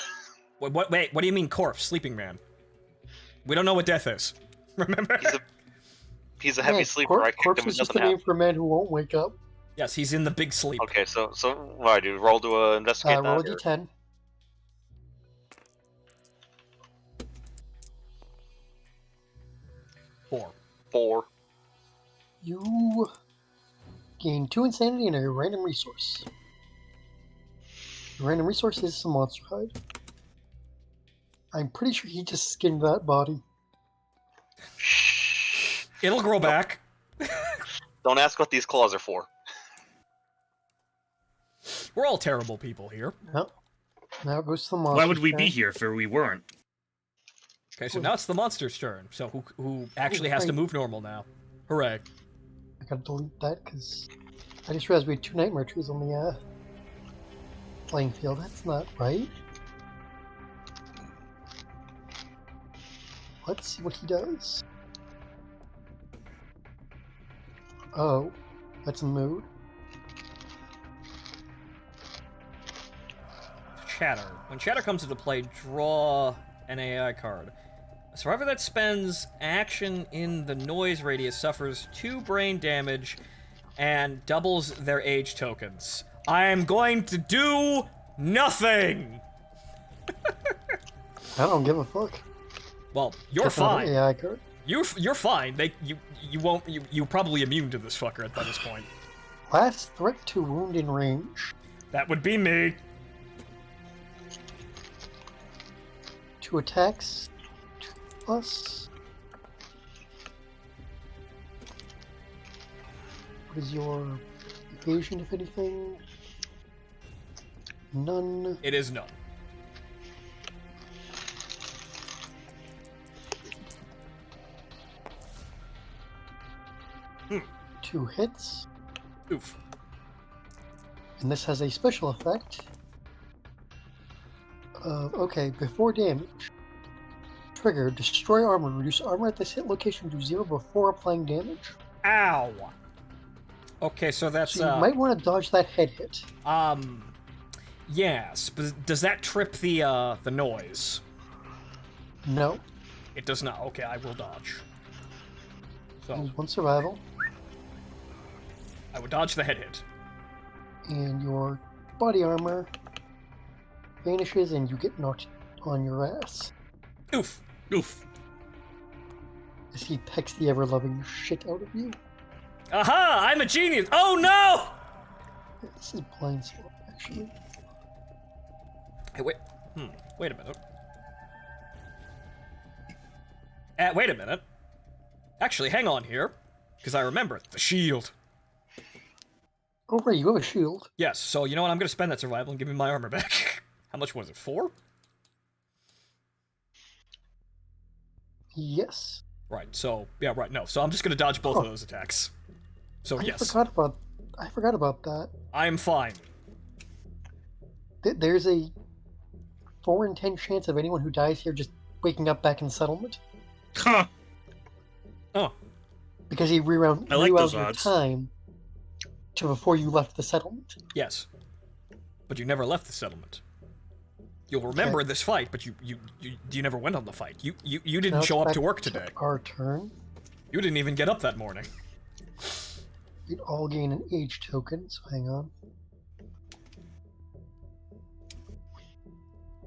Wait, what do you mean corpse? Sleeping man. We don't know what death is. Remember? He's a heavy Yeah, sleeper. I kicked corpse him. It is just doesn't a name have. for a man who won't wake up. Yes, he's in the big sleep. Okay, so what do I do? Roll to investigate Roll a that? or- d10. 4. 4. You gain 2 insanity and a random resource. The random resource is some monster hide. I'm pretty sure he just skinned that body. Shh. It'll grow back. Don't ask what these claws are for. We're all terrible people here. Yep. Now it goes to the monster. why would we be here if we weren't? Okay, so now it's the monster's turn. So who actually has to move normal now? Hooray. I gotta delete that because I just realized we had 2 nightmare trees on the playing field. That's not right. Let's see what he does. Oh, that's a mood. Chatter. When chatter comes into play, draw an AI card. A survivor that spends action in the noise radius suffers 2 brain damage and doubles their age tokens. I am going to do nothing! I don't give a fuck. Well, you're That's not an fine. AI card. You're fine. You're probably immune to this fucker at this point. Last threat to wound in range. That would be me. 2 attacks. 2 plus. What is your evasion, if anything? None. It is none. Hmm. 2 hits. Oof. And this has a special effect. Okay, before damage. Trigger, destroy armor. Reduce armor at this hit location to 0 before applying damage. Ow. Okay, so that's So you might want to dodge that head hit. Yes, but does that trip the noise? No. It does not. Okay, I will dodge. So, Use 1 survival, I would dodge the head hit. and your body armor vanishes, and you get knocked on your ass Oof. Oof. as he pecks the ever-loving shit out of you. Aha! I'm a genius! Oh no! This is blind spot, actually. Hey, wait. Wait a minute. Wait a minute. Actually, hang on here. Because I remember the shield. Oh, right, you have a shield. Yes, so you know what? I'm gonna spend that survival and give me my armor back. How much was it? 4? Yes. Right, so, yeah, right, no. So I'm just gonna dodge both of those attacks. So, I yes. forgot about that. I'm fine. There's a 4 in 10 chance of anyone who dies here just waking up back in the settlement. Huh. Oh. Because he rewound I like those your odds. time to before you left the settlement. Yes. But you never left the settlement. You'll remember Okay. this fight, but you never went on the fight. You didn't Now it's show up back to work today. Our turn. You didn't even get up that morning. We'd all gain an age token, so hang on.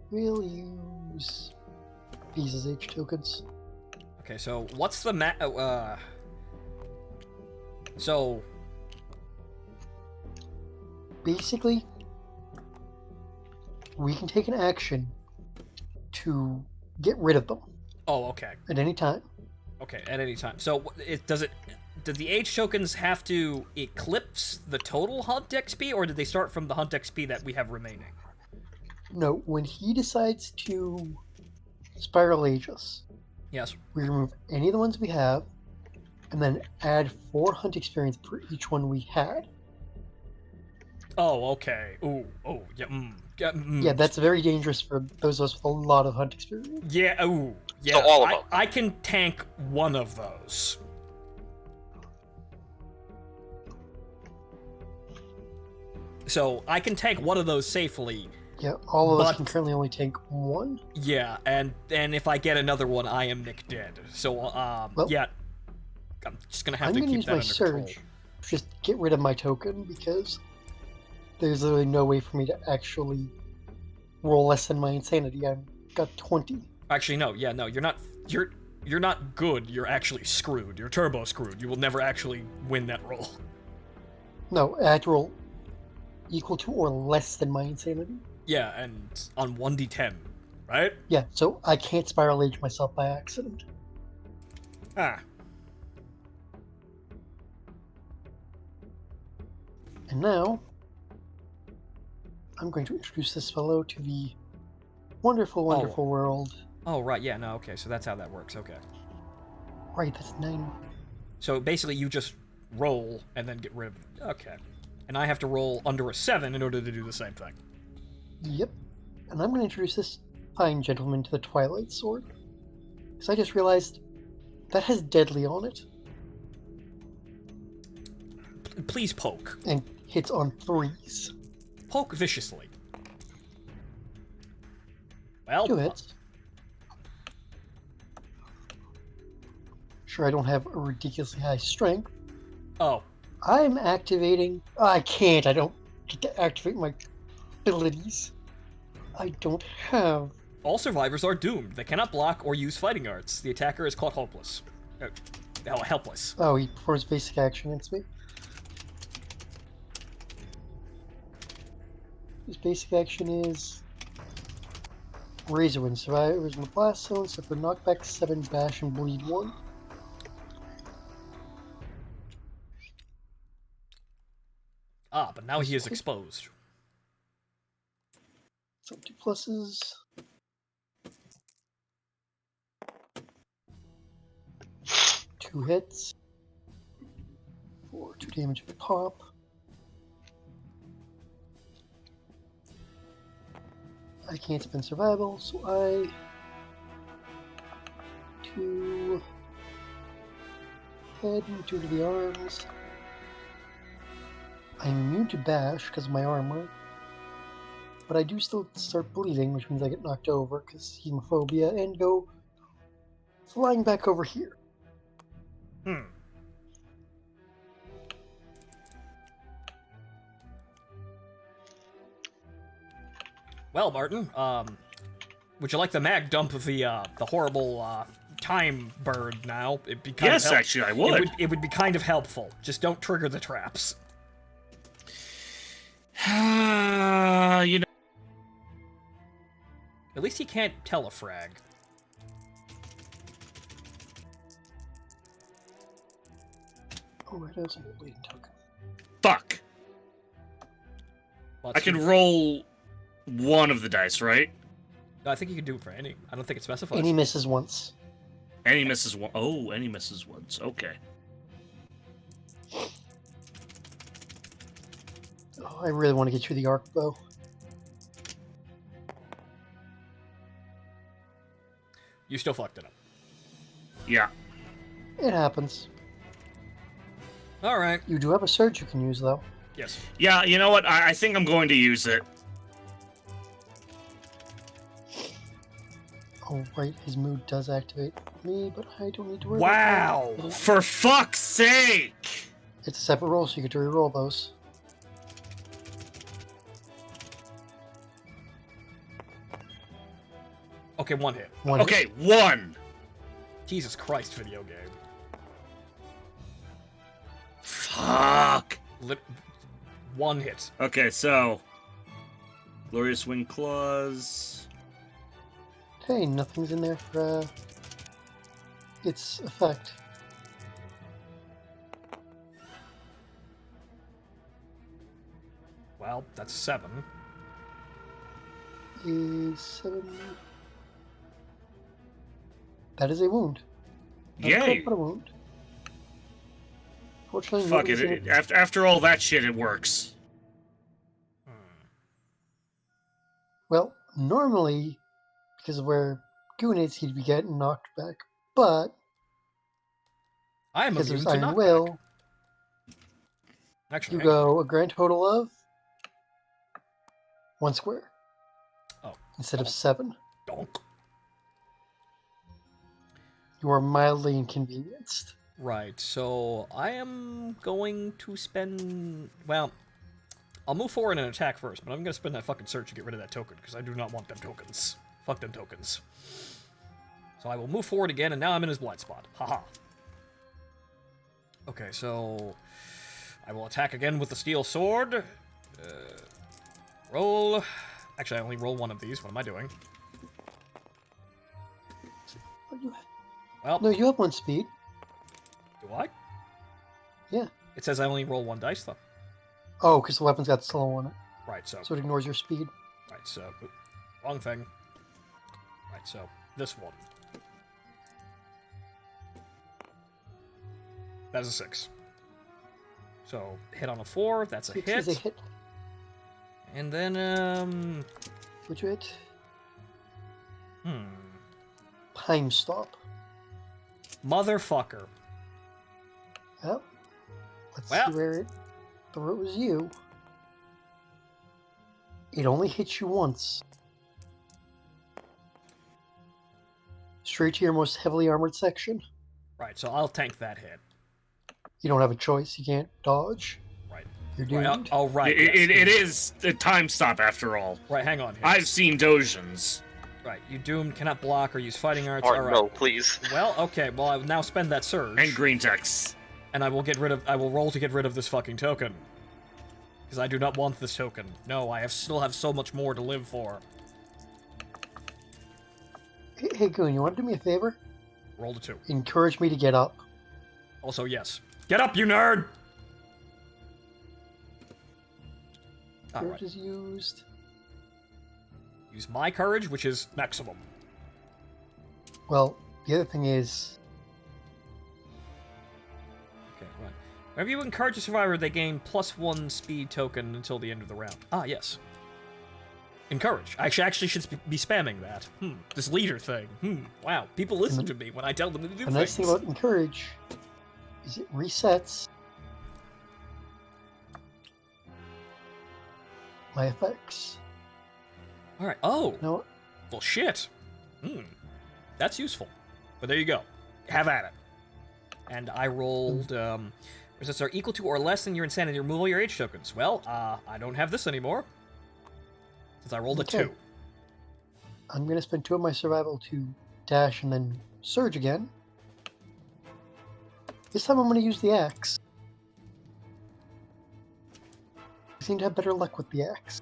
We'll use these as age tokens. Okay, so what's the so Basically, we can take an action to get rid of them oh, okay. at any time. Okay, at any time. So do the age tokens have to eclipse the total hunt XP, or did they start from the hunt XP that we have remaining? No, when he decides to spiral age us, Yes. we remove any of the ones we have, and then add 4 hunt experience per each one we had. Oh, okay. Ooh, oh, yeah, Yeah, that's very dangerous for those of us with a lot of hunt experience. Yeah, ooh, yeah. So all of them. I can tank one of those. So I can tank one of those safely. Yeah, all of us But- can currently only take 1. Yeah, and if I get another one, I am Nick dead. So, Well, yeah, I'm just gonna have I'm to going to keep use that my under surge control. to just get rid of my token because there's literally no way for me to actually roll less than my insanity. I've got 20. Actually, no. Yeah, no. You're not. You're not good. You're actually screwed. You're turbo screwed. You will never actually win that roll. No, I have to roll equal to or less than my insanity. Yeah, and on 1d10, right? Yeah, so I can't spiral age myself by accident. Ah. And now, I'm going to introduce this fellow to the wonderful, wonderful world. Oh, right. Yeah. No. Okay. So that's how that works. Okay. Right, that's 9. So basically, you just roll and then get rid of it. Okay. And I have to roll under a 7 in order to do the same thing. Yep. And I'm going to introduce this fine gentleman to the Twilight Sword. Because I just realized that has deadly on it Please poke. and hits on 3s. Poke viciously. Well, 2 hits. Sure, I don't have a ridiculously high strength. Oh. I'm activating. I can't. I don't get to activate my abilities. I don't have. All survivors are doomed. They cannot block or use fighting arts. The attacker is caught hopeless. Helpless. Oh, he performs basic action against me. His basic action is Razor Wind. Survivors in the blast zone suffer knockback 7, bash, and bleed 1. Ah, but now he is exposed. So 2 pluses. Two hits. For 2 damage per pop. I can't spend survival, so I 2 head and 2 to the arms. I'm immune to bash because of my armor. but I do still start bleeding, which means I get knocked over because hemophobia, and go flying back over here. Well, Martin, would you like the mag dump of the horrible time bird now? It'd be kind Yes, of actually, I would. It would be kind of helpful. Just don't trigger the traps. You know. At least he can't telefrag. Oh, it is a bleeding token. Fuck. Let's I can see. roll one of the dice, right? No, I think you can do it for any. I don't think it specifies. And he misses once. And he misses one. Oh, and he misses once. Okay. Oh, I really want to get you the arc bow. You still fucked it up. Yeah. It happens. All right. You do have a surge you can use, though. Yes. Yeah, you know what? I think I'm going to use it. Oh, right, his mood does activate me, but I don't need to worry Wow. about that. For fuck's sake! It's a separate roll, so you get to reroll those. Okay, one hit. One hit. Okay, one. Jesus Christ, video game. Fuck. One hit. Okay, so Glorious Wing Claws. Hey, nothing's in there for its effect. Well, that's 7. Is 7. That is a wound. Yay! Not a wound. Fortunately, Fuck nobody's it. in After all that shit, it works. Well, normally, because of where Goon is, he'd be getting knocked back. But I am because immune there's to Iron knockback. Will, Actually, you hang on. go a grand total of 1 square. Oh. Instead of 7. Donk. You are mildly inconvenienced. Right, so I am going to spend... Well, I'll move forward and attack first, but I'm going to spend that fucking search to get rid of that token, because I do not want them tokens. Fuck them tokens. So I will move forward again, and now I'm in his blind spot. Haha. Okay, so... I will attack again with the steel sword. Roll... Actually, I only roll one of these. What am I doing? Well, No, you have 1 speed. do I? Yeah. It says I only roll 1 dice, though. Oh, because the weapon's got slow on it. Right, so... So it ignores your speed. Right, so... Wrong thing. Right, so... This one. That is a 6. So, hit on a 4, that's a 6 hit. is a hit. And then, Would you hit? Hmm. Time stop. Motherfucker. Well, let's Well. see where it throws you. It only hits you once. Straight to your most heavily armored section. Right, so I'll tank that hit. You don't have a choice. You can't dodge. Right. You're Right, doomed. oh, right. It yes. is a time stop after all. Right, hang on here. I've seen Dojins. Right, you doomed, cannot block or use fighting arts. Or Alright. no, please. Well, okay, well, I will now spend that surge. And green text. And I will roll to get rid of this fucking token. Because I do not want this token. No, I still have so much more to live for. Hey, Goon, you want to do me a favor? Roll to 2. Encourage me to get up. Also, yes. Get up, you nerd! Courage Alright. is used. Use my courage, which is maximum. Well, the other thing is, Okay, right. Whenever you encourage a survivor, they gain +1 speed token until the end of the round. Ah, yes. Encourage. I actually should be spamming that. This leader thing. Wow. People listen to me when I tell them to do the things. nice thing about encourage is it resets my effects. All right. Oh. No, Well, shit. That's useful. But there you go. Have at it. And I rolled, results are equal to or less than your insanity. Remove all your H tokens. Well, I don't have this anymore. Since I rolled a 2. I'm going to spend 2 of my survival to dash and then surge again. This time I'm going to use the axe. I seem to have better luck with the axe.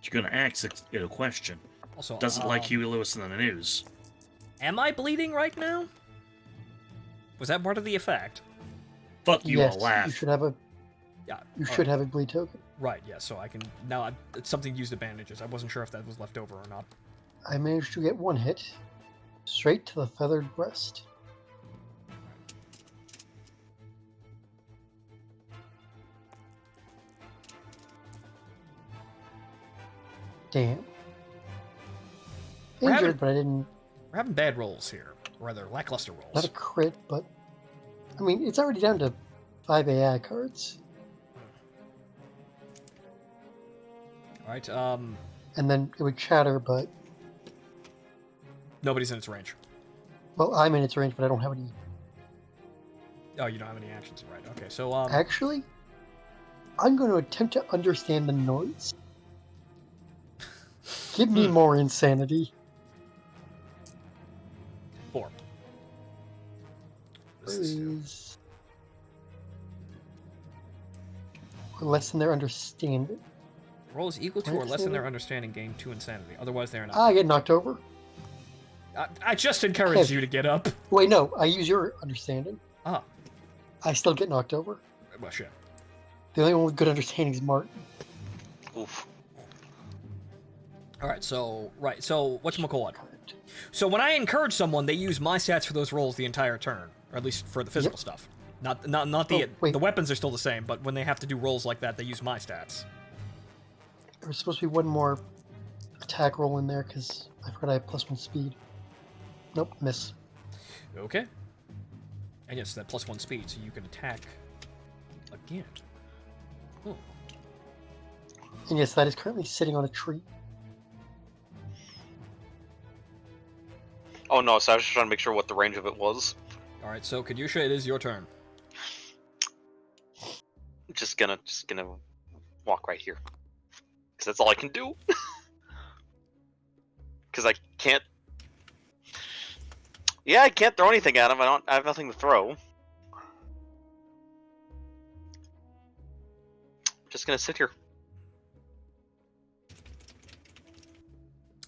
You're gonna ask it a question. Also, Doesn't like Huey Lewis in the news. Am I bleeding right now? Was that part of the effect? Fuck you, Yes, I'll laugh. you should have a Yeah. you should have a bleed token. Right, yeah, so I can... Now, it's something used to bandages. I wasn't sure if that was left over or not. I managed to get 1 hit straight to the feathered breast. Damn. We're Injured, having- but I didn't. We're having bad rolls here. Or rather, lackluster rolls. Not a crit, but I mean, it's already down to 5 AI cards, Alright, and then it would chatter. But nobody's in its range. well, I'm in its range, but I don't have any. Oh, you don't have any actions, right. Okay, so, Actually, I'm going to attempt to understand the noise. Give me more insanity. 4. This is... Is or less than their understanding. Roll is equal to or less than their understanding, gain 2 insanity. Otherwise, they are not. I get knocked over. I just encouraged you to get up. Wait, no, I use your understanding. Ah, I still get knocked over. well, shit. The only one with good understanding is Martin. Oof. Alright, so, whatchamacallit? So when I encourage someone, they use my stats for those rolls the entire turn. Or at least for the physical stuff. Not the... Oh, wait. The weapons are still the same, but when they have to do rolls like that, they use my stats. There was supposed to be one more attack roll in there because I forgot I have +1 speed. Nope, miss. Okay. And yes, that +1 speed, so you can attack again. Oh. And yes, that is currently sitting on a tree. Oh no, so I was just trying to make sure what the range of it was. Alright, so Kadyusha, it is your turn. Just gonna walk right here. Because that's all I can do. Because I can't... Yeah, I can't throw anything at him. I have nothing to throw. Just gonna sit here.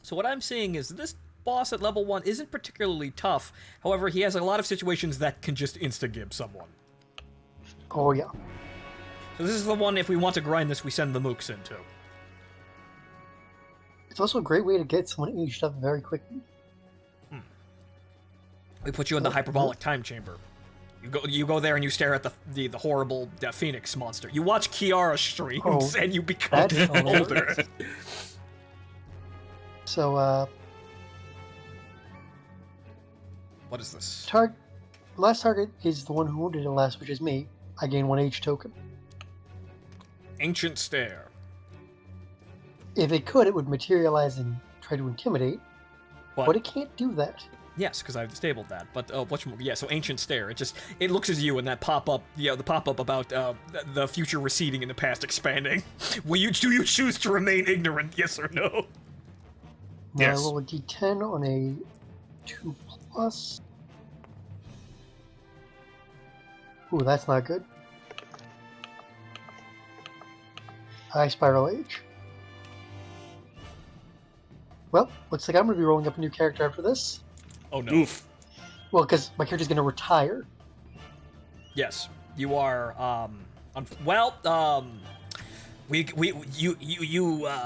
So what I'm seeing is this boss at level 1 isn't particularly tough. However, he has a lot of situations that can just insta-gib someone. Oh yeah. So this is the one, if we want to grind this, we send the mooks into. It's also a great way to get someone aged up very quickly. We put you in the hyperbolic time chamber. You go there and you stare at the horrible Phoenix monster. You watch Kiara streams and you become that's older. So, What is this? last target is the one who wounded it last, which is me. I gain 1 H token. Ancient Stare. If it could, it would materialize and try to intimidate, but it can't do that. Yes, because I've disabled that. But so Ancient Stare. It looks at you and that pop up. The pop up about the future receding and the past expanding. Do you choose to remain ignorant? Yes or no? Now Yes. I roll a D10 on a 2+. Ooh, that's not good. High Spiral Age. Well, looks like I'm going to be rolling up a new character after this. Oh no. Oof. Well, because my character's going to retire. Yes, you are.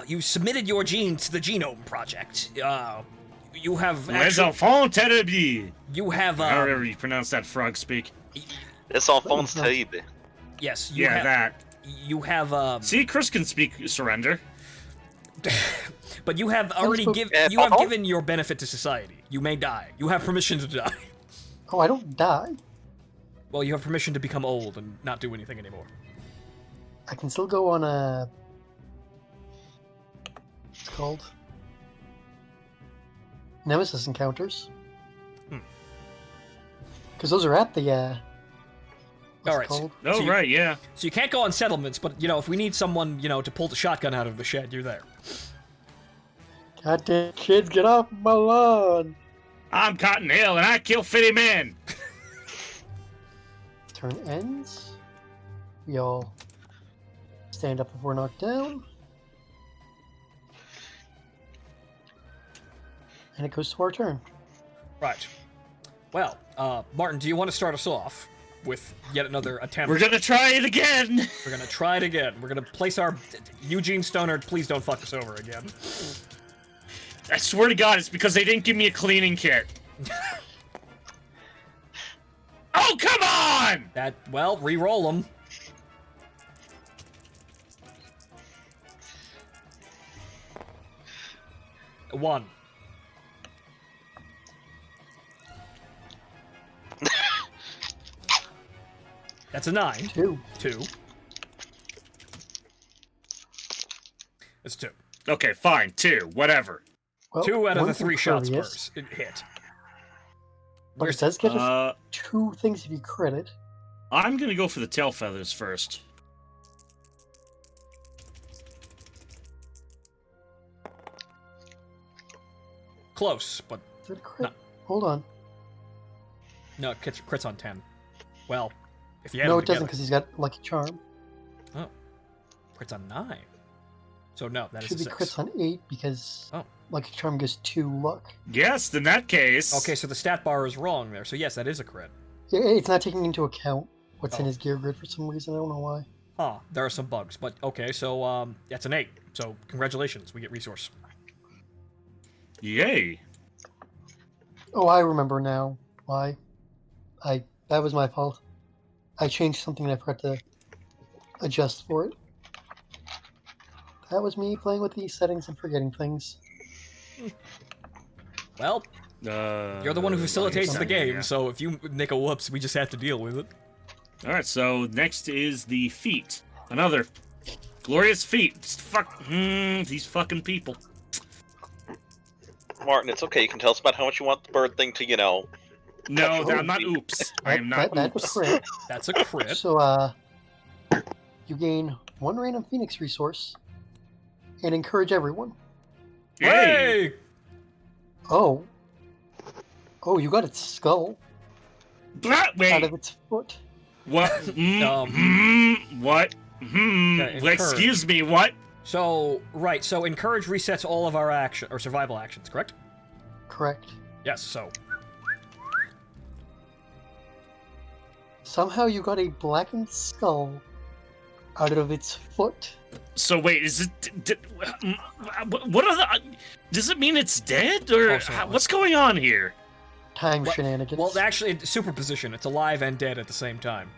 You submitted your gene to the Genome Project. You have Les actually, enfants terribles. you have However you pronounce that frog speak. It's all phones terrible. yes, you Yeah, have, that. you have See, Chris can speak surrender. but you have already given your benefit to society. You may die. You have permission to die. Oh, I don't die. Well, you have permission to become old and not do anything anymore. I can still go on a It's called Nemesis encounters. Because those are at the what's All it called? Oh, So you- right, yeah. So you can't go on settlements, but, if we need someone, to pull the shotgun out of the shed, you're there. Goddamn kids, get off my lawn! I'm Cotton Hill, and I kill fitty men. Turn ends. We all stand up if we're knocked down. And it goes to our turn. Right. Well, Martin, do you want to start us off with yet another attempt? We're gonna try it again. We're gonna try it again. We're gonna place our... Eugene Stoner, please don't fuck us over again. I swear to God, it's because they didn't give me a cleaning kit. Oh, come on! Well, re-roll them. One. That's a 9. Two. 2. It's 2. Okay, fine, 2, whatever. Well, 2 out of the one's 3 shot impervious, spurs. It hit. But it does get us 2 things if you crit it. I'm gonna go for the tail feathers first. Close, but Is it a crit? No. Hold on. no, crits on 10. Well, if you add No, them it doesn't together. because he's got Lucky Charm. Oh. Crits on 9. So no, that is Should a be 6. crits on 8 because Oh. Lucky Charm gives 2 luck. Yes, in that case. Okay, so the stat bar is wrong there. So yes, that is a crit. Yeah, it's not taking into account what's in Oh. his gear grid for some reason. I don't know why. Huh, there are some bugs, but okay, so that's an 8. So congratulations, we get resource. Yay. Oh, I remember now why. That was my fault. I changed something and I forgot to adjust for it. That was me playing with these settings and forgetting things. Well, you're the one who facilitates the game, Yeah. so if you make a whoops, we just have to deal with it. Alright, so next is the feet. Another glorious feat. Just fuck these fucking people. Martin, it's okay. You can tell us about how much you want the bird thing to, No, Oh, I'm not oops. I am not That was oops. crit. That's a crit. So, you gain 1 random Phoenix resource and encourage everyone. Yay! Hey! Oh. Oh, you got its skull out Wait, of its foot. what? What? Okay, Well, excuse me, what? So, right, so encourage resets all of our action or survival actions, correct? Correct. Yes, so Somehow you got a blackened skull out of its foot. So wait, is it? What are the? Does it mean it's dead, or Oh, sorry. what's going on here? Time Well- shenanigans. well, actually, it's superposition. It's alive and dead at the same time.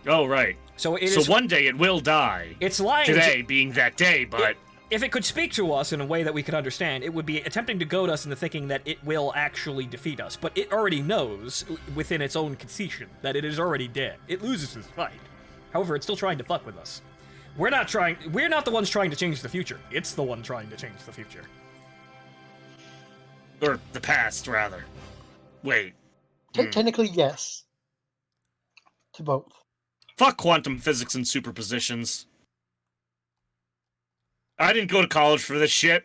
Oh right. So it So is. one day it will die. It's lying. Today being that day, but If it could speak to us in a way that we could understand, it would be attempting to goad us into thinking that it will actually defeat us. But it already knows, within its own conceition, that it is already dead. It loses its fight. However, it's still trying to fuck with us. We're not the ones trying to change the future. It's the one trying to change the future. or the past rather. Wait. Technically, yes. To both. Fuck quantum physics and superpositions. I didn't go to college for this shit.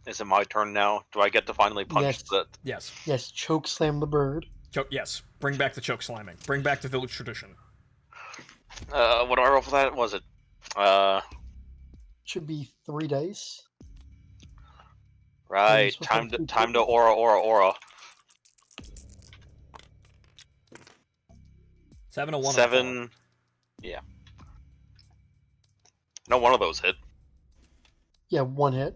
Is it my turn now? Do I get to finally punch Yes. the... Yes. Yes, choke slam the bird. Yes. Bring back the choke slamming. Bring back the village tradition. what do I roll for that? Was it? Should be 3 dice. Right. supposed to have Time to two aura. 7 a 1 7. Yeah. No, one of those hit. Yeah, 1 hit.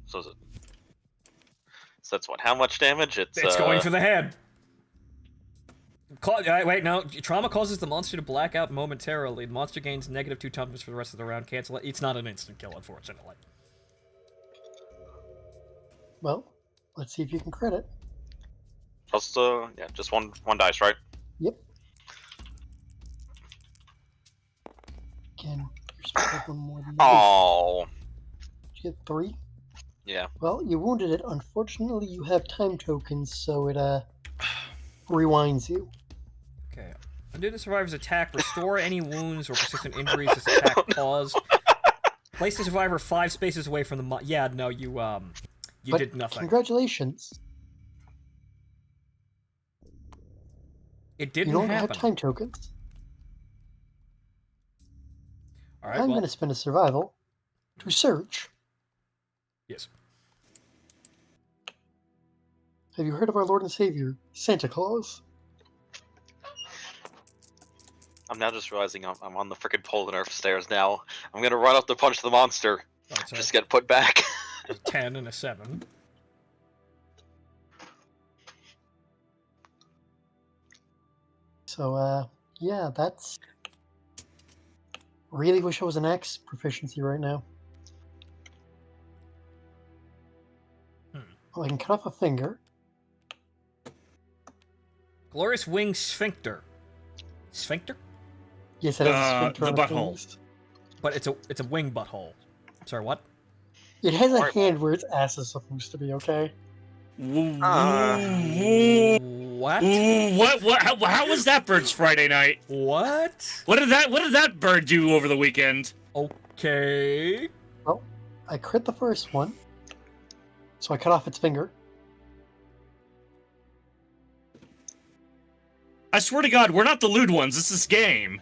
So is it? So that's what? How much damage? It's going for the head. Wait, no. Trauma causes the monster to black out momentarily. The monster gains -2 toughness for the rest of the round. Cancel it. It's not an instant kill, unfortunately. Well, let's see if you can crit it. Just yeah, just one dice, right? Yep. Again, your You're supposed to have one more than that. Oh. Did you get 3? Yeah. Well, you wounded it. Unfortunately, you have time tokens, so it rewinds you. Okay. Undo the survivor's attack. Restore any wounds or persistent injuries this attack caused. Place the survivor 5 spaces away from the yeah, no, you But did nothing. Congratulations. It didn't You don't happen. have time tokens. All right, I'm well, going to spend a survival to search. yes. Have you heard of our Lord and Savior, Santa Claus? I'm now just realizing I'm on the frickin' pole in our stairs now. I'm gonna run up to punch the monster. Oh, so Just get put back. a 10 and a 7. So, yeah, that's... Really wish I was an X proficiency right now. Well, I can cut off a finger. Glorious wing sphincter. Sphincter? Yes, it has a sphincter the on its butthole. wings. But it's a wing butthole. Sorry, what? It has a Alright, hand where its ass is supposed to be, okay? What? How was that bird's Friday night? What? What did that bird do over the weekend? Okay. Well, I crit the first one. So I cut off its finger. I swear to God, we're not the lewd ones. This is game.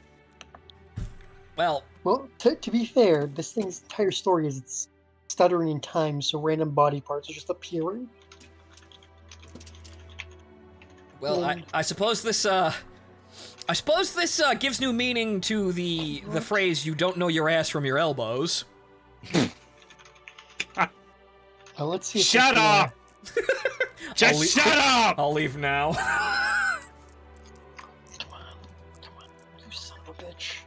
Well, Well, to be fair, this thing's entire story is it's stuttering in time, so random body parts are just appearing. well, And- I suppose this gives new meaning to the phrase "you don't know your ass from your elbows." Let's see if Shut I can, up! Just shut up! I'll leave now. Come on, you son of a bitch.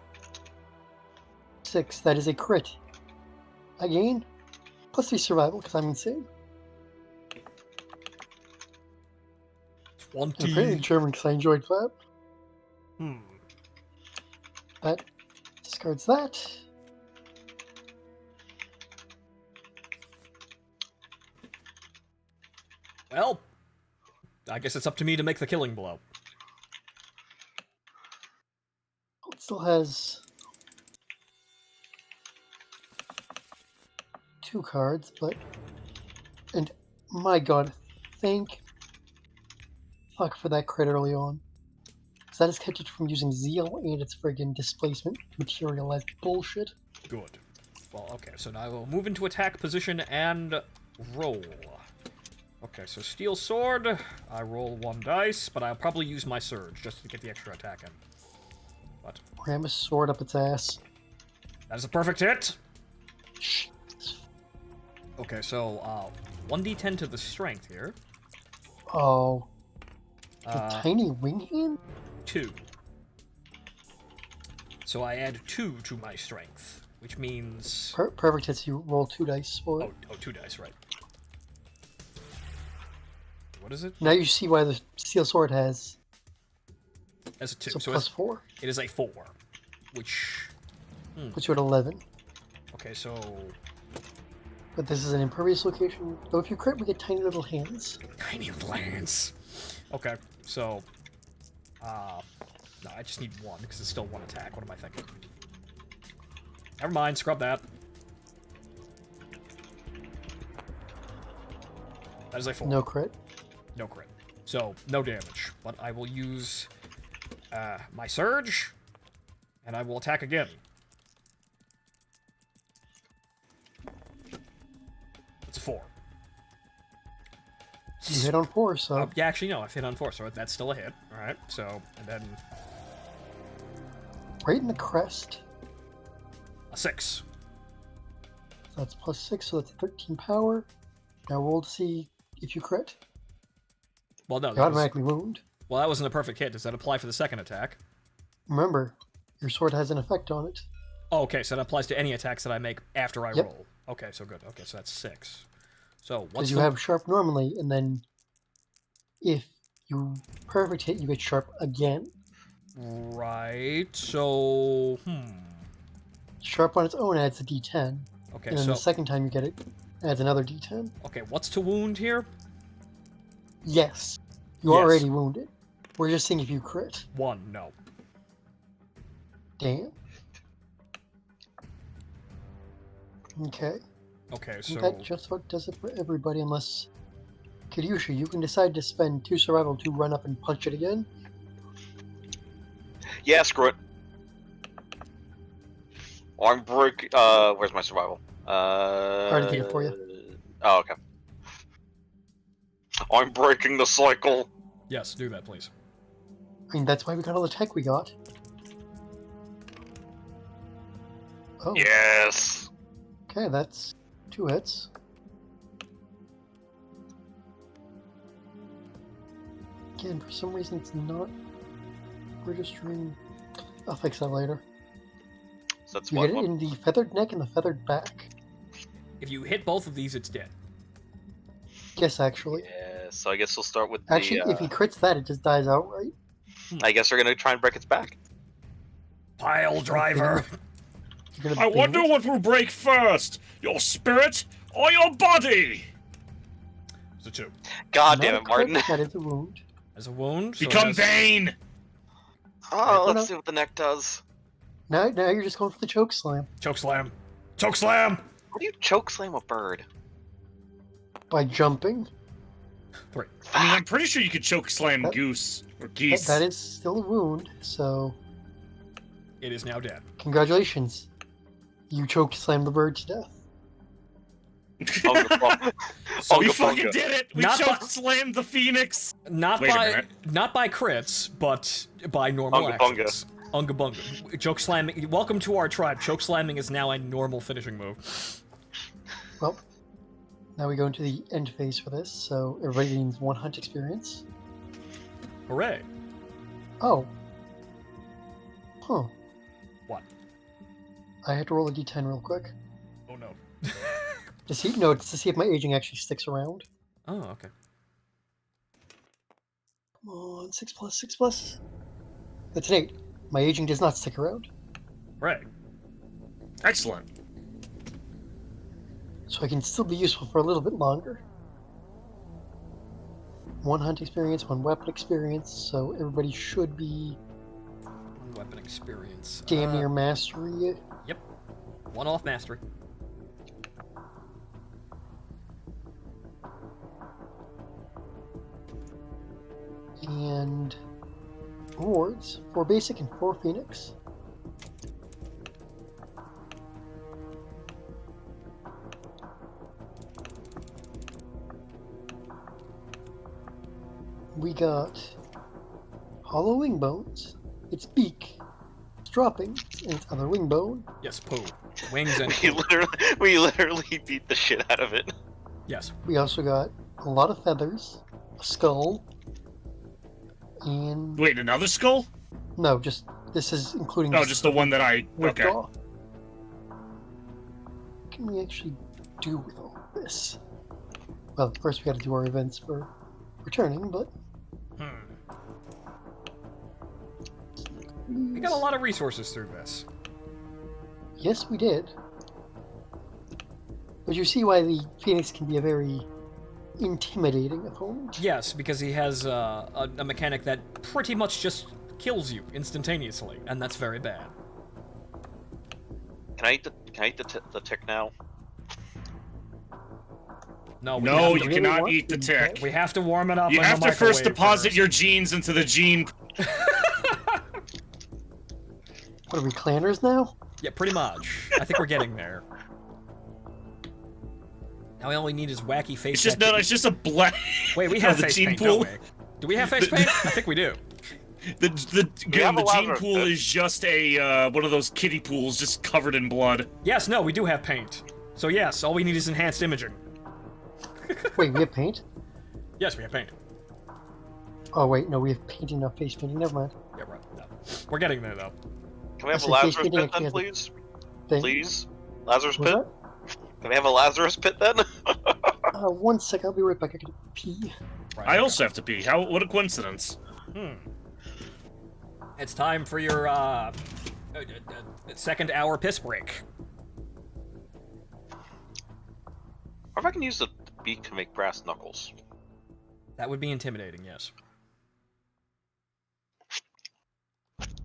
6, that is a crit. Again, plus 3 survival, because I'm insane. I'm pretty 20. determined because I enjoyed that. That discards that. Well, I guess it's up to me to make the killing blow. It still has 2 cards, but... And, my god, thank fuck for that crit early on. Because that has kept it from using Zeal and its friggin' displacement materialized bullshit. Good. Well, okay, so now I will move into attack position and roll. Okay, so steel sword. I roll 1 dice, but I'll probably use my surge just to get the extra attack in. But Ram a sword up its ass. that is a perfect hit. Shh. Okay, so 1d10 to the strength here. Oh. The Uh, tiny wing hand? 2. So I add 2 to my strength, which means... Perfect hits. You roll 2 dice for it. Oh, 2 dice, right. What is it? Now you see why the steel sword has That's a 2. so So plus 4. it is a 4, which... Puts you at 11. Okay, so... But this is an impervious location. Though if you crit, we get tiny little hands. Tiny lance. Okay, so... no, I just need 1, because it's still 1 attack. What am I thinking? Never mind, scrub that. That is a 4. No crit. No crit. So, no damage. But I will use my surge, and I will attack again. It's a 4. You hit on 4, so Yeah, actually, no, I've hit on 4, so that's still a hit. Alright, so, and then right in the crest. a 6. So that's plus 6, so that's 13 power. Now roll to see if you crit. Well, no, You that was, automatically wound. well, that wasn't a perfect hit. Does that apply for the second attack? Remember, your sword has an effect on it. Oh, okay, so that applies to any attacks that I make after I Yep. roll. Okay, so good. Okay, so that's 6. So, Because what's you the... have sharp normally, and then if you perfect hit, you get sharp again. Right, so... Sharp on its own adds a D10. Okay, And then so the second time you get it, adds another D10. okay, what's to wound here? Yes. You Yes. already wounded. We're just seeing if you crit. 1, no. Damn. Okay. Okay, I think so that just about does it for everybody, unless... Kiryusha, you can decide to spend 2 survival to run up and punch it again. Yeah, screw it. I'm break. Where's my survival? already did it for you. Oh, okay. I'm breaking the cycle. yes, do that, please. I mean, that's why we got all the tech we got. Oh, Yes. okay, that's 2 hits. Again, for some reason it's not registering. I'll fix that later. So that's You what. get it in the feathered neck and the feathered back. If you hit both of these, it's dead. Yes, actually. Yeah. So I guess we'll start with Actually, the. if he crits that, it just dies outright. I guess we're gonna try and break its back. Pile driver. You're gonna I bing wonder it? what will break first, your spirit or your body. It's a 2. God Not damn a it, Martin. crit, that is a wound. As a wound, so it Become has- Bane. Oh, no. let's see what the neck does. Now you're just going for the choke slam choke slam. Choke slam. How do you choke slam a bird? by jumping. 3. I mean, I'm pretty sure you could choke slam That- goose or That, geese. that is still a wound, so It is now dead. congratulations. You choke slam the bird to death. Unga bunga. So we Unga fucking bunga. did it. We Not choke bu- slammed the phoenix. Not Wait a by minute. not by crits, but by normal Unga bunga. actions. Unga bunga. Choke slamming. Welcome to our tribe. Choke slamming is now a normal finishing move. Well, now we go into the end phase for this, so everybody gains 1 hunt experience. Hooray! Oh. Huh. What? I have to roll a d10 real quick. Oh no. To see, no, it's to see if my aging actually sticks around. Oh, okay. Come on, 6 plus, 6 plus. That's an 8. My aging does not stick around. Right. Excellent. So I can still be useful for a little bit longer. 1 hunt experience, 1 weapon experience, so everybody should be One weapon experience. damn near mastery. Yep. 1 off mastery. And rewards, 4 basic and 4 phoenix. We got hollow wing bones, its beak, its dropping, and its other wing bone. Yes, poo. Wings and We poo. literally beat the shit out of it. Yes. We also got a lot of feathers, a skull, and Wait, another skull? no, just this is including Oh, just the one that I. ripped Okay. off. What can we actually do with all this? Well, first we got to do our events for returning, but We got a lot of resources through this. yes, we did. But you see why the Phoenix can be a very intimidating opponent. Yes, because he has a mechanic that pretty much just kills you instantaneously, and that's very bad. Can I eat the tick now? No, we No, have you to, really cannot want eat the to tick. we have to warm it up. You in have the to first microwave deposit first. your genes into the gene. What are we, clanners now? Yeah, pretty much. I think we're getting there. Now all we need is wacky face It's just paint. no, it's just a black. Wait, we no, have the face gene paint, pool. don't we? Do we have face paint? I think we do. The have a gene Lazarus pool pit? is just a one of those kiddie pools, just covered in blood. Yes, no, we do have paint. So yes, all we need is enhanced imaging. Wait, we have paint? Yes, we have paint. Oh wait, no, we have painting, not face painting. Never mind. Yeah, right. No. We're getting there though. Can we have a Actually, Lazarus face pit painting then, actually please? Thing. Please? Lazarus What was pit? Can we have a Lazarus pit then? that? 1 sec, I'll be right back. I gotta pee. Right, I okay. also have to pee. How? What a coincidence. It's time for your Second hour piss break. Or if I can use the beak to make brass knuckles. That would be intimidating, yes.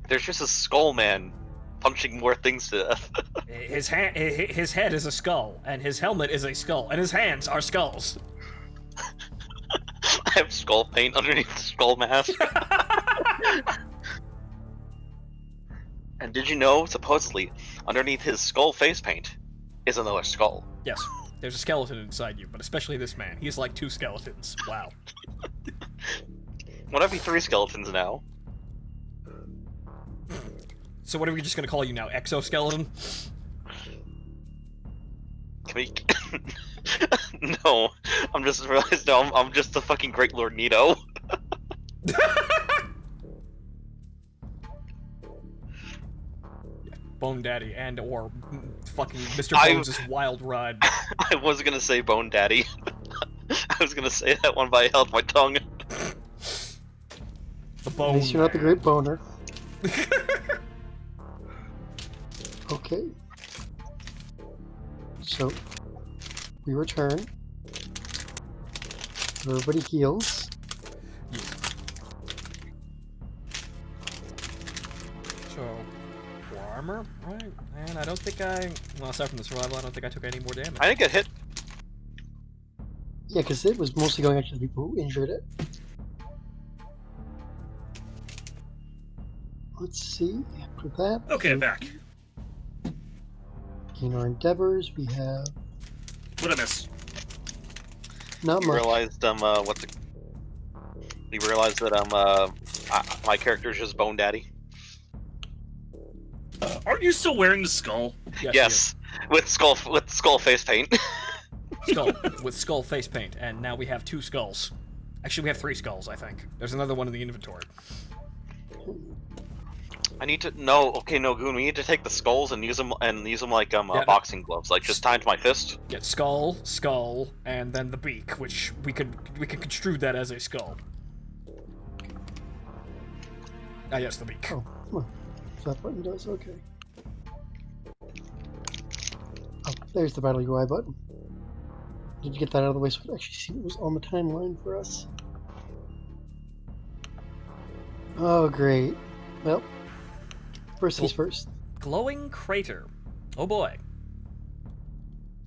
There's just a skull man punching more things to death. His head is a skull, and his helmet is a skull, and his hands are skulls. I have skull paint underneath the skull mask. And did you know, supposedly, underneath his skull face paint is another skull? Yes, there's a skeleton inside you, but especially this man. He's like 2 skeletons. Wow. Would I be 3 skeletons now? So what are we just gonna call you now? Exoskeleton? Can we... No, I'm just realized now I'm just the fucking Great Lord Nito. Bone Daddy and or fucking Mr. Bones' Wild Ride. I was gonna say Bone Daddy. I was gonna say that one, but I held my tongue. The Bone. At least you're not the Great Boner. Okay. So, we return. Everybody heals. So, armor, right? And I don't think well, aside from the survival, I don't think I took any more damage. I didn't get hit. Yeah, because it was mostly going after the people who injured it. Let's see, after that... Okay, I'm back. In our endeavors, we have... What'd I miss? Not You much. realized, You realized that, my character's just Bone Daddy? Aren't you still wearing the skull? Yes, with skull face paint. Skull, with skull face paint, and now we have 2 skulls. Actually, we have 3 skulls, I think. There's another one in the inventory. I need to Goon. We need to take the skulls and use them like boxing gloves, like just tied to my fist. Yeah, skull, and then the beak, which we could construe that as a skull. Ah, yes, the beak. Oh, huh. So that button does, okay. Oh, there's the Battle UI button. Did you get that out of the way so we could actually see what was on the timeline for us? Oh, great. Well, first things first. Glowing crater. Oh boy.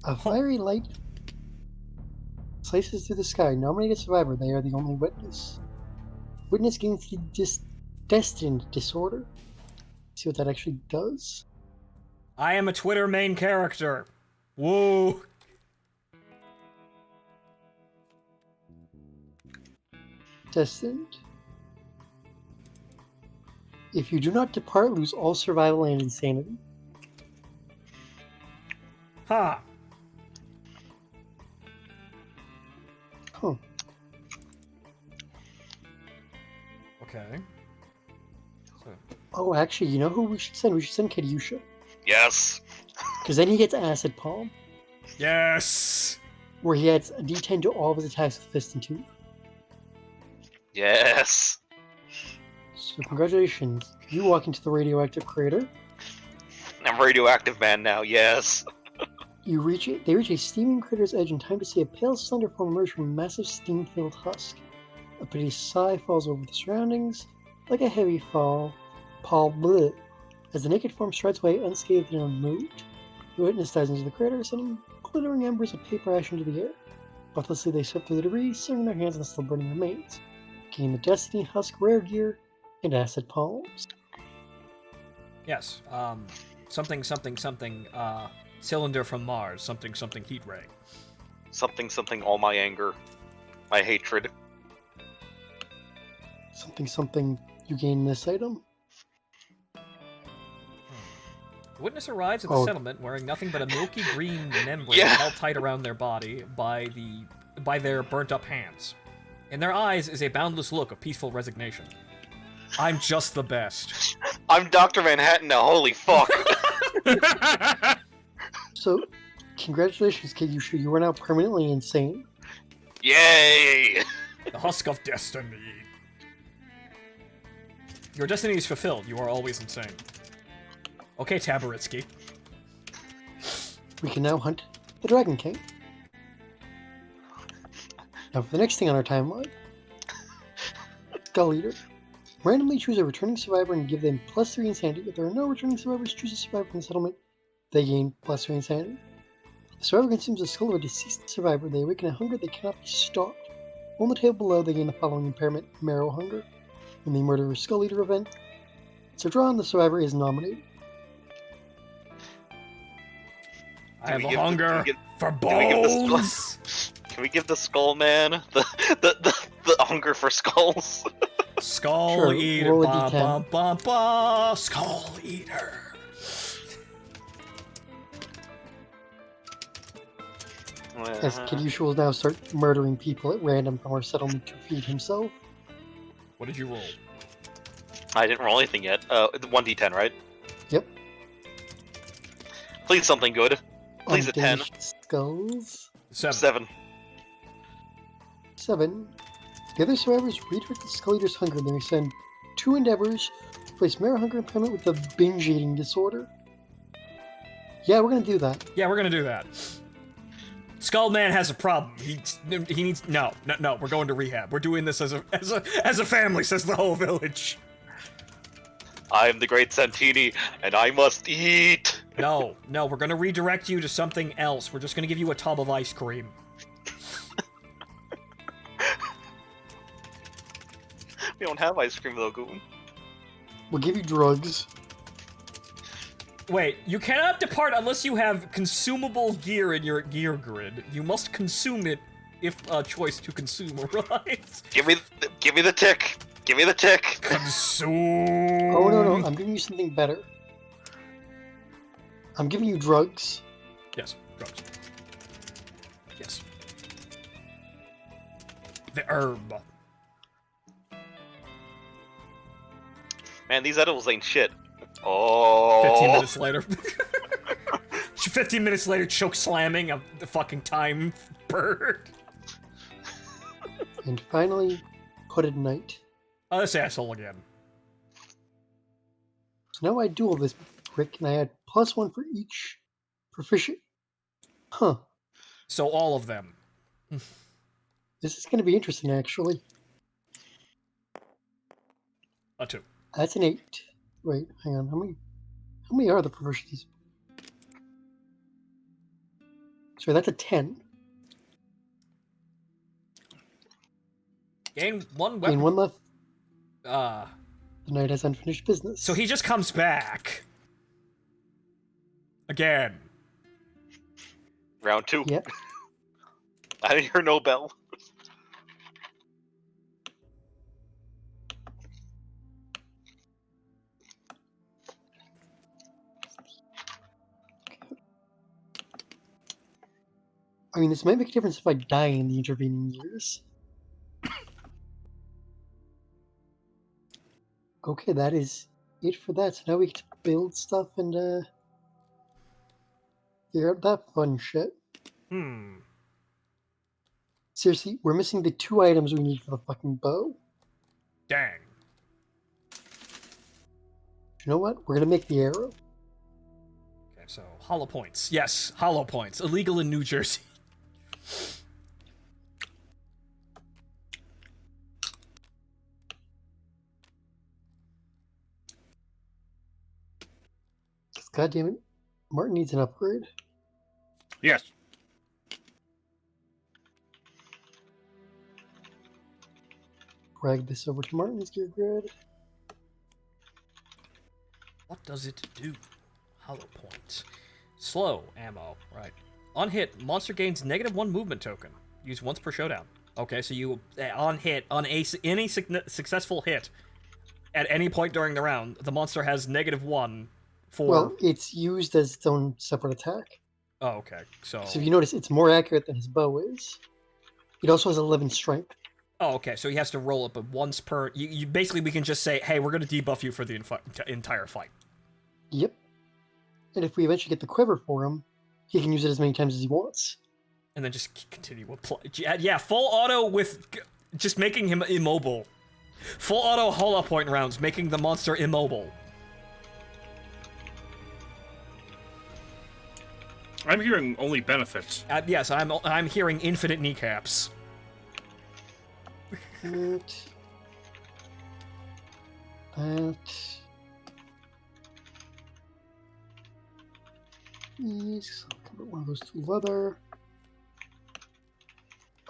A fiery light slices through the sky. Nominated survivor, they are the only witness. Witness gains the destined disorder. See what that actually does? I am a Twitter main character. Woo. Destined. If you do not depart, lose all survival and insanity. Huh. Huh. Okay. So. Oh, actually, you know who we should send? We should send Kadyusha. Yes. Because then he gets Acid Palm, Yes. where he adds a D10 to all of his attacks with Fist and Tooth. Yes. So congratulations. You walk into the radioactive crater. I'm radioactive man now. Yes. You reach it. They reach a steaming crater's edge in time to see a pale, slender form emerge from a massive steam-filled husk. A piteous sigh falls over the surroundings, like a heavy pall bleh, as the naked form strides away unscathed and unmoved. The witness dives into the crater, sending glittering embers of paper ash into the air. Breathlessly, they sift through the debris, stirring their hands on the still burning remains. Gain the Destiny Husk rare gear and acid palms. Yes. Something, cylinder from Mars. Something, heat ray. Something. All my anger, my hatred. Something. You gain this item. The witness arrives at the settlement wearing nothing but a milky green membrane held tight around their body by their burnt-up hands. In their eyes is a boundless look of peaceful resignation. I'm just the best. I'm Dr. Manhattan now, holy fuck. So, congratulations, Kadyusha. You are now permanently insane. Yay! The husk of destiny. Your destiny is fulfilled. You are always insane. Okay, Tabaritsky. We can now hunt the Dragon King. Now for the next thing on our timeline. Skull Eater. Randomly choose a returning survivor and give them +3 insanity. If there are no returning survivors, choose a survivor from the settlement. They gain +3 insanity. The survivor consumes the skull of a deceased survivor. They awaken a hunger that cannot be stopped. On the table below, they gain the following impairment: Marrow Hunger. In the Murderer Skull Eater event, so drawn, the survivor is nominated. I have a hunger for bones! Can we give the Skull Man the hunger for skulls? Skull Sure, Eater. roll a Ba, D10. ba, ba, ba. Skull Eater. As Kidyusha will now start murdering people at random from our settlement to feed himself. What did you roll? I didn't roll anything yet. 1d10, right? Yep. Please something good. Please a 10. Undiminished Skulls. 7. 7. The other survivors redirect the Skull Eater's hunger. They may send 2 endeavors to replace Marrow Hunger impairment with the binge eating disorder. Yeah, we're gonna do that. Yeah, we're gonna do that. Skull Man has a problem. He needs no. We're going to rehab. We're doing this as a family, says the whole village. I am the Great Santini, and I must eat. No, we're gonna redirect you to something else. We're just gonna give you a tub of ice cream. We don't have ice cream though, Goon. We'll give you drugs. Wait, you cannot depart unless you have consumable gear in your gear grid. You must consume it if a choice to consume arises. Give me the tick. Give me the tick. Consume. Oh, no, I'm giving you something better. I'm giving you drugs. Yes, drugs. Yes. The herb. Man, these edibles ain't shit. Oh. 15 minutes later. 15 minutes later, choke slamming of the fucking time bird. And finally, Hooded Knight. Oh, this asshole again. So now I duel this prick, and I add +1 for each proficient. Huh. So all of them. This is going to be interesting, actually. A 2. That's an 8. Wait, hang on. How many are the proficiencies? Sorry, that's a 10. Gain 1 weapon. Gain 1 left. The knight has unfinished business. So he just comes back. Again. Round 2. Yep. I didn't hear no bell. I mean, this might make a difference if I die in the intervening years. Okay, that is it for that. So now we get to build stuff and figure out that fun shit. Seriously, we're missing the 2 items we need for the fucking bow. Dang. You know what? We're gonna make the arrow. Okay, so hollow points. Yes, hollow points. Illegal in New Jersey. God damn it. Martin needs an upgrade. Yes. Drag this over to Martin's gear grid. What does it do? Hollow points. Slow ammo. Right. On hit, monster gains -1 movement token. Use once per showdown. Okay, so you on hit on any successful hit at any point during the round, the monster has -1 for. Well, it's used as its own separate attack. Oh, okay. So if you notice, it's more accurate than his bow is. It also has 11 strength. Oh, okay. So he has to roll it, but once per. You basically, we can just say, "Hey, we're going to debuff you for the entire fight." Yep. And if we eventually get the quiver for him, he can use it as many times as he wants. And then just continue with play. Yeah, full auto with just making him immobile. Full auto hollow point rounds, making the monster immobile. I'm hearing only benefits. Yes, I'm hearing infinite kneecaps. That. Yes, I'll convert one of those to leather.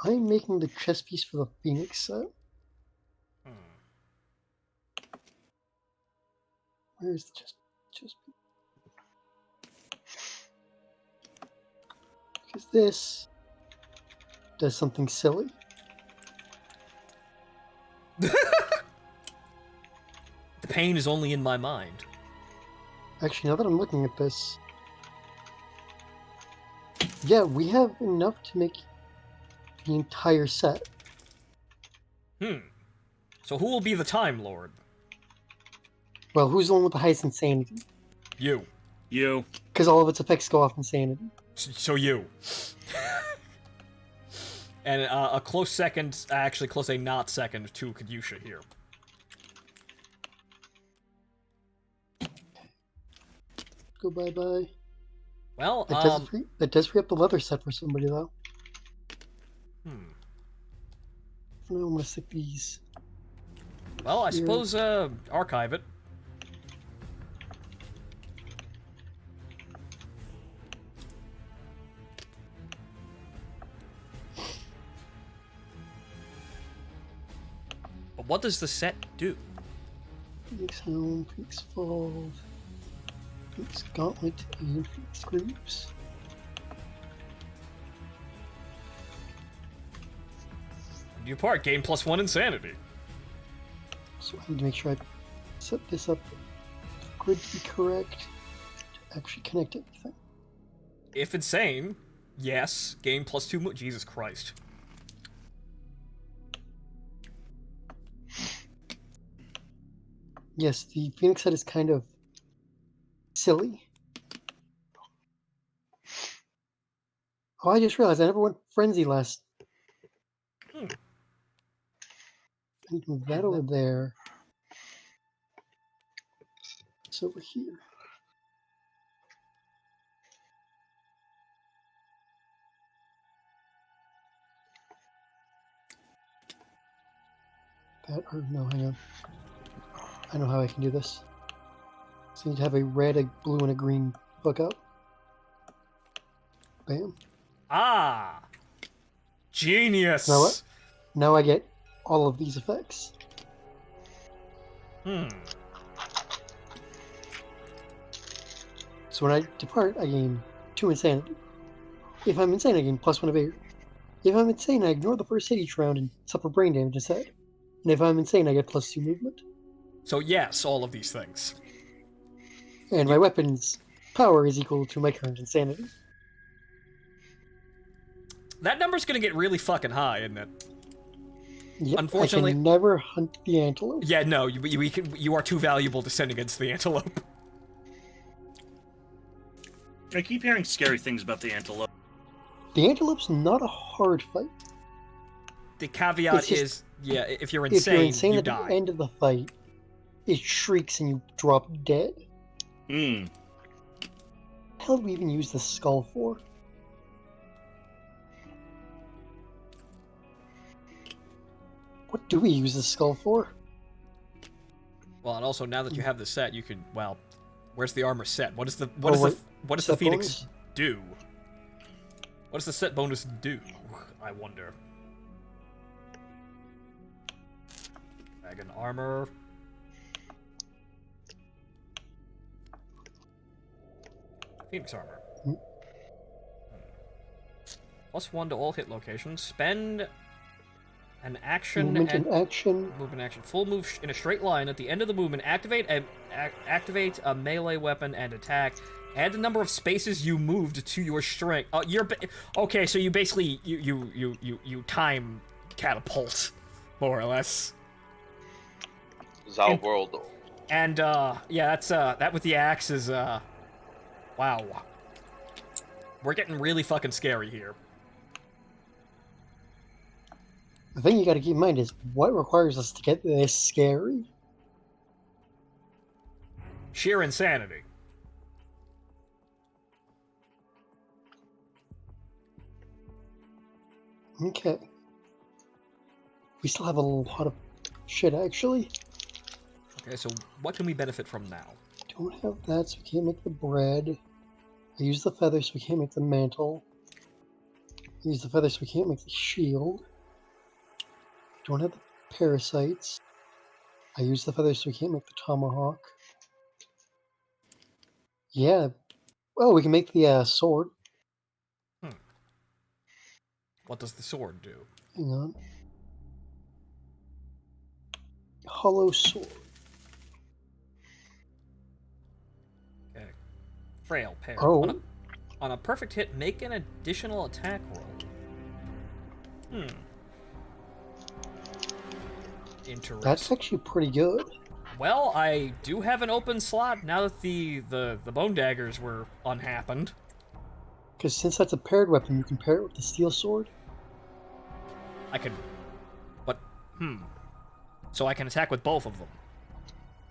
I'm making the chest piece for the Phoenix set. Where's the chest piece? Because this does something silly. The pain is only in my mind. Actually, now that I'm looking at this, yeah, we have enough to make the entire set. So who will be the Time Lord? Well, who's the one with the highest insanity? You. You. Because all of its effects go off insanity. So you. And a close second, actually close a not second to Kadyusha here. Go bye-bye. Well, that does free up the leather set for somebody, though. For now, I'm going to stick these. Well, I here. suppose, archive it. But what does the set do? Phoenix Helm, Phoenix Fall, Phoenix Gauntlet, and Phoenix Greaves. New part, gain +1 insanity. So I need to make sure I set this up for the grid to be correct to actually connect everything. If insane, yes, gain +2 Jesus Christ. Yes, the Phoenix set is kind of silly. Oh, I just realized I never went Frenzy last. I need to move that over there. It's over here. That, or no, hang on. I know how I can do this. So I need to have a red, a blue, and a green hookup. Bam. Ah! Genius! Now what? Now I get all of these effects. So when I depart, I gain 2 insanity. If I'm insane, I gain +1 evasion. If I'm insane, I ignore the first hit each round and suffer brain damage instead. And if I'm insane, I get +2 movement. So yes, all of these things. And my weapon's power is equal to my current insanity. That number's gonna get really fucking high, isn't it? Yep, Unfortunately- I can never hunt the antelope. Yeah, no, you are too valuable to send against the antelope. I keep hearing scary things about the antelope. The antelope's not a hard fight. The caveat It's just- is, yeah, if you're If insane, you're insane you at die. the end of the fight, it shrieks and you drop dead. Hmm. What the hell do we even use the skull for? What do we use the skull for? Well, and also now that you have the set, you can, well, where's the armor set? What does the Set Phoenix bonus? do? What does the set bonus do? I wonder. Dragon armor. Phoenix armor. +1 to all hit locations. Spend an action Movement and and action. movement action. Full move in a straight line. At the end of the movement, activate a melee weapon and attack. Add the number of spaces you moved to your strength. Okay, so you basically you time catapult, more or less. Zal World. And yeah, that's that with the axe is wow. We're getting really fucking scary here. The thing you gotta keep in mind is what requires us to get this scary? Sheer insanity. Okay. We still have a lot of shit, actually. Okay, so what can we benefit from now? Don't have that, so we can't make the bread. I use the feathers, so we can't make the mantle. I use the feathers, so we can't make the shield. Don't have the parasites. I use the feathers, so we can't make the tomahawk. Yeah. Oh, we can make the sword. What does the sword do? Hang on. Hollow sword. Okay. Frail pair. Oh. On a perfect hit, make an additional attack roll. Interesting. That's actually pretty good. Well, I do have an open slot now that the bone daggers were unhappened. Because since that's a paired weapon, you can pair it with the steel sword. I could... But, So I can attack with both of them.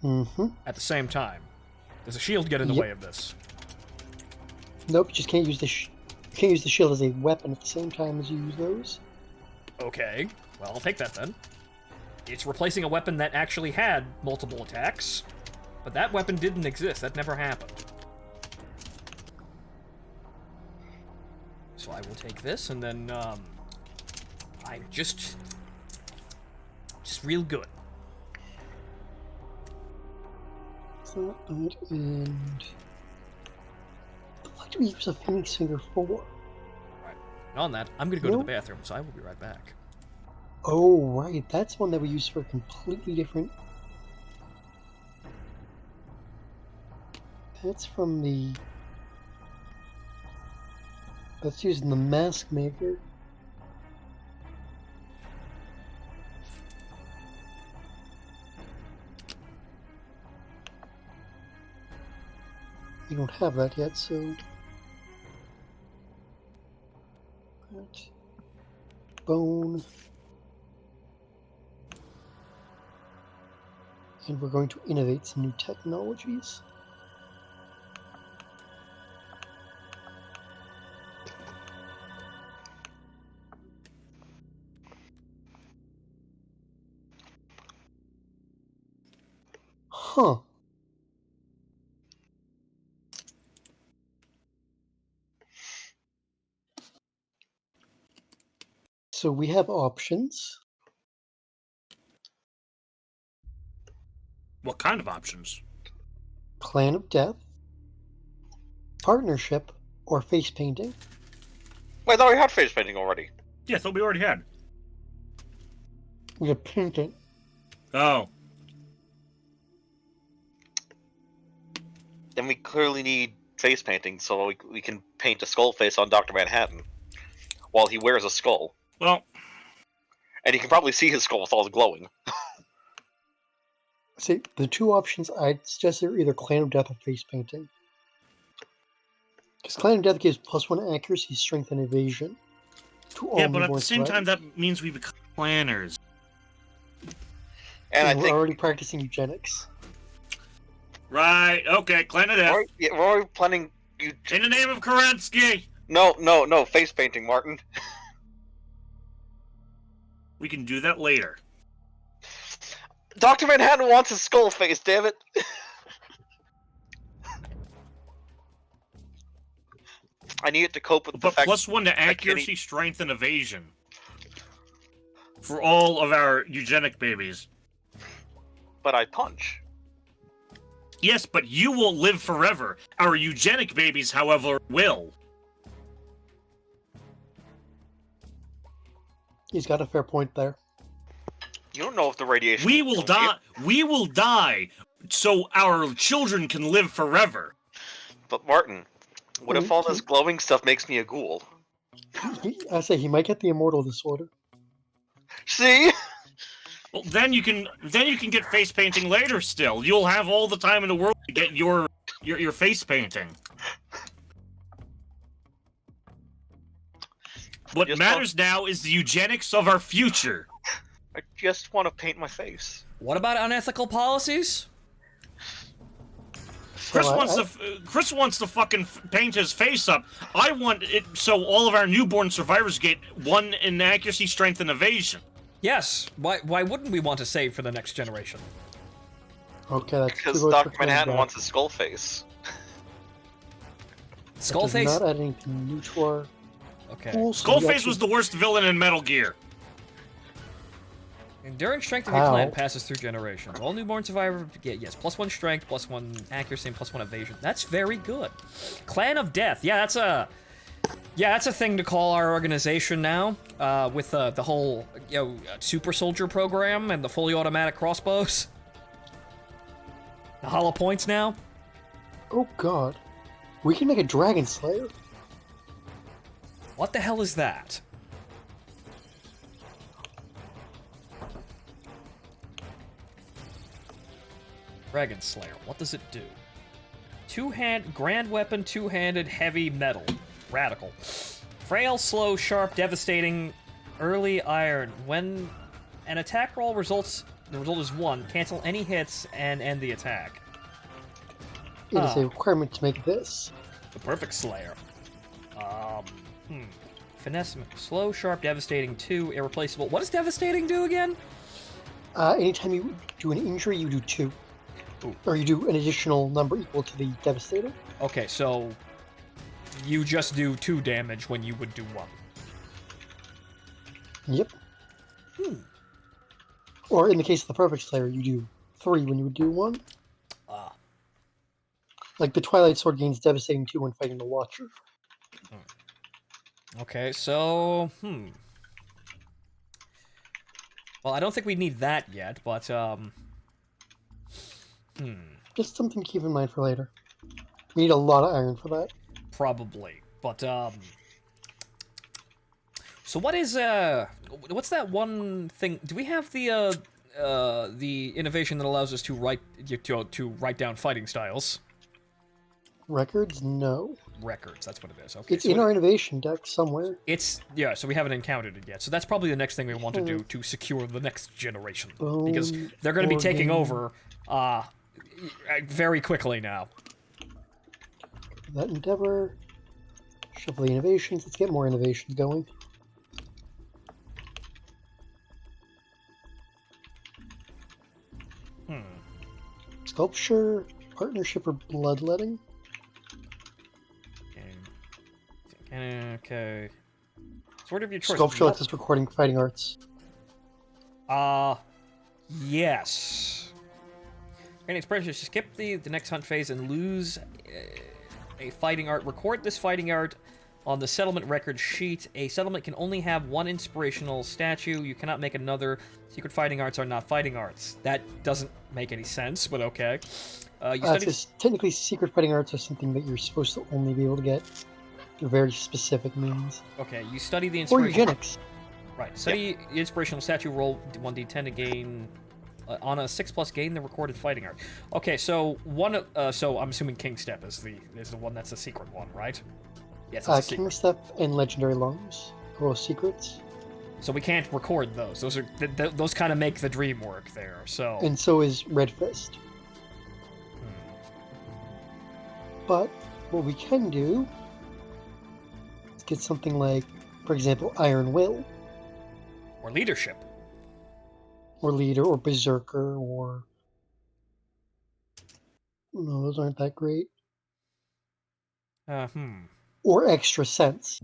Mm-hmm. At the same time. Does a shield get in the way of this? Nope, you just can't use you can't use the shield as a weapon at the same time as you use those. Okay. Well, I'll take that then. It's replacing a weapon that actually had multiple attacks. But that weapon didn't exist. That never happened. So I will take this, and then, I'm just real good. So, and what the fuck do we use a phoenix finger for? Right. And on that, I'm gonna go to the bathroom, so I will be right back. Oh, right. That's one that we use for a completely different... That's from the... That's using the mask maker. We don't have that yet, so... That. Bone. And we're going to innovate some new technologies. Huh. So we have options. What kind of options? Clan of Death, partnership, or face painting. Wait, I thought we had face painting already. Yeah, I thought we already had. We have painting. Oh. Then we clearly need face painting, so we can paint a skull face on Dr. Manhattan while he wears a skull. Well, and you can probably see his skull with all the glowing. See, the two options I'd suggest are either Clan of Death or face painting. Because Clan of Death gives +1 accuracy, strength, and evasion to all yeah, but at the newborn same time, that survivors. means we become planners. And I we're think already practicing eugenics. Right, okay, Clan of Death. we're already planning. In the name of Kerensky! No, face painting, Martin. We can do that later. Dr. Manhattan wants his skull face, damn it. I need it to cope with the But fact +1 to accuracy, strength, and evasion. For all of our eugenic babies. But I punch. Yes, but you will live forever. Our eugenic babies, however, will. He's got a fair point there. You don't know if the radiation... We will die. We will die, so our children can live forever. But Martin, what if all this glowing stuff makes me a ghoul? I say he might get the immortal disorder. See? Well, then you can get face painting later. Still, you'll have all the time in the world to get your face painting. What matters now is the eugenics of our future. I just want to paint my face. What about unethical policies? Chris wants to fucking paint his face up. I want it so all of our newborn survivors get 1 in accuracy, strength, and evasion. Yes. Why wouldn't we want to save for the next generation? Okay, that's Because two votes for Dr. Manhattan Clan wants a skull face. Skullface? Does not add anything new to our Okay. pool, so we Skullface actually- was the worst villain in Metal Gear. Enduring strength of your clan Ow. passes through generations. All newborn survivors get, yes, +1 strength, +1 accuracy, and +1 evasion. That's very good. Clan of Death. Yeah, that's a thing to call our organization now. With the whole super soldier program and the fully automatic crossbows. The hollow points now. Oh god. We can make a Dragon Slayer. What the hell is that? Dragon Slayer. What does it do? Grand weapon, two-handed, heavy metal. Radical. Frail, slow, sharp, devastating, early iron. When an attack roll results, the result is 1. Cancel any hits and end the attack. It is a requirement to make this. The perfect Slayer. Finesse, slow, sharp, devastating, 2, irreplaceable. What does devastating do again? Anytime you do an injury, you do 2. Ooh. Or you do an additional number equal to the devastator. Okay, so you just do 2 damage when you would do 1. Yep. Or in the case of the Perfect Slayer, you do 3 when you would do 1. Like the Twilight Sword gains devastating 2 when fighting the Watcher. Okay, so well, I don't think we need that yet, but Just something to keep in mind for later. We need a lot of iron for that. probably. But so what is what's that one thing? Do we have the innovation that allows us to write down fighting styles? Records? No. Records, that's what it is. Okay. It's in our innovation deck somewhere. So we haven't encountered it yet. So that's probably the next thing we want to do to secure the next generation. Because they're going to be taking over very quickly now. That endeavor. Shuffle the innovations. Let's get more innovations going. Sculpture, partnership, or bloodletting? Okay. Sort of your choice. Sculpture lets us recording fighting arts. Yes. Granting expression, skip the next hunt phase and lose a fighting art. Record this fighting art on the settlement record sheet. A settlement can only have 1 inspirational statue. You cannot make another. Secret fighting arts are not fighting arts. That doesn't make any sense, but okay. Because technically secret fighting arts are something that you're supposed to only be able to get through very specific means. Okay, you study the Or inspiration. eugenics. Right. Study the inspirational statue. Roll 1d10 to gain. On a 6+, gain the recorded fighting art. Okay, so so I'm assuming King Step is the one that's the secret one, right? Yes, it's a secret. King Step and Legendary Lungs are all secrets. So we can't record those. Those are those kind of make the dream work there. So. And so is Red Fist. But what we can do is get something like, for example, Iron Will. Or leadership. Or Leader, or Berserker, or... No, those aren't that great. Or Extra Sense.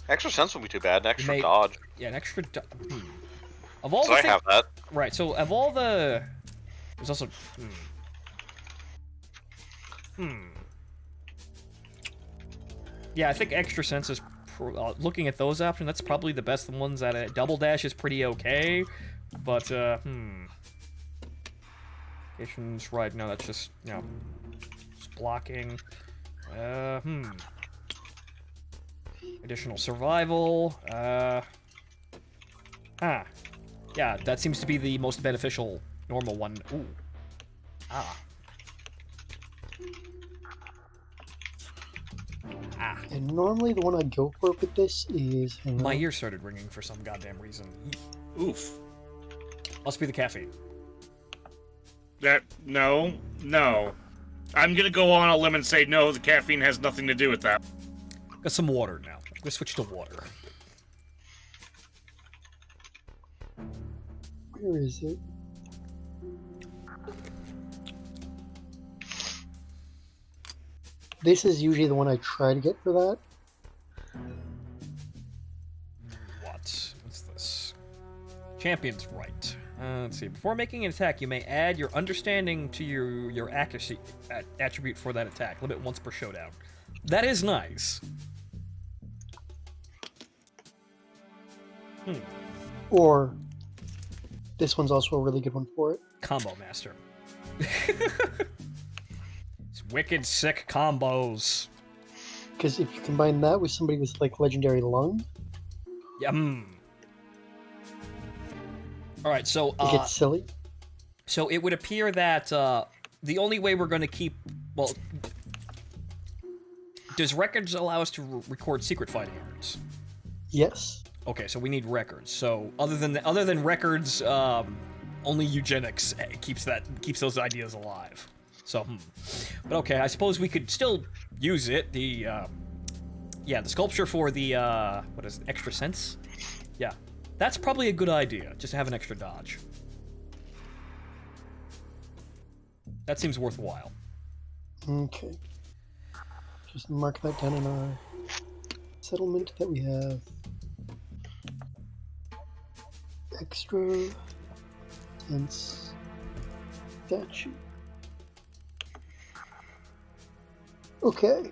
Extra sense wouldn't be too bad. An extra May- dodge. Yeah, an extra. Of all So the I have that. Right. So of all the, there's also. Yeah, I think extra sense is. Looking at those options, that's probably the best ones. That double dash is pretty okay, but Patience, right? No, that's just just blocking. Additional survival. Yeah, that seems to be the most beneficial normal one. Ooh. And normally the one I go for with this is... My ear started ringing for some goddamn reason. Oof. Must be the caffeine. No. I'm gonna go on a limb and say no, the caffeine has nothing to do with that. Got some water now. Let's switch to water. Where is it? This is usually the one I try to get for that. What's this? Champion's right. Let's see. Before making an attack, you may add your understanding to your accuracy attribute for that attack. Limit once per showdown. That is nice. Or this one's also a really good one for it. Combo Master. It's wicked sick combos. Because if you combine that with somebody with like legendary lung, Alright, so it gets silly. So it would appear that the only way we're going to keep... Well, does records allow us to record secret fighting arts? Yes. Okay, so we need records. So other than records, only eugenics keeps those ideas alive. So, but okay, I suppose we could still use it. The sculpture for the what is it, extra sense? Yeah, that's probably a good idea. Just to have an extra dodge. That seems worthwhile. Okay. Just mark that down in our settlement that we have. Extra sense statue. Okay.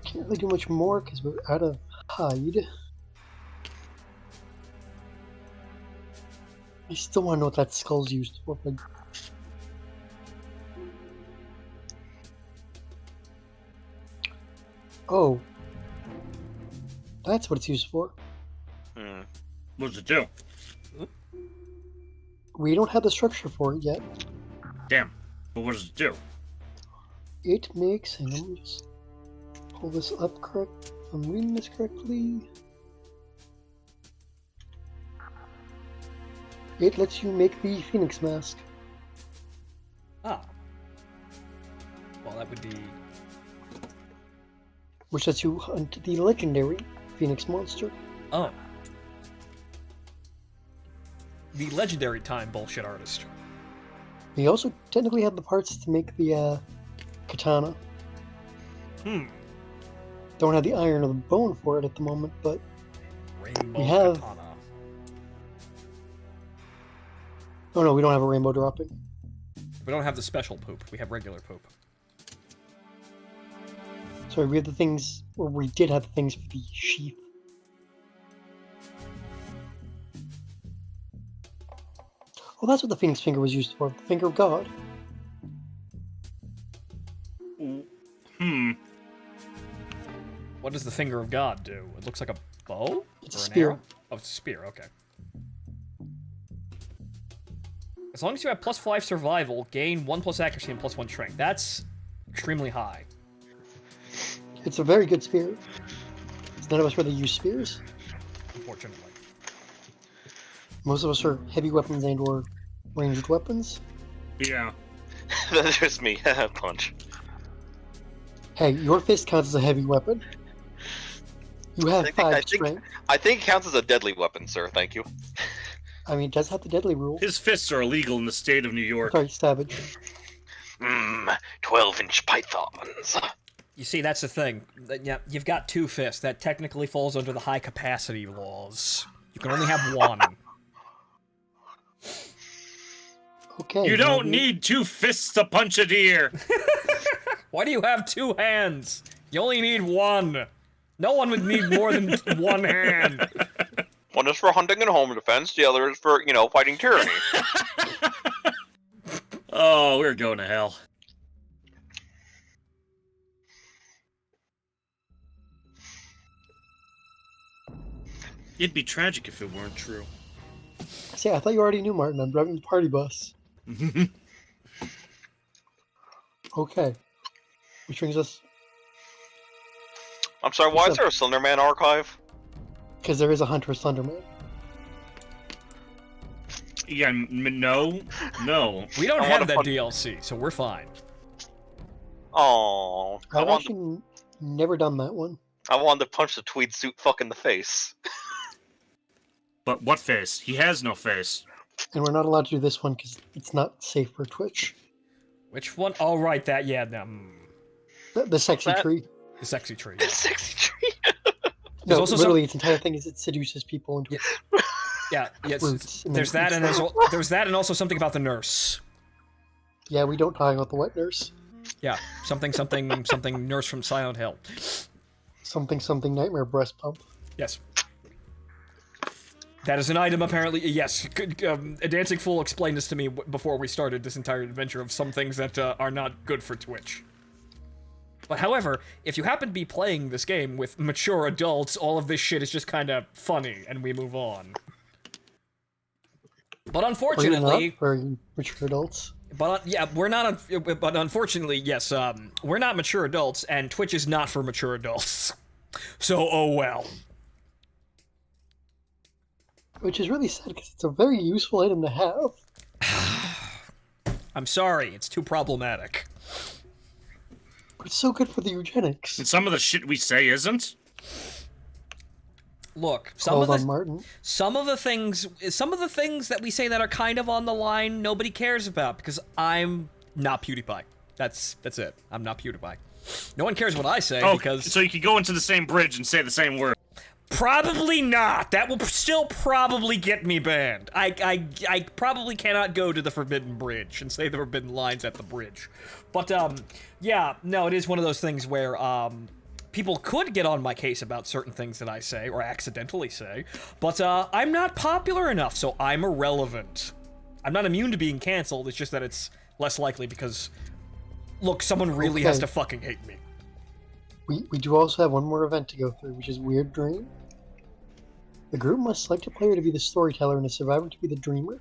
Can't really do much more because we're out of hide. I still want to know what that skull's used for. But... Oh. That's what it's used for. What does it do? We don't have the structure for it yet. Damn. But what does it do? It makes... Hang on, let me just pull this up correct. If I'm reading this correctly. It lets you make the Phoenix Mask. Ah. Well, that would be... Which lets you hunt the legendary Phoenix Monster. Oh. The legendary time bullshit artist. We also technically have the parts to make the katana. Don't have the iron or the bone for it at the moment, but Rainbow we have... katana. Oh no, we don't have a rainbow dropping. We don't have the special poop. We have regular poop. Sorry, we have the things, or we did have the things for the sheath. Well, that's what the Phoenix Finger was used for. The Finger of God. What does the Finger of God do? It looks like a bow? It's Or a an spear. arrow? Oh, it's a spear, okay. As long as you have +5 survival, gain 1+ accuracy and +1 strength. That's extremely high. It's a very good spear. None of us really use spears. Unfortunately. Most of us are heavy weapons and or ranged weapons. Yeah. There's me. Punch. Hey, your fist counts as a heavy weapon. You have 5 strength. I think it counts as a deadly weapon, sir. Thank you. I mean, it does have the deadly rule. His fists are illegal in the state of New York. Sorry, savage. 12-inch pythons. You see, that's the thing. Yeah, you've got 2 fists. That technically falls under the high capacity laws. You can only have 1. Okay. You don't need 2 fists to punch a deer. Why do you have 2 hands? You only need 1. No one would need more than 1 hand. One is for hunting and home defense. The other is for, fighting tyranny. Oh, we're going to hell. It'd be tragic if it weren't true. See, I thought you already knew, Martin. I'm driving the party bus. Okay. Which brings us... I'm sorry, why is there a Slenderman archive? Because there is a Hunter Slenderman. Yeah, no. We don't I have wanna that fun- DLC, so we're fine. Oh, I've actually never done that one. I wanted to punch the tweed suit fuck in the face. But what face? He has no face. And we're not allowed to do this one because it's not safe for Twitch. Which one? Oh, right, that, yeah, The sexy that? tree. the sexy tree. Sexy tree. No, also literally, its entire thing is it seduces people into its Yeah, yes. roots. And There's then that, and there's that, and also something about the nurse. Yeah, we don't talk about the wet nurse. Yeah, something nurse from Silent Hill. Something nightmare breast pump. Yes. That is an item, apparently. Yes, a Dancing Fool explained this to me before we started this entire adventure of some things that are not good for Twitch. But however, if you happen to be playing this game with mature adults, all of this shit is just kind of funny, and we move on. But unfortunately... Not very mature adults. But yeah, we're not. But unfortunately, yes, we're not mature adults, and Twitch is not for mature adults. So, oh well. Which is really sad because it's a very useful item to have. I'm sorry, it's too problematic. But it's so good for the eugenics. And some of the shit we say isn't. Look, Hold on, Martin. some of the things that we say that are kind of on the line, nobody cares about because I'm not PewDiePie. That's it. I'm not PewDiePie. No one cares what I say because so you could go into the same bridge and say the same word. probably not. That will still probably get me banned. I probably cannot go to the Forbidden Bridge and say the forbidden lines at the bridge. But yeah, no, it is one of those things where people could get on my case about certain things that I say, or accidentally say, but I'm not popular enough, so I'm irrelevant. I'm not immune to being cancelled, it's just that it's less likely because, look, someone really has to fucking hate me. We do also have one more event to go through, which is Weird Dream. The group must select a player to be the storyteller and a survivor to be the dreamer.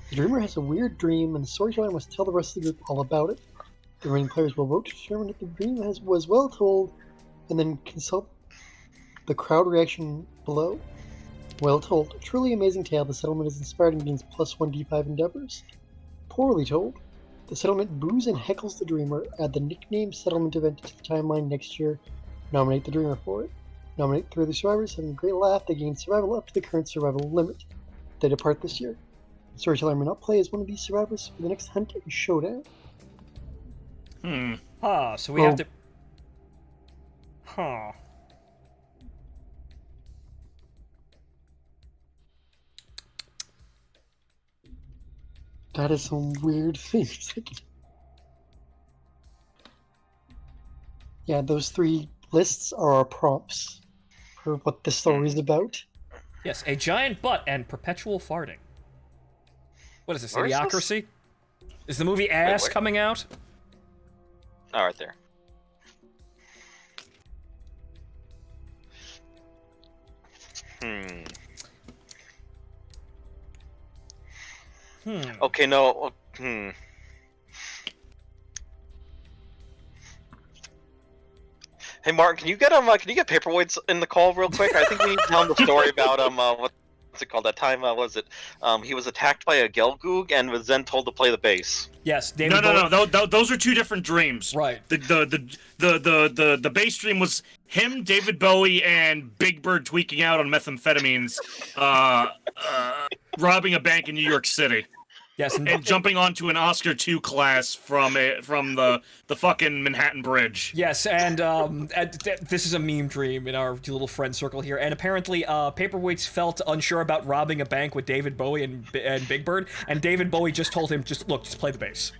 The dreamer has a weird dream, and the storyteller must tell the rest of the group all about it. The remaining players will vote to determine if the dream was well told, and then consult the crowd reaction below. Well told. A truly amazing tale. The settlement is inspired and gains plus 1d5 endeavors. Poorly told. The settlement boos and heckles the dreamer. Add the nickname settlement event to the timeline next year. Nominate the dreamer for it. Nominate 3 other survivors. Having a great laugh, they gain survival up to the current survival limit. They depart this year. The storyteller may not play as one of these survivors for the next hunt or showdown. So we have to... That is some weird things. Yeah, those 3 lists are our prompts for what the story is about. Yes, a giant butt and perpetual farting. What is this, Where is this? Idiocracy? Is the movie Ass where? coming out? Oh, right there. Okay, no. Hey, Martin, can you get Paperweights in the call real quick? I think we need to tell him the story about what's it called? That time was it? He was attacked by a Gelgoog and was then told to play the bass. Yes, David. No. Those are 2 different dreams. Right. The bass dream was him, David Bowie, and Big Bird tweaking out on methamphetamines, robbing a bank in New York City. Yes, and jumping onto an Oscar II class from the fucking Manhattan Bridge. Yes, and this is a meme dream in our little friend circle here. And apparently, Paperweights felt unsure about robbing a bank with David Bowie and Big Bird, and David Bowie just told him, just play the bass.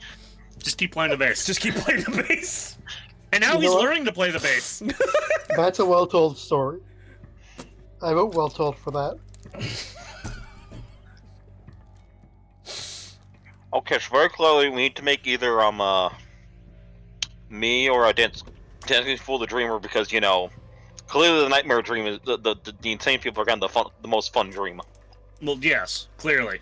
Just keep playing the bass. Just keep playing the bass. And now he's learning to play the bass. That's a well-told story. I vote well told for that. Okay, so very clearly we need to make either me or a Dancing Fool the Dreamer because clearly the Nightmare Dream is the insane people are getting the most fun dream. Well, yes, clearly.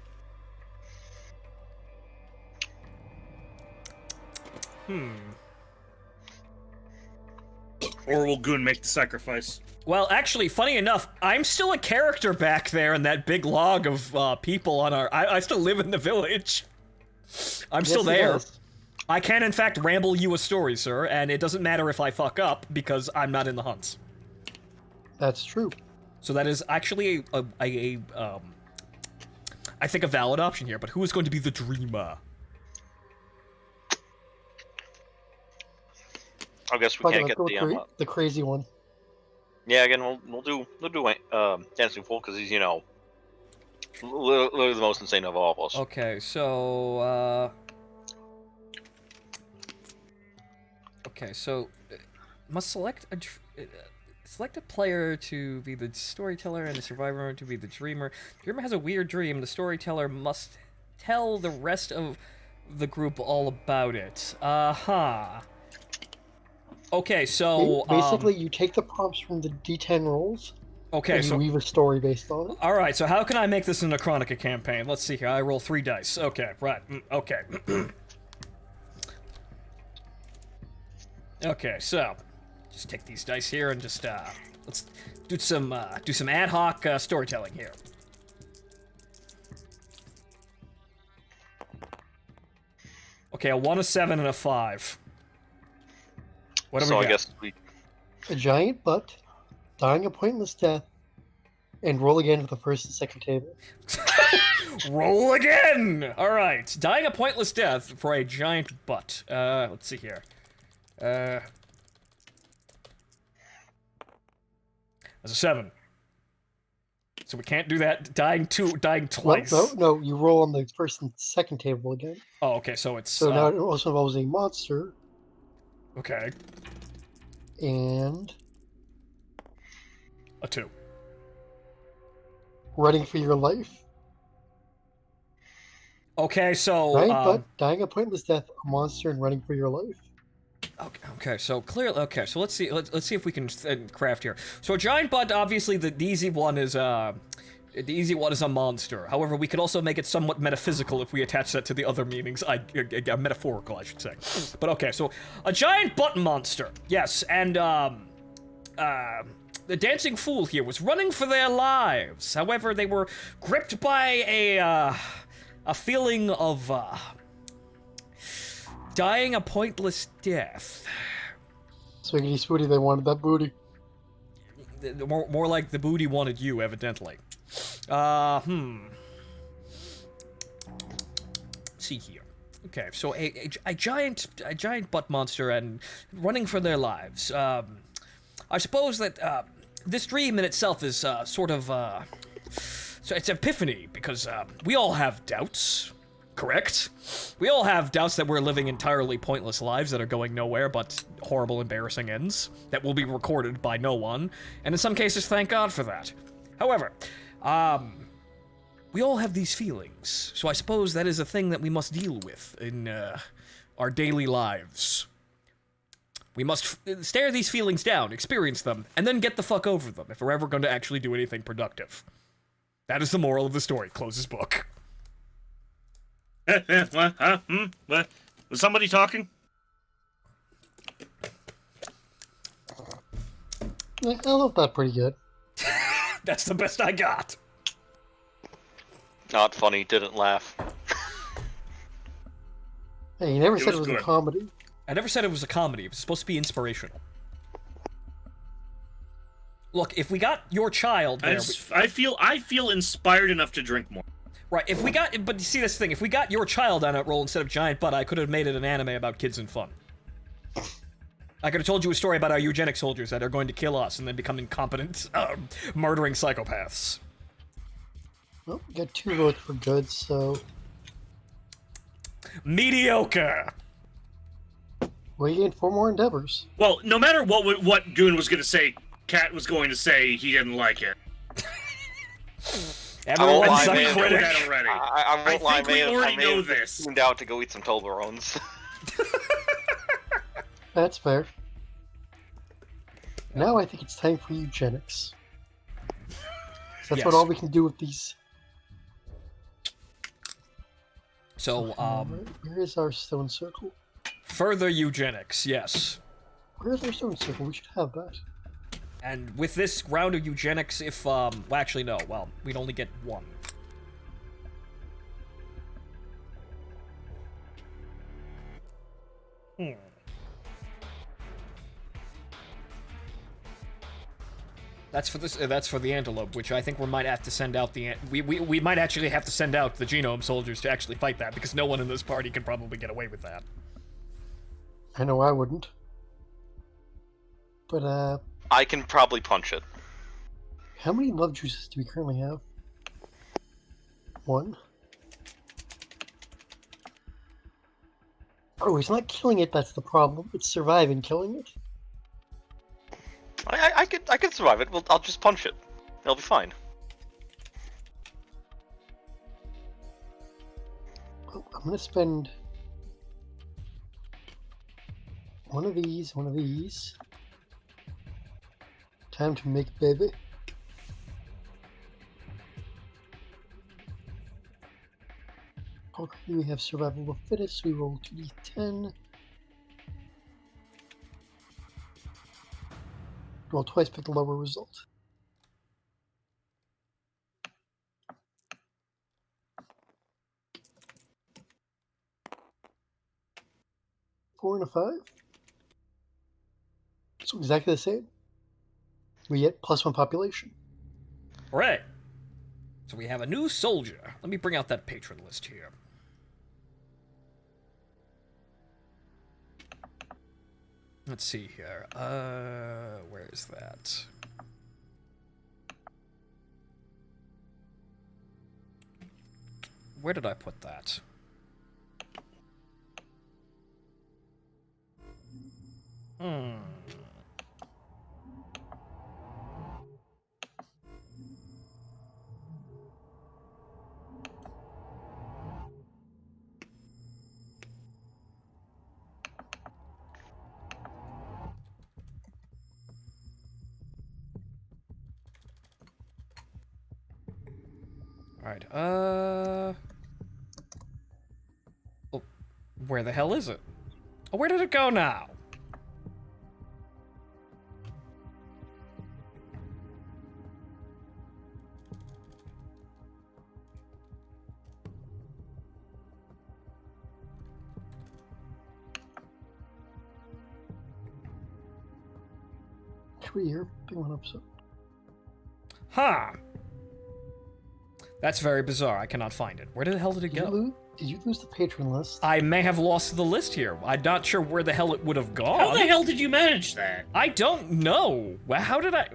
Or will Goon make the sacrifice? Well, actually, funny enough, I'm still a character back there in that big log of people on our... I still live in the village. I'm still there. Yes. I can, in fact, ramble you a story, sir, and it doesn't matter if I fuck up, because I'm not in the hunts. That's true. So that is actually I think a valid option here, but who is going to be the dreamer? I guess we Fuck it, can't let's get go with the the crazy one. Yeah, again, we'll do Dancing Fool because he's literally the most insane of all of us. Okay, so must select select a player to be the storyteller and the survivor to be the dreamer. The dreamer has a weird dream. The storyteller must tell the rest of the group all about it. Okay, so basically, you take the prompts from the D10 rolls. Okay, and you so weave a story based on it. all right. So how can I make this an Necronica campaign? Let's see here. I roll 3 dice. Okay, right. Okay. Okay, so just take these dice here and just let's do some ad hoc storytelling here. Okay, a 1, a 7, and a 5. What do we got? I guess we. A giant butt, dying a pointless death, and roll again for the first and second table. Roll again! Alright, dying a pointless death for a giant butt. Let's see here. That's a 7. So we can't do that. Dying twice. No, you roll on the first and second table again. Oh, okay, so it's... So now it also involves a monster. Okay. And... a 2. running for your life. Okay, so... dying a pointless death, a monster, and running for your life. Okay, so clearly, so let's see if we can craft here. So a giant butt, obviously the easy one is a monster. However, we could also make it somewhat metaphysical if we attach that to the other meanings. Metaphorical, I should say. But okay, so a giant butt monster, yes, and the dancing fool here was running for their lives. However, they were gripped by a feeling of dying a pointless death. Swiggity spooty, they wanted that booty. More like the booty wanted you, evidently. Let's see here. Okay, so a giant butt monster and running for their lives. I suppose that this dream in itself is sort of so it's epiphany because we all have doubts. Correct? We all have doubts that we're living entirely pointless lives that are going nowhere but horrible, embarrassing ends that will be recorded by no one, and in some cases, thank God for that. However, we all have these feelings, so I suppose that is a thing that we must deal with in our daily lives. We must stare these feelings down, experience them, and then get the fuck over them if we're ever going to actually do anything productive. That is the moral of the story. Close his book. What? Was somebody talking? I love that pretty good. That's the best I got. Not funny, didn't laugh. Hey, you never said it was was good. a comedy. I never said it was a comedy. It was supposed to be inspirational. Look, if we got your child there... I feel inspired enough to drink more. Right, if we got... But you see this thing, if we got your child on that role instead of giant butt, I could have made it an anime about kids and fun. I could have told you a story about our eugenic soldiers that are going to kill us and then become incompetent, murdering psychopaths. Well, we got 2 votes for good, so... Mediocre! Well, you gained 4 more endeavors. Well, no matter what Goon was going to say, Cat was going to say he didn't like it. Everyone's lie, a man. critic. That already. I won't lie, think we already know this. Tuned out to go eat some Toblerones. That's fair. Now I think it's time for eugenics. That's what all we can do with these. So, where is our stone circle? further eugenics, yes. Where's our stone circle? We should have that. And with this round of eugenics, if, well, actually, no. Well, we'd only get one. That's for this. That's for the antelope, which I think we might have to send out the. We might actually have to send out the genome soldiers to actually fight that, because no one in this party can probably get away with that. I know I wouldn't. But I can probably punch it. how many love juices do we currently have? 1. Oh, it's not killing it. That's the problem. It's surviving killing it. I could survive it. Well, I'll just punch it. It'll be fine. Oh, I'm gonna spend one of these. Time to make baby. Okay, we have survival of the fittest. We roll 2d10. Roll twice, pick the lower result. Four and a 5. So exactly the same. We get +1 population. All right. So we have a new soldier. Let me bring out that patron list here. Let's see here. Where is that? Where did I put that? Alright, oh, where the hell is it? Oh, where did it go now? Three here, pick one up. So. Huh. That's very bizarre. I cannot find it. Where the hell did it go? Did you lose the patron list? I may have lost the list here. I'm not sure where the hell it would have gone. How the hell did you manage that? I don't know. Well, how did I...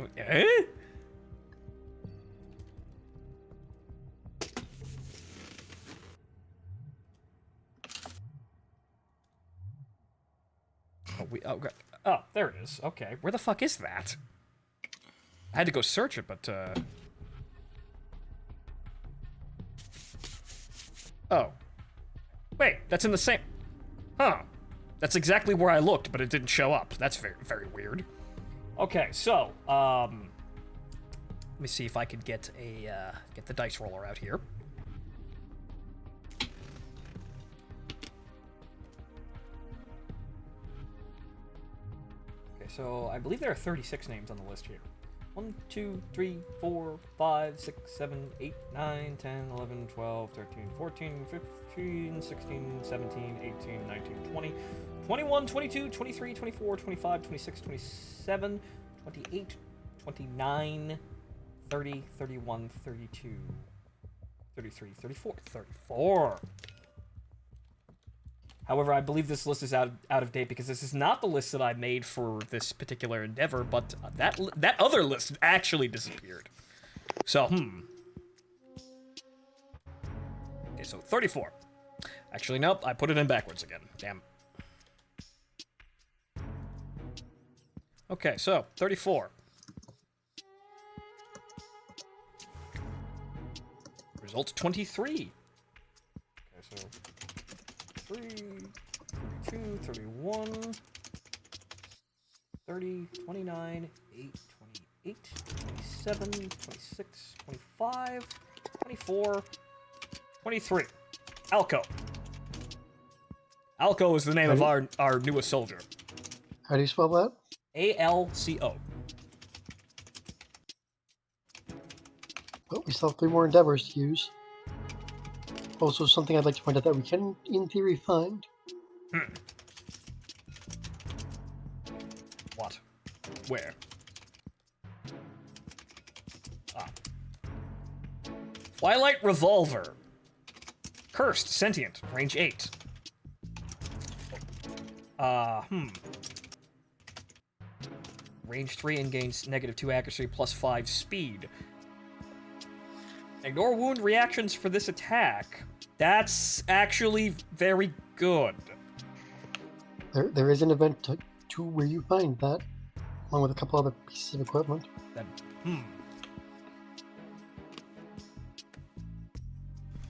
Oh, there it is. Okay. Where the fuck is that? I had to go search it, but, Oh. Wait, that's in the same... Huh. That's exactly where I looked, but it didn't show up. That's very, very weird. Okay, so, let me see if I could get the dice roller out here. Okay, so I believe there are 36 names on the list here. 1, 2, 3, 4, 5, 6, 7, 8, 9, 10, 11, 12, 13, 14, 15, 16, 17, 18, 19, 20, 21, 22, 23, 24, 25, 26, 27, 28, 29, 30, 31, 32, 33, 34, 34. However, I believe this list is out of date because this is not the list that I made for this particular endeavor, but that other list actually disappeared. So, Okay, so 34. Actually, nope, I put it in backwards again. Damn. Okay, so 34. Result 23. Okay, so 3, 32, 31, 30, 29, 8, 28, 27, 26, 25, 24, 23. Alco. Alco is the name of our newest soldier. How do you spell that? A-L-C-O. But we still have 3 more endeavors to use. Also, something I'd like to point out that we can, in theory, find. What? Where? Ah. Twilight Revolver. Cursed, sentient, range 8. Range 3 and gains -2 accuracy plus 5 speed. Ignore wound reactions for this attack. That's actually very good. There is an event to where you find that, along with a couple other pieces of equipment. Then,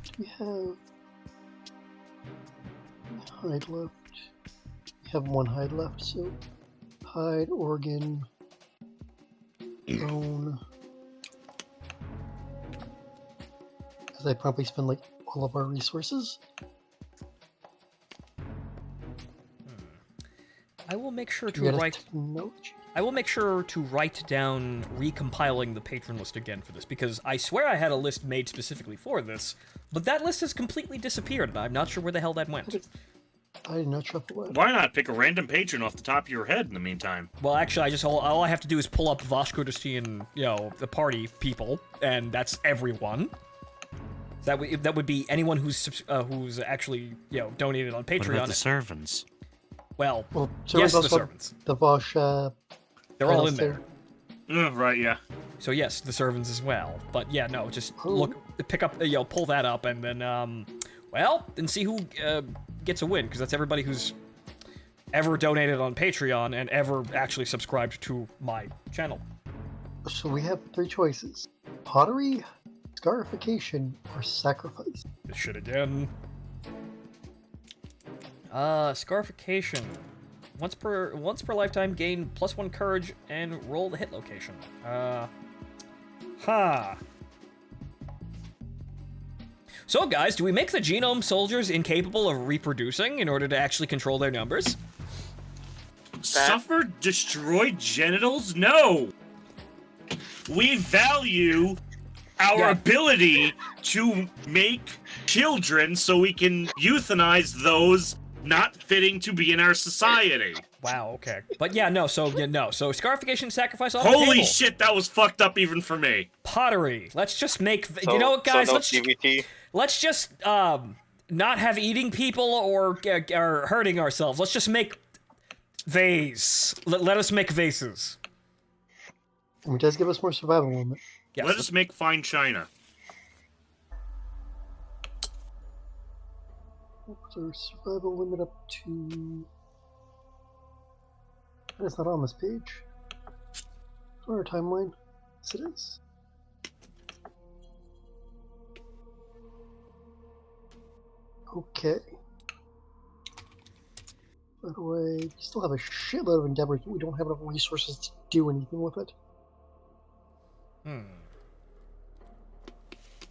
Do we have hide left? We have 1 hide left, so hide, organ, bone. Because I probably spend like all of our resources. I will make sure You to got a write. note? I will make sure to write down recompiling the patron list again for this, because I swear I had a list made specifically for this, but that list has completely disappeared, and I'm not sure where the hell that went. I did not shuffle that. Why not pick a random patron off the top of your head in the meantime? Well, actually, all I have to do is pull up Vasco Destian, the party people, and that's everyone. That would be anyone who's actually donated on Patreon. What about the servants? Well, So yes, the also servants. The Vosh. They're all in there. Right, yeah. So yes, the servants as well. But yeah, no, just pick up, pull that up, and then, then see who gets a win, because that's everybody who's ever donated on Patreon and ever actually subscribed to my channel. So we have 3 choices: pottery, scarification, or sacrifice. This shit again. Scarification. Once per lifetime, gain +1 courage and roll the hit location. So, guys, do we make the genome soldiers incapable of reproducing in order to actually control their numbers? Suffer destroyed genitals? No! We value our ability to make children so we can euthanize those not fitting to be in our society. Wow, okay. But yeah, no, so scarification, sacrifice off the Holy table. shit, that was fucked up even for me. Pottery. Let's just make, So, you know what, guys? so no let's TVT? let's just not have eating people or hurting ourselves. Let's just make vase. Let us make vases. And it does give us more survival limit. Yes. Let us make fine china. What's our survival limit up to? And it's not on this page. It's on our timeline. Yes, it is. Okay. By the way, we still have a shitload of endeavors, but we don't have enough resources to do anything with it.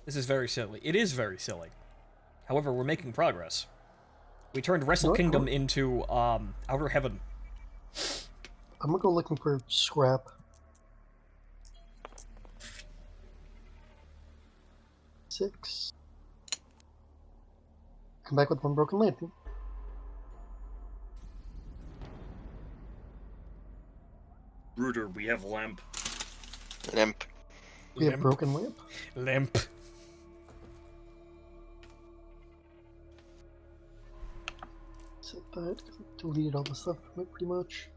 This is very silly. It is very silly. However, we're making progress. We turned Wrestle Kingdom into Outer Heaven. I'm gonna go looking for scrap. Six. Come back with 1 broken lantern. Rooter, we have lamp. Limp. We have broken lamp. Limp. Set that, because I deleted all the stuff from it pretty much.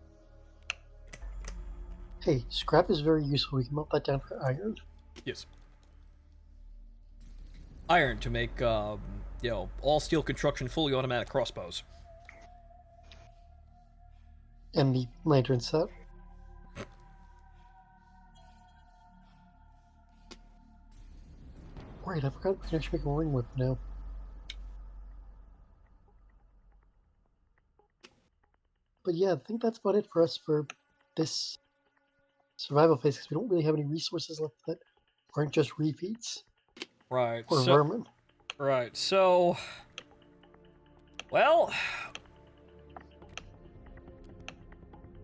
Hey, scrap is very useful. We can melt that down for iron. Yes. Iron to make, all steel construction fully automatic crossbows. And the lantern set. Right, I forgot we can actually make a ring whip now. But yeah, I think that's about it for us for this survival phase, because we don't really have any resources left that aren't just repeats. Right. Or vermin. Right, so... Well...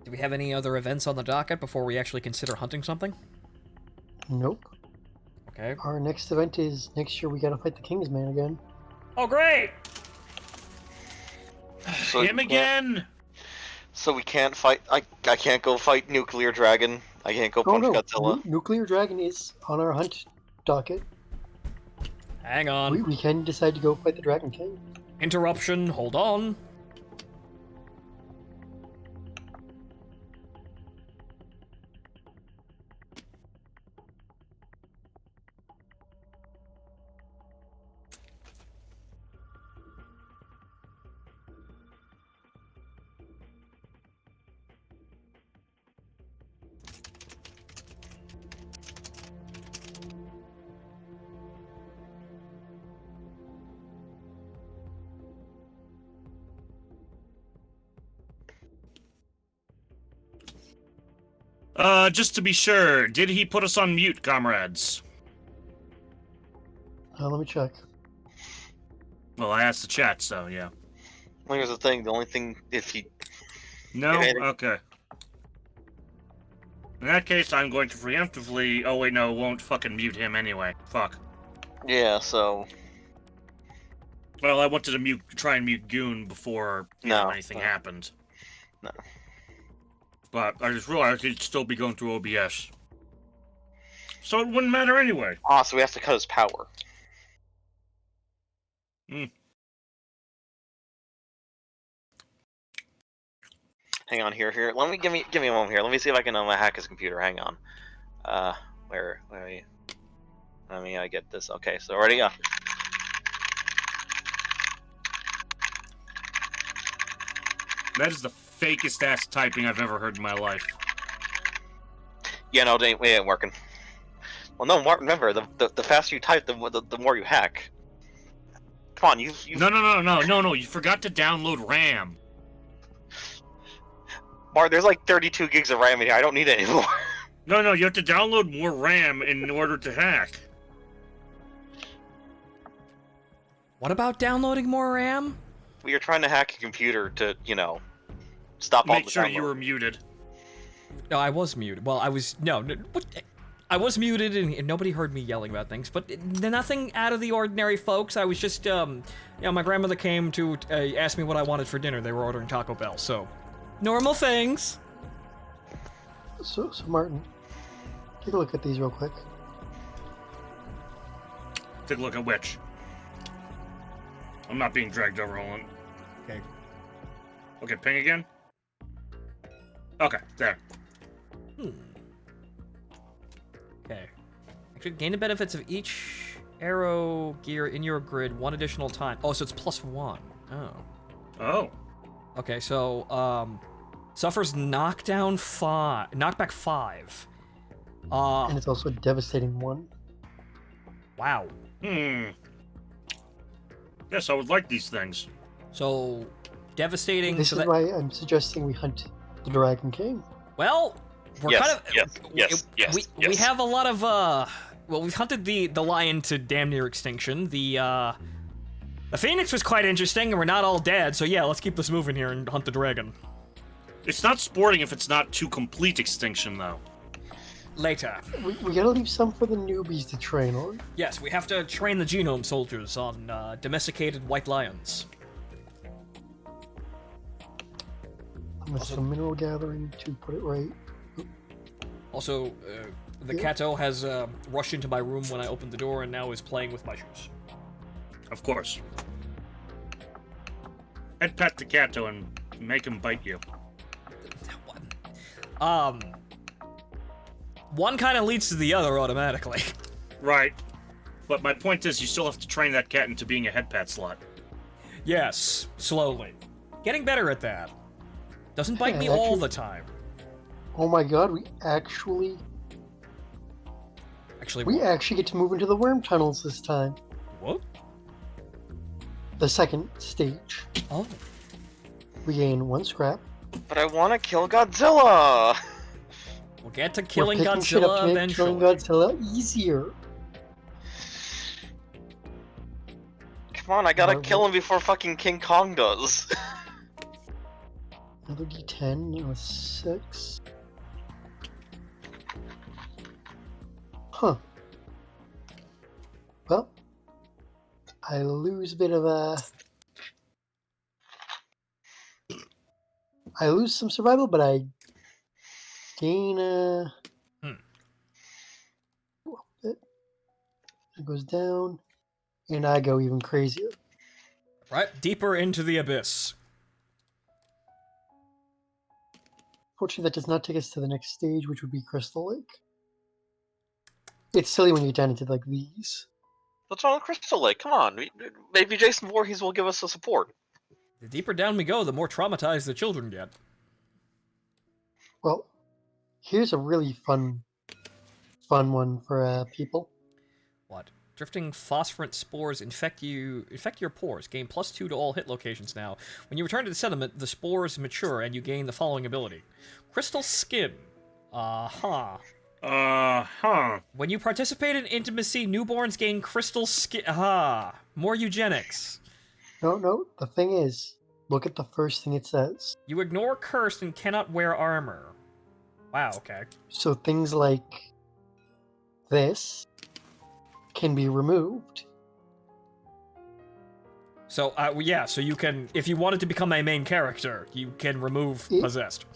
Do we have any other events on the docket before we actually consider hunting something? Nope. Okay. Our next event is next year. We gotta fight the Kingsman again. Oh, great! So Him again? So we can't fight. I can't go fight Nuclear Dragon. I can't go Oh punch no, Godzilla. Nuclear Dragon is on our hunt docket. Hang on. We can decide to go fight the Dragon King. Interruption, hold on. Just to be sure, did he put us on mute, comrades? Let me check. Well, I asked the chat, so yeah. Well, here's the thing. The only thing, if he, No? Okay. Okay. In that case, I'm going to preemptively... Oh, wait, no, won't fucking mute him anyway. Fuck. yeah. So Well, I wanted to try and mute Goon before anything happened. No. But I just realized he'd still be going through OBS. So it wouldn't matter anyway. so we have to cut his power. Hang on here. Let me give me a moment here. Let me see if I can hack his computer. Hang on. Where are you? Let me get this. Okay, so ready? Yeah. That is the fakest ass typing I've ever heard in my life. Yeah, no, it ain't working. Well, no, Mark. Remember, the faster you type, the more you hack. Come on, you. No. You forgot to download RAM. Mark, there's like 32 gigs of RAM in here. I don't need it anymore. No, you have to download more RAM in order to hack. What about downloading more RAM? We are trying to hack a computer to, stop all the Make sure download. you were muted. No, I was muted. Well, I was... No, what? I was muted and nobody heard me yelling about things, but nothing out of the ordinary, folks. I was just, my grandmother came to ask me what I wanted for dinner. They were ordering Taco Bell, so... Normal things. So Martin, take a look at these real quick. Take a look at which. I'm not being dragged over, hold on. Okay. Okay, ping again. Okay, there. Okay. Actually, gain the benefits of each arrow gear in your grid one additional time. Oh, so it's +1. Oh. Oh. Okay, so, suffers knockback 5. And it's also a devastating one. Wow. Yes, I would like these things. So, devastating. This is why I'm suggesting we hunt the Dragon King. Well, we're Yes, kind of... yes. We have a lot of, well, we've hunted the lion to damn near extinction. The phoenix was quite interesting, and we're not all dead, so yeah, let's keep this moving here and hunt the dragon. It's not sporting if it's not to complete extinction, though. Later. We gotta leave some for the newbies to train on. Yes, we have to train the genome soldiers on domesticated white lions. With some mineral gathering to put it right. Also, the Kato has rushed into my room when I opened the door and now is playing with my shoes. Of course. I'd pet the Kato and make him bite you. One kind of leads to the other automatically. Right. But my point is, you still have to train that cat into being a head pat slot. Yes, slowly. Getting better at that. Doesn't bite me all the time. Oh my god, we actually get to move into the worm tunnels this time. What? The second stage. Oh. We gain 1 scrap. But I want to kill Godzilla! We'll get to killing We're picking shit up Godzilla to make eventually. killing Godzilla easier. Come on, I gotta kill him before fucking King Kong does. Another D10, now 6. Huh. I lose a bit of I lose some survival, but I gain bit. It goes down, and I go even crazier. Right, deeper into the abyss. Fortunately, that does not take us to the next stage, which would be Crystal Lake. It's silly when you get down into like these. What's wrong with Crystal Lake? Come on. Maybe Jason Voorhees will give us the support. The deeper down we go, the more traumatized the children get. Well, here's a really fun one for people. What? Drifting phosphorant spores infect your pores. Gain +2 to all hit locations now. When you return to the settlement, the spores mature and you gain the following ability. Crystal Skin. Uh-huh. Uh-huh. When you participate in intimacy, newborns gain crystal skin. Aha. More eugenics. No. The thing is, look at the first thing it says. You ignore curse and cannot wear armor. Wow, okay. So things like this can be removed. So, yeah, so you can, if you wanted to become a main character, you can remove possessed.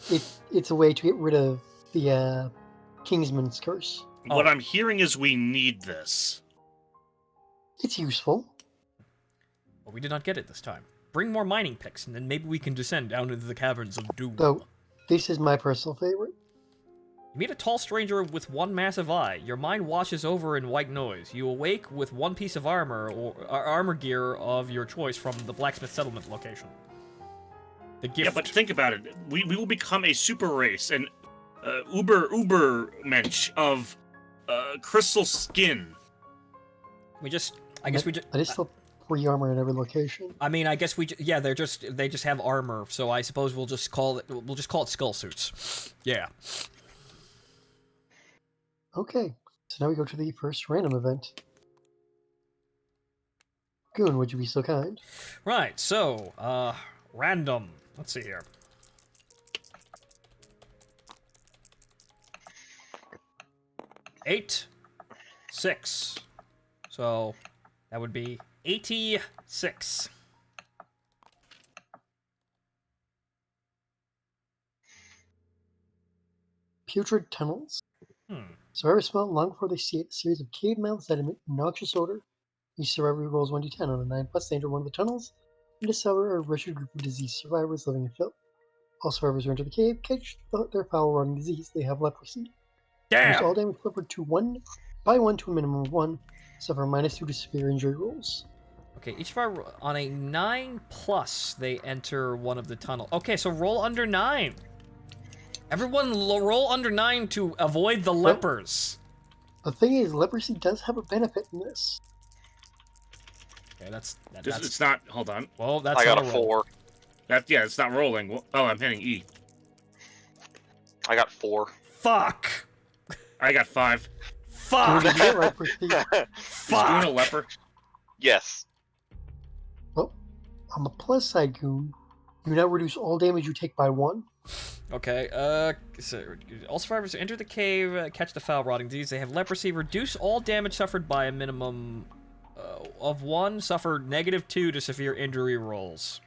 It's a way to get rid of the Kingsman's curse. What I'm hearing is we need this. It's useful. Well, we did not get it this time. Bring more mining picks, and then maybe we can descend down into the caverns of doom. Though, this is my personal favorite. You meet a tall stranger with one massive eye. Your mind washes over in white noise. You awake with one piece of armor or armor gear of your choice from the blacksmith settlement location. The gift. Yeah, but think about it. We will become a super race, an uber mensch of crystal skin. We just, I guess we just. That is still free armor in every location. I mean, I guess yeah, they just have armor. So I suppose we'll just call it skull suits. Yeah. Okay, so now we go to the first random event. Goon, would you be so kind? Right, so, random. Let's see here. Eight, 6. So, that would be 86. Putrid tunnels. Survivors smell long before they see it. A series of cave mouths that emit noxious odor. Each survivor rolls 1d10 on a 9+ danger one of the tunnels and discover a wretched group of diseased survivors living in filth. All survivors who enter the cave catch their foul-rotting disease. They have leprosy. Damn! Use all damage suffered to 1 by 1 to a minimum of 1. Suffer -2 to severe injury rolls. Okay, each survivor on a 9+, they enter one of the tunnel. Okay, so roll under 9. Everyone roll under 9 to avoid the lepers. The thing is, leprosy does have a benefit in this. Okay, that's It's not. Hold on. well, that's I got not a roll. 4. It's not rolling. Oh, I'm hitting E. I got 4. Fuck. I got 5. Fuck. Goon, you get leprosy. Is Goon a leper? Yes. Well, on the plus side, Goon, you now reduce all damage you take by 1. Okay, so all survivors enter the cave, catch the foul rotting disease. They have leprosy. Reduce all damage suffered by a minimum of 1. Suffer -2 to severe injury rolls.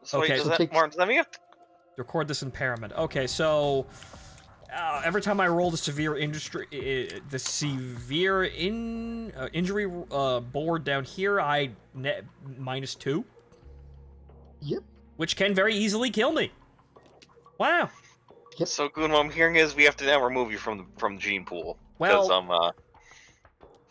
So Okay, wait, so Martin, does that mean you have to... Record this impairment. Okay, so every time I roll the severe injury board down here, I net -2. Yep. Which can very easily kill me. Wow. Yep. So, Goon, what I'm hearing is we have to now remove you from the gene pool. Well, Because,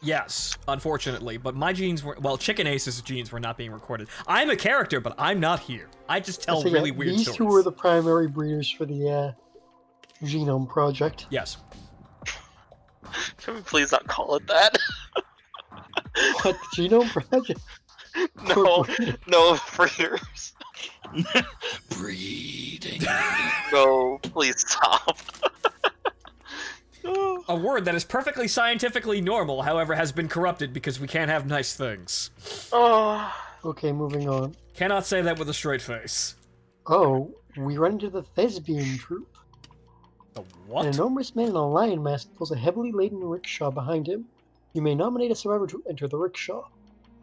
yes, unfortunately, but my genes were, well, Chicken Ace's genes were not being recorded. I'm a character, but I'm not here. I just tell So, really weird these stories. two were the primary breeders for the genome project. Yes. can we please not call it that? What, the genome project? No, breeders. Breeding. No, please stop. A word that is perfectly scientifically normal, however, has been corrupted because we can't have nice things. Oh. Okay, moving on. Cannot say that with a straight face. Oh, we run into the Thespian troop. The what? An enormous man in a lion mask pulls a heavily laden rickshaw behind him. You may nominate a survivor to enter the rickshaw.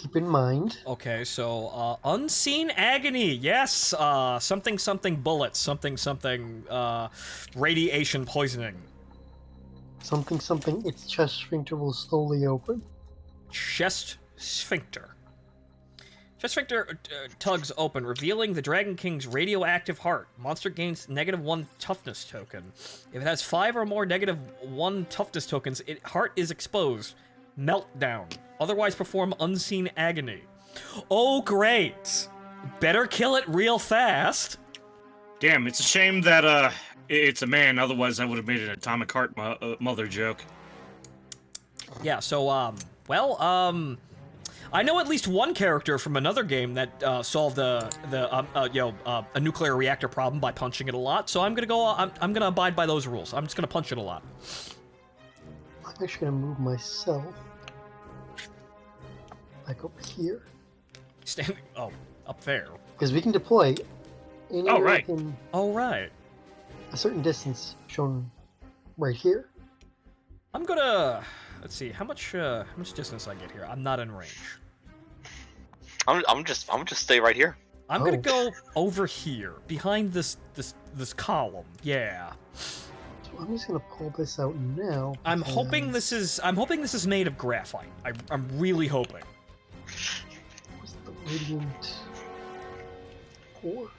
keep in mind. Okay, so unseen agony. Yes, something bullets, something radiation poisoning. Something. Its chest sphincter will slowly open. Chest sphincter. Chest sphincter tugs open, revealing the Dragon King's radioactive heart. Monster gains -1 toughness token. If it has 5 or more -1 toughness tokens, its heart is exposed. Meltdown. Otherwise perform unseen agony. Oh, great! Better kill it real fast. Damn, it's a shame that it's a man. Otherwise, I would have made an atomic heart mother joke. Yeah. So I know at least one character from another game that solved a nuclear reactor problem by punching it a lot. So I'm gonna abide by those rules. I'm just gonna punch it a lot. I'm actually gonna move myself back over here. Standing. Oh, up there. Because we can deploy anywhere right. within Oh, right. a certain distance shown right here. I'm gonna. Let's see how much distance I get here. I'm not in range. I'm just stay right here. I'm gonna go over here behind this column. Yeah. So I'm just gonna pull this out now. I'm hoping this is made of graphite. I'm really hoping. What's the radiant core?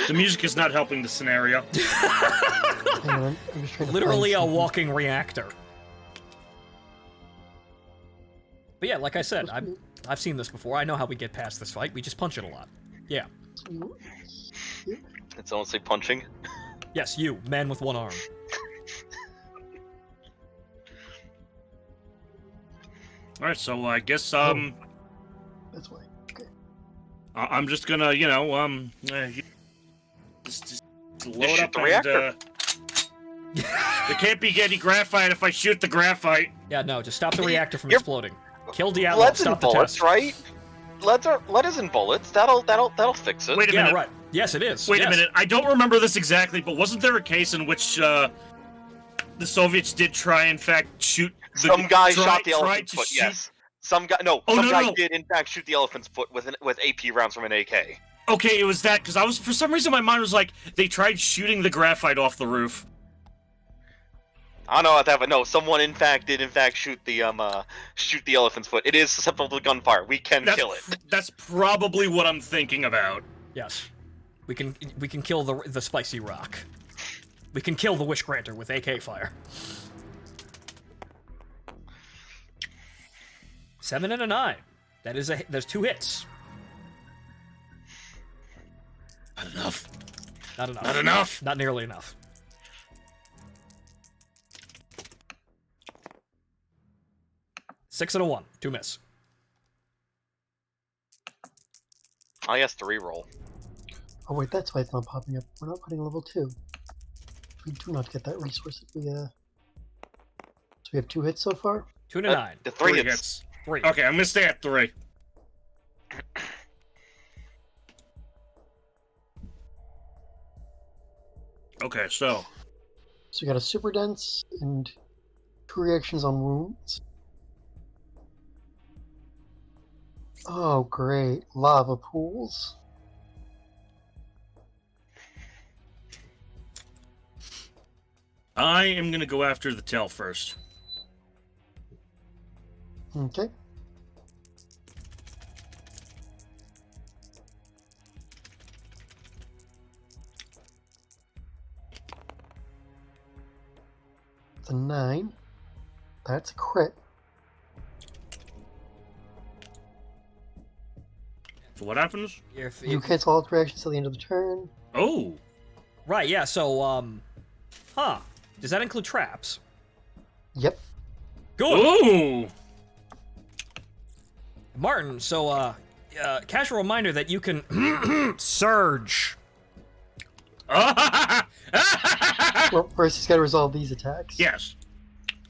The music is not helping the scenario. Hang on, I'm just trying to Literally find a something. walking reactor. But yeah, like I said, I've seen this before. I know how we get past this fight. We just punch it a lot. Yeah. It's honestly punching. Yes, you, man with one arm. All right, so I guess That's why. Okay. I'm just gonna just load shoot up the and reactor. there can't be any graphite if I shoot the graphite. Yeah, no, just stop the reactor from You're- exploding. Kill Diablo, Lead's in stop the bullets, test. right? Lead is in bullets. That'll fix it. Wait a Yeah, minute. right. Yes, it is. Wait Yes. a minute. I don't remember this exactly, but wasn't there a case in which the Soviets did try, in fact, shoot the Some guy try- shot the tried elephant's to foot. shoot- Yes. Some guy. No. Oh, some no, guy no. did in fact shoot the elephant's foot with AP rounds from an AK. Okay, it was that because I was for some reason my mind was like they tried shooting the graphite off the roof. I don't know about that, but no. Someone in fact did shoot the elephant's foot. It is susceptible to gunfire. We can kill it. That's probably what I'm thinking about. Yes. We can kill the spicy rock. We can kill the Wish Granter with AK fire. 7 and a 9. There's 2 hits. Not enough. Not enough. Not enough. Not nearly enough. Six and a 1. 2 miss. I guess 3 roll. Oh wait, that's why it's not popping up. We're not putting level 2. We do not get that resource if we So we have 2 hits so far? 2 and a 9. The 3 3 hits. hits. 3. Okay, I'm gonna stay at 3. Okay, so So we got a super dense and 2 reactions on wounds. Oh great, lava pools. I am gonna go after the tail first. Okay. It's a 9. That's a crit. So what happens? You cancel all its reactions till the end of the turn. Oh, Right, yeah, so, huh. Does that include traps? Yep. Good! ooh! Martin, so, casual reminder that you can surge. Well, first he's got to resolve these attacks. Yes.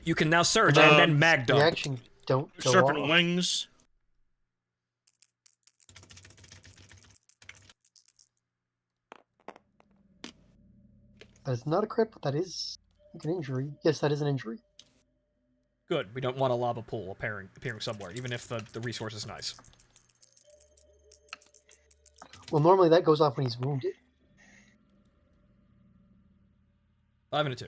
You can now surge and then mag dump. Reaction don't go Serpent off. wings. That is not a crit, but that is an injury. Yes, that is an injury. Good. We don't want a lava pool appearing somewhere, even if the resource is nice. Well, normally that goes off when he's wounded. 5 and a 2.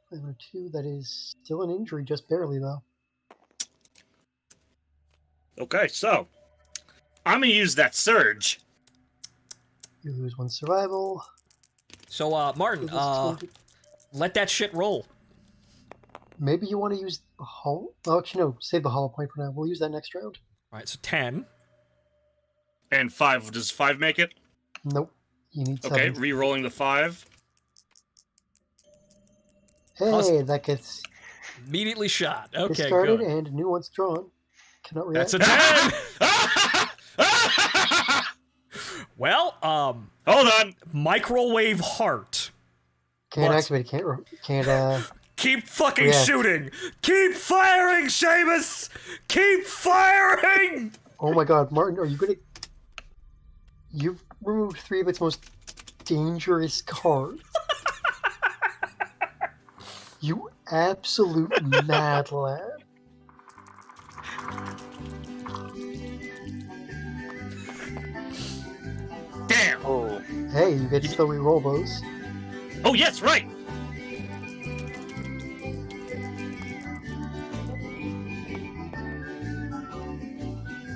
5 and a 2, that is still an injury, just barely, though. Okay, so I'm gonna use that surge. You lose 1 survival. So, Martin, let that shit roll. Maybe you want to use the hull. Oh, actually, no. Save the hollow point for now. We'll use that next round. Alright, so 10. And 5. Does 5 make it? Nope. You need 7. Okay, re-rolling the 5. Hey, that gets Immediately shot. Okay, discarded good. and new one's drawn. Cannot react. That's a 10! Well, Hold on. microwave heart. Can't What? activate it. Can't, Keep fucking React. shooting! Keep firing, Seamus! Keep firing! Oh my god, Martin, are you gonna... You've removed 3 of its most dangerous cards. You absolute mad lad. Damn. Oh. Hey, you get to still re-roll those. Oh, yes, right.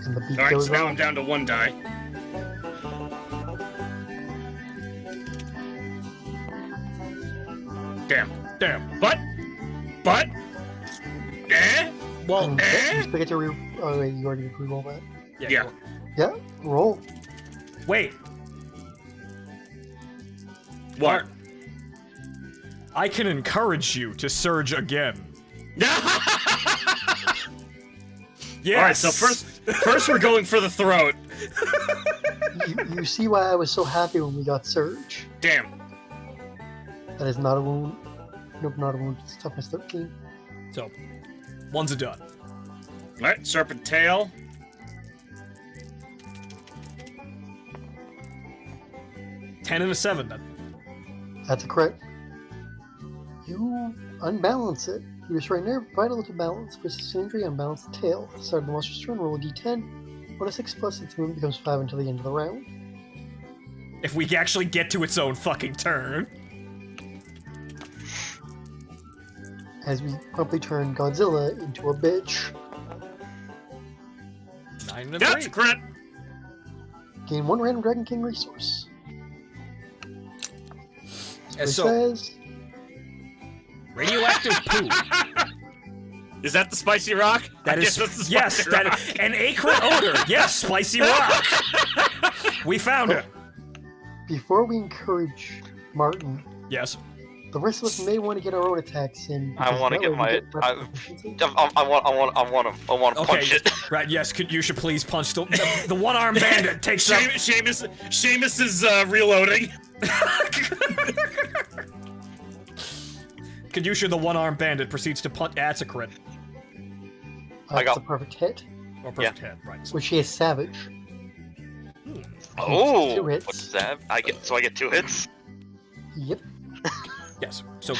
And the beat All right, goes so now on. I'm down to 1 die. Damn. But, Well, You still get to re... Oh wait, you already re-roll that? yeah. Yeah, roll. Wait, What? I can encourage you to surge again. Yes! All right, so first we're going for the throat. You see why I was so happy when we got Surge. Damn. That is not a wound. Nope, not a wound. It's toughness 13. So, one's a done. All right, serpent tail. Ten and a 7, then. That's a crit. You unbalance it. You just right there, provide a little balance. Versus injury, unbalance the tail. At the start of the monster's turn, roll a d10. On a 6 plus, its movement becomes 5 until the end of the round. If we actually get to its own fucking turn. As we promptly turn Godzilla into a bitch. 9 and a That's a 3. crit. Gain 1 random Dragon King resource. And It so, says, radioactive poo. Is that the spicy rock? I That guess is, that's the yes, spicy that rock. an acrid odor. Yes, spicy rock. We found it. before we encourage Martin, Yes. the rest of us may want to get our own attacks in. I because want to that get way we my. get I, less efficiency. I want to Okay. punch it. Right. Yes. You should please punch the one-armed bandit. Takes up. Seamus is reloading. Kadusha, the one-armed bandit, proceeds to punch. That's a crit. I That's got- a perfect hit, Or perfect hit, right. which he is savage. Oh, 2 hits. what's that? I get 2 hits. Yep. Yes. So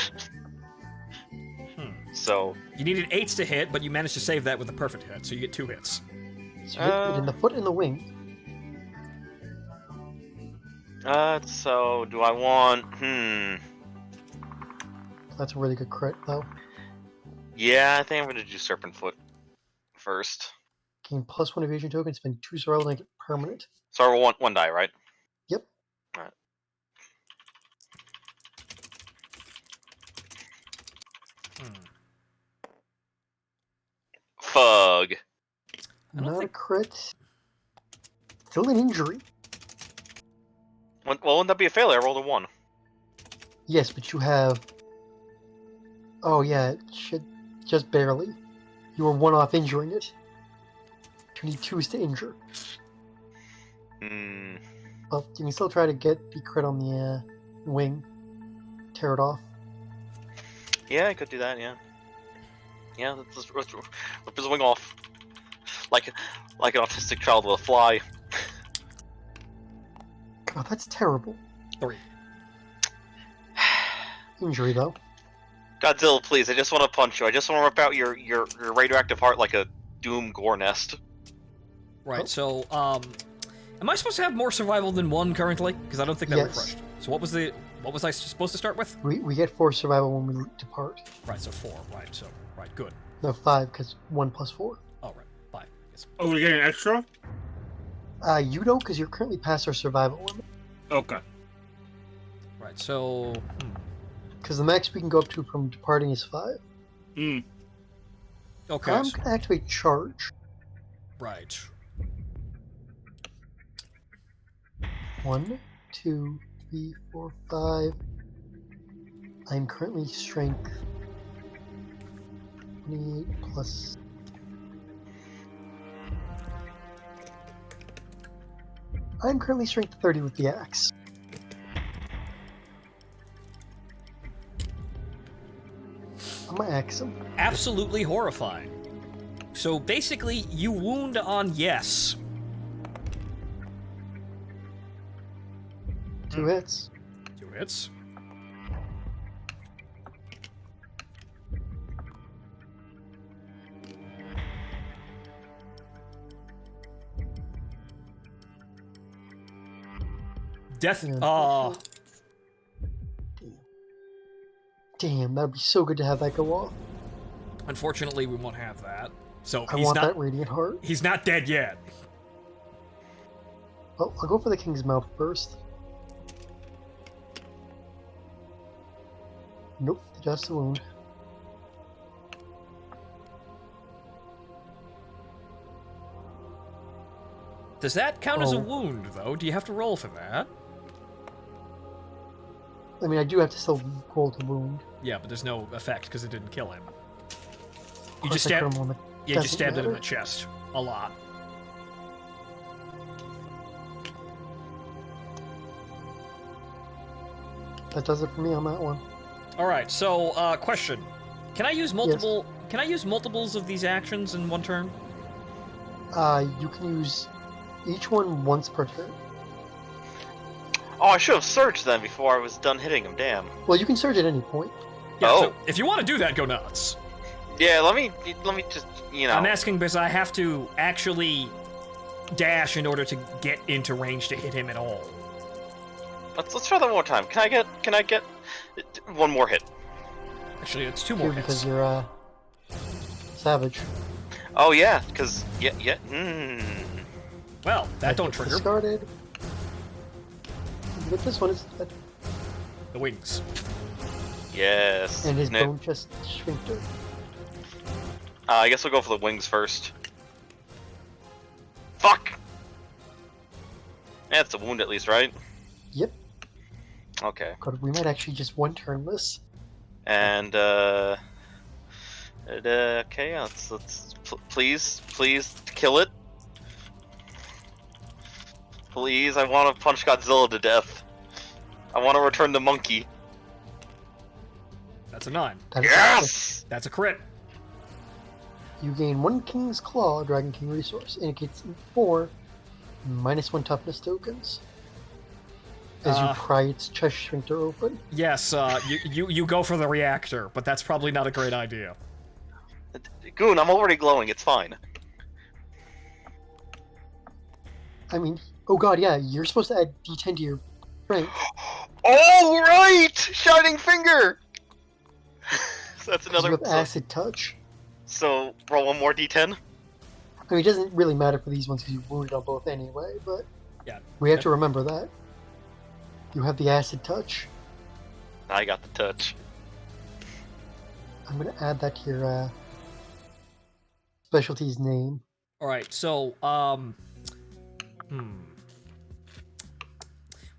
So you needed 8s to hit, but you managed to save that with a perfect hit, so you get 2 hits. So hit it in the foot and the wing. so do I want? That's a really good crit, though. Yeah, I think I'm gonna do Serpent Foot first. Gain +1 evasion token, spend 2 survival to make it permanent. So I roll one die, right? Yep. Alright. Fug. I don't Not a think- crit. Still an injury. Well, wouldn't that be a failure? I rolled a 1. Yes, but you have... Oh yeah, it should... Just barely. You were 1 off injuring it. You need 2s to injure. Hmm. Well, you can still try to get the crit on the wing. Tear it off. Yeah, I could do that. Yeah. Yeah, let's rip his wing off. Like an autistic child with a fly. God, that's terrible. 3. injury, though. Godzilla, please, I just want to punch you. I just want to rip out your radioactive heart like a doom gore nest. Right, Oh. so, am I supposed to have more survival than 1 currently? Because I don't think that Yes. refreshed. So what was I supposed to start with? We get 4 survival when we depart. Right, so 4, right, good. No, 5, because 1 plus 4. Oh, right, 5, yes. Oh, we get an extra? You don't, because you're currently past our survival limit. Okay. Right, so, Because the max we can go up to from departing is 5. Hmm. okay, I'm so- going to activate charge. right. 1, 2, 3, 4, 5. I'm currently strength 28 plus. I'm currently strength 30 with the axe. I'm gonna axe him. Absolutely horrifying. So basically, you wound on yes. 2 hits. 2 hits. Death. Yeah. Damn, that'd be so good to have that go off. Unfortunately, we won't have that. So I he's want not. that radiant heart. He's not dead yet. Well, I'll go for the king's mouth first. Nope, just a wound. Does that count as a Oh. wound, though? Do you have to roll for that? I mean, I do have to still roll to wound. Yeah, but there's no effect because it didn't kill him. Of You course just I crit stabbed. him on the- You just doesn't stabbed it in the matter. chest a lot. That does it for me on that one. All right. So, question: Can I use multiple? Can I use multiples of these actions in one turn? You can use each one once per turn. Oh, I should have surged then before I was done hitting him. Damn. Well, you can surge at any point. Yeah. Oh. So if you want to do that, go nuts. Yeah, let me just I'm asking because I have to actually dash in order to get into range to hit him at all. Let's try that one more time. Can I get one more hit? Actually, it's 2 more Here, hits. because you're savage. Oh yeah, because yeah. Well, that don't trigger Discarded. But this one is the wings. Yes. and his No. bone chest sphincter. I guess we'll go for the wings first. Fuck! That's a wound at least, right? Yep. Okay. God, we might actually just one turn this. And okay, let's please kill it. Please, I want to punch Godzilla to death. I want to return the monkey. That's a 9. That is Yes! That's a crit. You gain 1 King's Claw, Dragon King resource. Indicates 4 -1 toughness tokens. As you pry its chest sphincter open. Yes, you go for the reactor, but that's probably not a great idea. Goon, I'm already glowing. It's fine. I mean, oh god, yeah, you're supposed to add D10 to your strength. Oh right! Shining finger. So that's 'Cause another. you have acid touch. So roll one more d10. I mean, it doesn't really matter for these ones because you wounded on both anyway, but Yeah. we have to remember that. You have the acid touch. I got the touch. I'm going to add that to your specialty's name. All right, so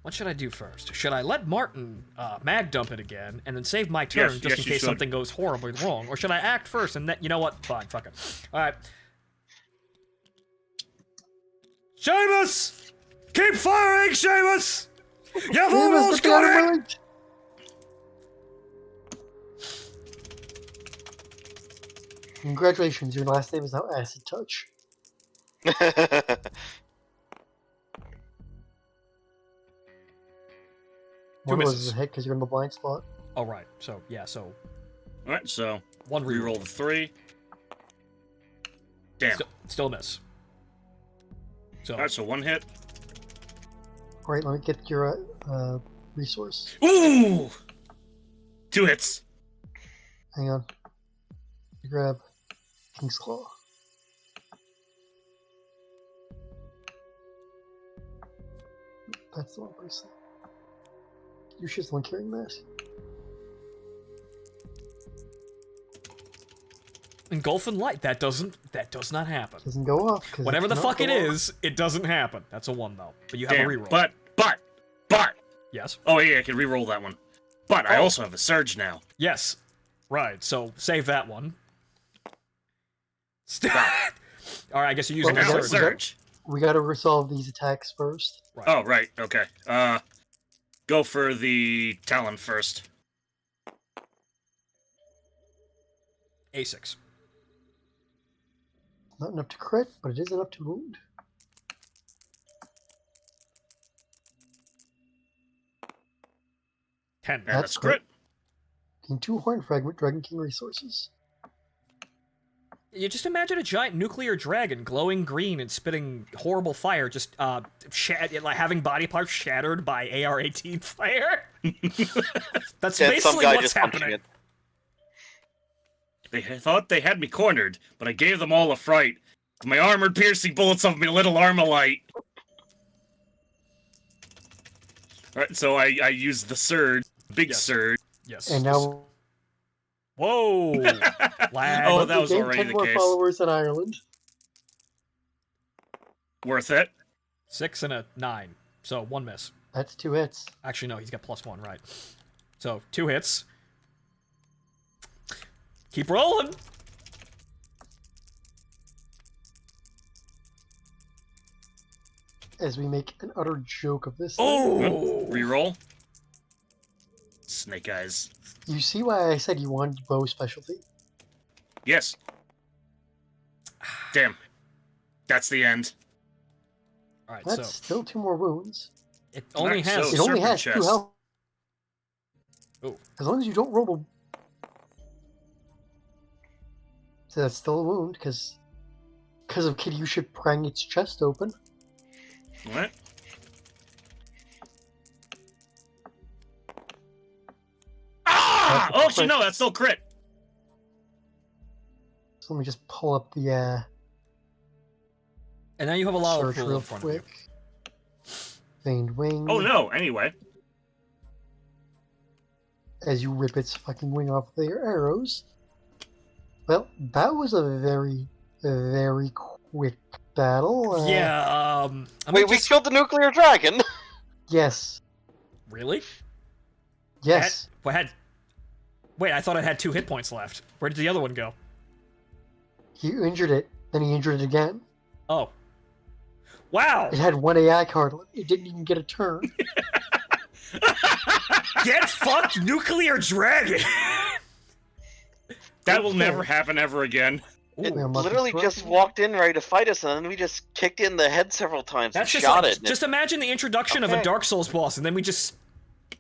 what should I do first? Should I let Martin mag dump it again and then save my turn Yes, just in yes, you case should. something goes horribly wrong, or should I act first and then you know what? Fine, fuck it. All right. Seamus, keep firing, Seamus. You've almost got it. Right. Congratulations, your last name is now Acid Touch. One misses. was a hit because you're in the blind spot. Oh, right. So, yeah, so... Alright, so One reroll the 3. Damn. Still a miss. So... Alright, so 1 hit. Alright, let me get your resource. Ooh! 2 hits. Hang on. Grab King's Claw. That's the one person. You should the one carrying that. Engulf in light. That does not happen. Doesn't go off. Whatever the fuck it is, it doesn't happen. That's a 1, though. But you have Damn. a reroll. But! Yes? Oh, yeah, I can reroll that one. But I also have a surge now. Yes. Right, so save that one. Alright, I guess you're using Now the it's surge. surge. We gotta resolve these attacks first. Right. Oh, right, okay. Go for the Talon first. A6. Not enough to crit, but it is enough to wound. Ten. And that's crit. Gain 2 Horn Fragment Dragon King resources. You just imagine a giant nuclear dragon glowing green and spitting horrible fire, just like having body parts shattered by AR-18 fire. That's basically what's happening. They thought they had me cornered, but I gave them all a fright. My armored-piercing bullets of my little Armalite. Alright, so I used the surge. Big surge. Yes. And now... Whoa! Lag. Oh, that was gain already 10 the more case. followers in Ireland. Worth it. 6 and a 9. So 1 miss. That's 2 hits. Actually, no, he's got +1, right. So 2 hits. Keep rolling! As we make an utter joke of this. Oh! Reroll. Snake eyes. You see why I said you wanted bow specialty? Yes. Damn. That's the end. Alright, That's so still 2 more wounds. it only Alright, has... so- It only serpent has 2 chest. health. Oh. As long as you don't roll the... So that's still a wound, because of Kiryusha prying its chest open. What? Ah! That's a Oh, actually, crit. no, that's still crit. So let me just pull up the And now you have a lava search pool real in front of you. quick. Veined wing. Oh, no, anyway. As you rip its fucking wing off with your arrows. Well, that was a very, very quick battle. Yeah, Wait, we killed the nuclear dragon. Yes. Really? Yes. Wait, I thought it had 2 hit points left. Where did the other one go? He injured it, then he injured it again. Oh. Wow! It had 1 AI card. It didn't even get a turn. Get fucked, nuclear dragon! That will never happen ever again. It Ooh, unlucky literally throw. just walked in ready to fight us, and then we just kicked it in the head several times That's and just shot like, it. and just imagine the introduction of a Okay. Dark Souls boss, and then we just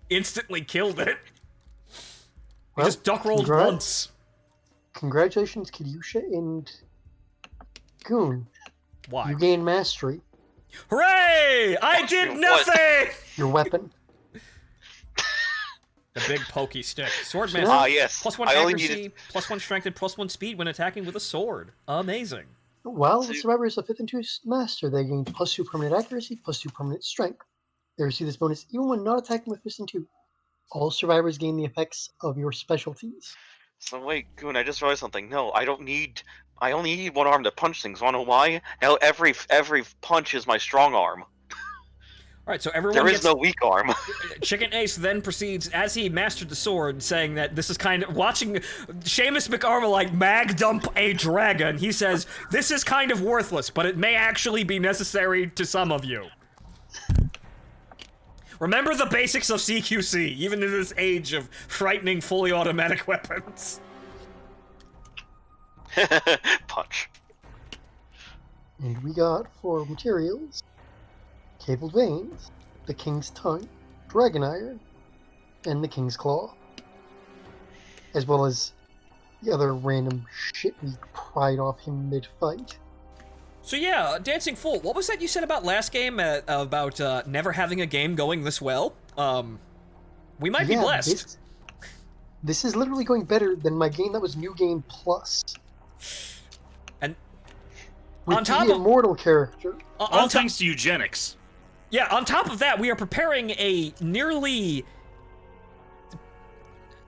instantly killed it. We Well, just duck rolled congrats. once. Congratulations, Kiryusha and Goon. Why? You gain mastery. Hooray! I did What? nothing! Your weapon. The big pokey stick. Sword So master. Ah, yes. +1 I only accuracy, needed. +1 strength, and +1 speed when attacking with a sword. Amazing. While So the you- survivor is a 5th and 2 master, they gain +2 permanent accuracy, +2 permanent strength. They receive this bonus even when not attacking with 5th and 2. All survivors gain the effects of your specialties. So wait, Goon, I just realized something. No, I don't need. I only need one arm to punch things. Wanna know why? Now every punch is my strong arm. Alright, so everyone There is gets... no weak arm. Chicken Ace then proceeds, as he mastered the sword, saying that this is kind of... Watching Seamus McArmalite mag dump a dragon, he says, this is kind of worthless, but it may actually be necessary to some of you. Remember the basics of CQC, even in this age of frightening fully automatic weapons. Punch. And we got for materials cabled veins, the King's Tongue, Dragon Iron, and the King's Claw. as well as the other random shit we pried off him mid-fight. So yeah, Dancing Fool, what was that you said about last game, about never having a game going this well? We might be blessed. This is literally going better than my game that was New Game Plus. And with on top the of immortal character. All thanks to eugenics. Yeah, on top of that, we are preparing a nearly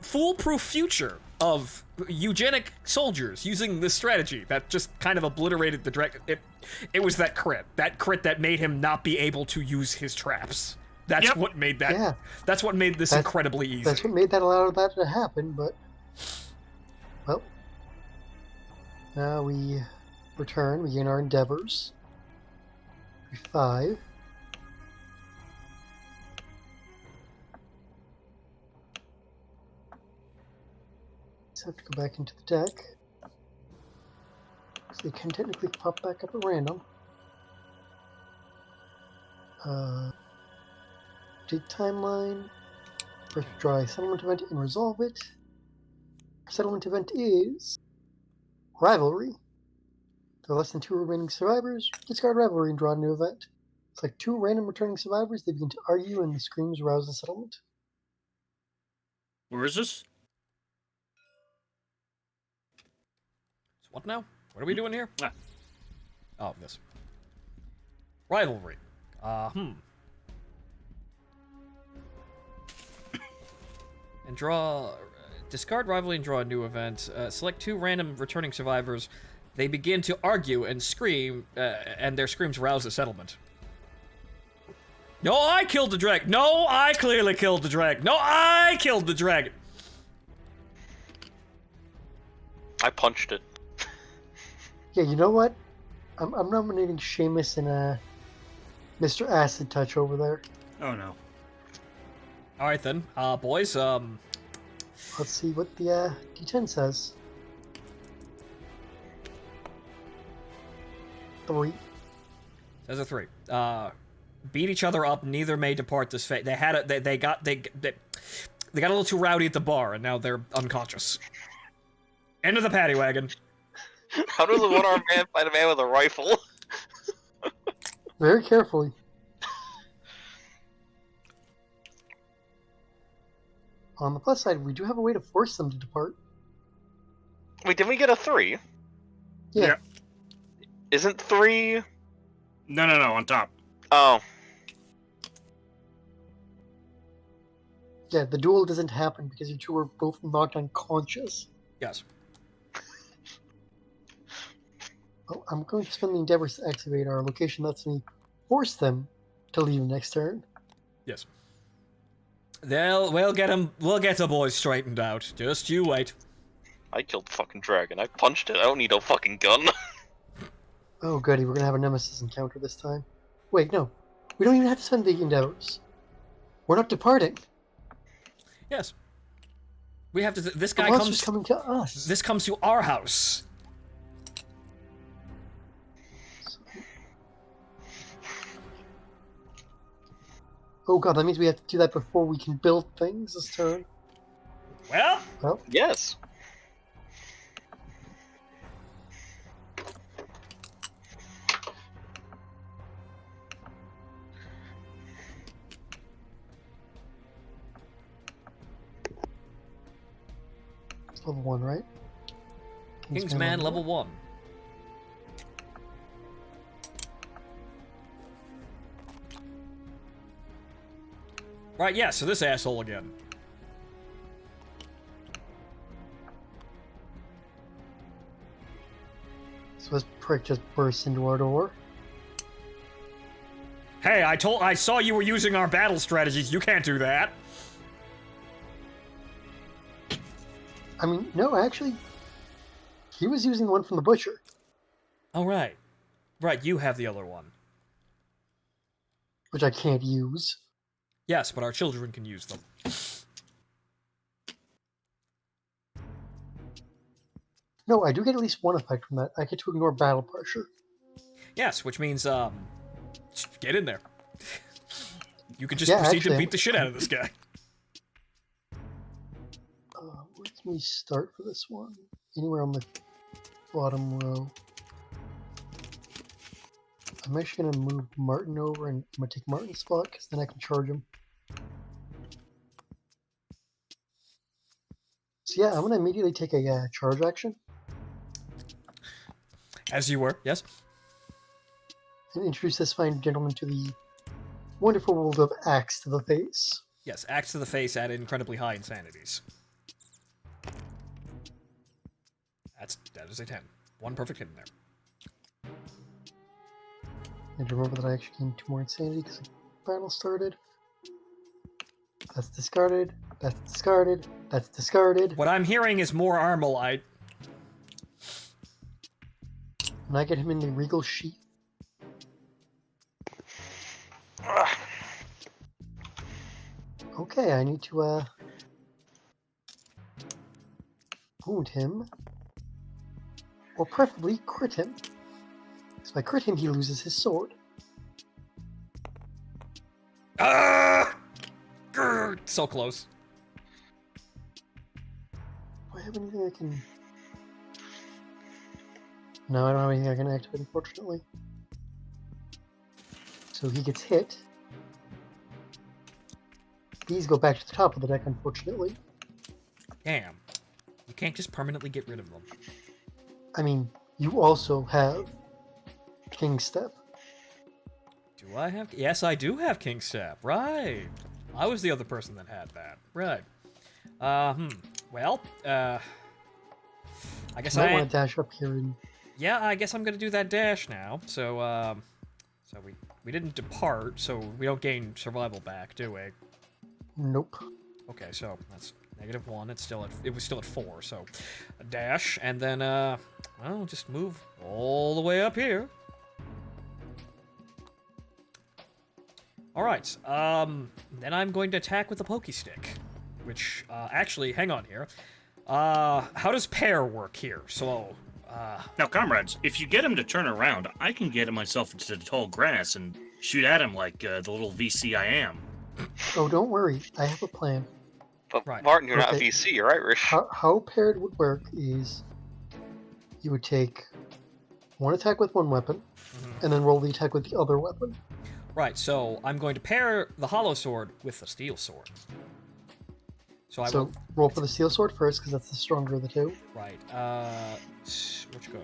foolproof future of eugenic soldiers using this strategy that just kind of obliterated the direct. It was that crit that made him not be able to use his traps. That's what made that. Yeah. That's what made this incredibly easy. That's what made that allow that to happen. But well, now we return. We gain our endeavors. 5. Have to go back into the deck. So they can technically pop back up at random. Date timeline. First draw a settlement event and resolve it. Settlement event is Rivalry. There are less than 2 remaining survivors. Discard Rivalry and draw a new event. It's like 2 random returning survivors. They begin to argue and the screams rouse the settlement. Where is this? What now? What are we doing here? Oh, this. Rivalry. And draw... discard Rivalry and draw a new event. Select 2 random returning survivors. They begin to argue and scream, and their screams rouse the settlement. No, I killed the dragon! No, I clearly killed the dragon! No, I killed the dragon! I punched it. Yeah, you know what? I'm nominating Seamus and Mr. Acid Touch over there. Oh no. Alright then, boys, let's see what the D10 says. 3. Says a 3. Beat each other up, neither may depart this fate. They had a, they got a little too rowdy at the bar, and now they're unconscious. End of the paddy wagon. How does a one-armed man fight a man with a rifle? Very carefully. On the plus side, we do have a way to force them to depart. Wait, didn't we get a 3? Yeah. Isn't 3... No, on top. Oh. Yeah, the duel doesn't happen because you 2 are both knocked unconscious. Yes. Oh, I'm going to spend the endeavors to activate our location lets me force them to leave next turn. Yes. We'll get them. We'll get the boys straightened out. Just you wait. I killed the fucking dragon. I punched it. I don't need no fucking gun. Oh, goody. We're going to have a nemesis encounter this time. Wait, no. We don't even have to spend the endeavors. We're not departing. Yes. We have to. This guy comes coming to us. This comes to our house. Oh god, that means we have to do that before we can build things this turn. Well, yes. It's level 1, right? Kingsman level 1. Right, yeah, so this asshole again. So this prick just bursts into our door. Hey, I saw you were using our battle strategies. You can't do that. I mean, no, actually, he was using the one from the butcher. Oh, right. Right, you have the other one. Which I can't use. Yes, but our children can use them. No, I do get at least one effect from that. I get to ignore battle pressure. Yes, which means, get in there. You can just proceed to beat the shit out of this guy. Where's can we start for this one? Anywhere on the bottom row. I'm actually going to move Martin over, and I'm going to take Martin's spot, because then I can charge him. So yeah, I'm going to immediately take a charge action. As you were, yes? And introduce this fine gentleman to the wonderful world of Axe to the Face. Yes, axe to the face at incredibly high insanities. That is a 10. One perfect hit in there. And remember that I actually gained 2 more insanity because the battle started. That's discarded. That's discarded. That's discarded. What I'm hearing is more Armalite. And I get him in the regal sheath. Okay, I need to wound him. Or preferably crit him. Because if I crit him, he loses his sword. Ah! Grr, so close. Do I have anything I can... No, I don't have anything I can activate, unfortunately. So he gets hit. These go back to the top of the deck, unfortunately. Damn. You can't just permanently get rid of them. I mean, you also have King Step. Do I have... Yes, I do have King Step. Right. I was the other person that had that. Right. Well, I guess I want to dash up here and... Yeah, I guess I'm gonna do that dash now. So, so we didn't depart, so we don't gain survival back, do we? Nope. Okay, so that's -1. It was still at 4, so a dash, and then well, just move all the way up here. All right. Then I'm going to attack with the pokey stick, which actually, hang on here. How does pair work here? So. Now, comrades, if you get him to turn around, I can get him myself into the tall grass and shoot at him like the little VC I am. Oh, don't worry. I have a plan. But Right. Martin, you're not Okay. VC, you're Irish. How paired would work is you would take one attack with one weapon, and then roll the attack with the other weapon. Right, so I'm going to pair the hollow sword with the steel sword. So I So will... roll for the steel sword first, because that's the stronger of the two. Right, which go?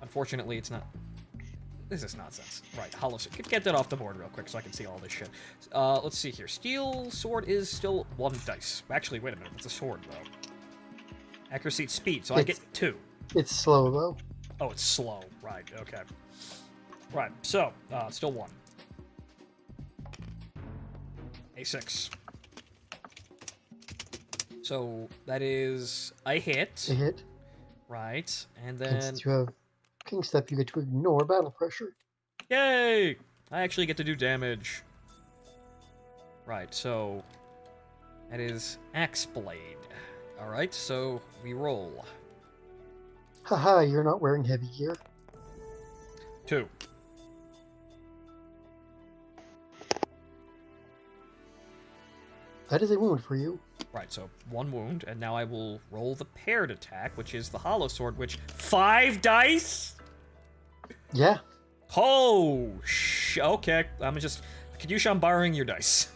Unfortunately, it's not... This is nonsense. Right, hollow sword. Get that off the board real quick so I can see all this shit. Let's see here. Steel sword is still 1 dice. Actually, wait a minute. It's a sword, though. Accuracy, speed, so I get 2. It's slow, though. Oh, it's slow. Right, okay. Right, so, still 1. A6. So, that is a hit. A hit. Right, and And then... since you have King Step, you get to ignore battle pressure. Yay! I actually get to do damage. Right, so... That is Axe Blade. Alright, so we roll. Haha, you're not wearing heavy gear. 2. That is a wound for you. Right, so 1 wound, and now I will roll the paired attack, which is the hollow sword, which... 5 dice?! Yeah. Oh, okay. Kadusha, I'm borrowing your dice.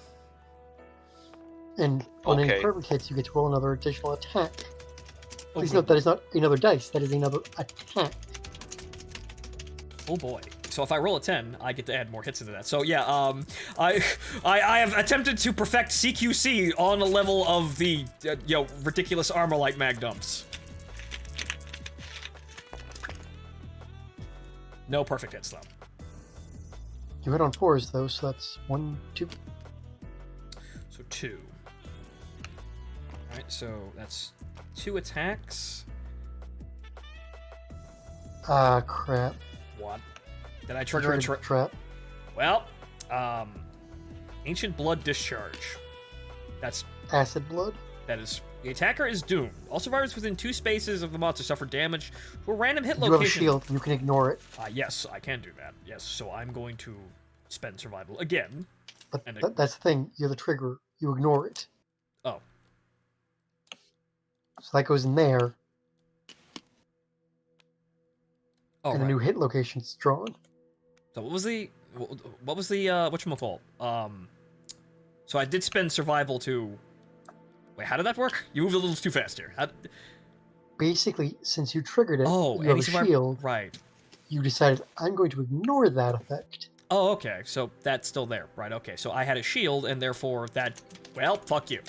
And on any Okay. perfect hits, you get to roll another additional attack. Oh, Please good. note that is not another dice, that is another attack. Oh boy. So if I roll a 10, I get to add more hits into that. So yeah, I have attempted to perfect CQC on a level of the, ridiculous armor-like mag dumps. No perfect hits, though. You hit on 4s, though, so that's 1, 2. So 2. Alright, so that's 2 attacks. Ah, crap. What? Did I trigger a trap? Well, Ancient Blood Discharge. That's... Acid blood? That is... The attacker is doomed. All survivors within 2 spaces of the monster suffer damage to a random hit You have a location. shield, you can ignore it. Yes, I can do that. Yes, so I'm going to spend survival again. But And that's the thing, you're the trigger, you ignore it. Oh. So that goes in there, Oh, and right. a new hit location's drawn. So what was the whatchamacallit? So I did spend survival to. Wait, how did that work? You moved a little too fast here. Basically, since you triggered it, Oh, you have any a survival. shield. Right. You decided, I'm going to ignore that effect. Oh, okay. So that's still there. Right. Okay. So I had a shield, and therefore that. Well, fuck you.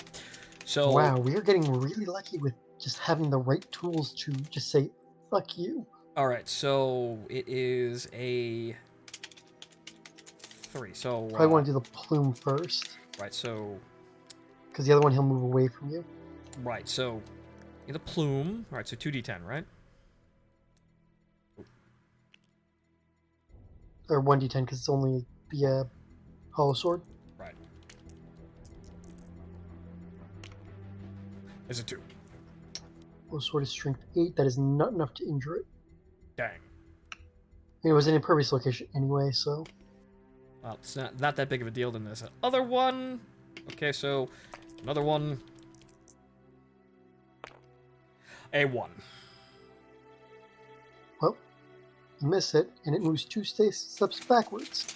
So. Wow, we are getting really lucky with just having the right tools to just say, fuck you. All right. So it is a 3. So. Probably want to do the plume first, Right. So. because the other one he'll move away from you. Right. So. The plume. All right. So 2d10, right? Or 1d10, because it's only the hollow sword. Right. There's a 2. Hollow sword is strength 8. That is not enough to injure it. Dang. And it was an impervious location anyway, so. Well, it's not that big of a deal than this other one. Okay, so another one. A 1. Well, you miss it, and it moves 2 steps backwards.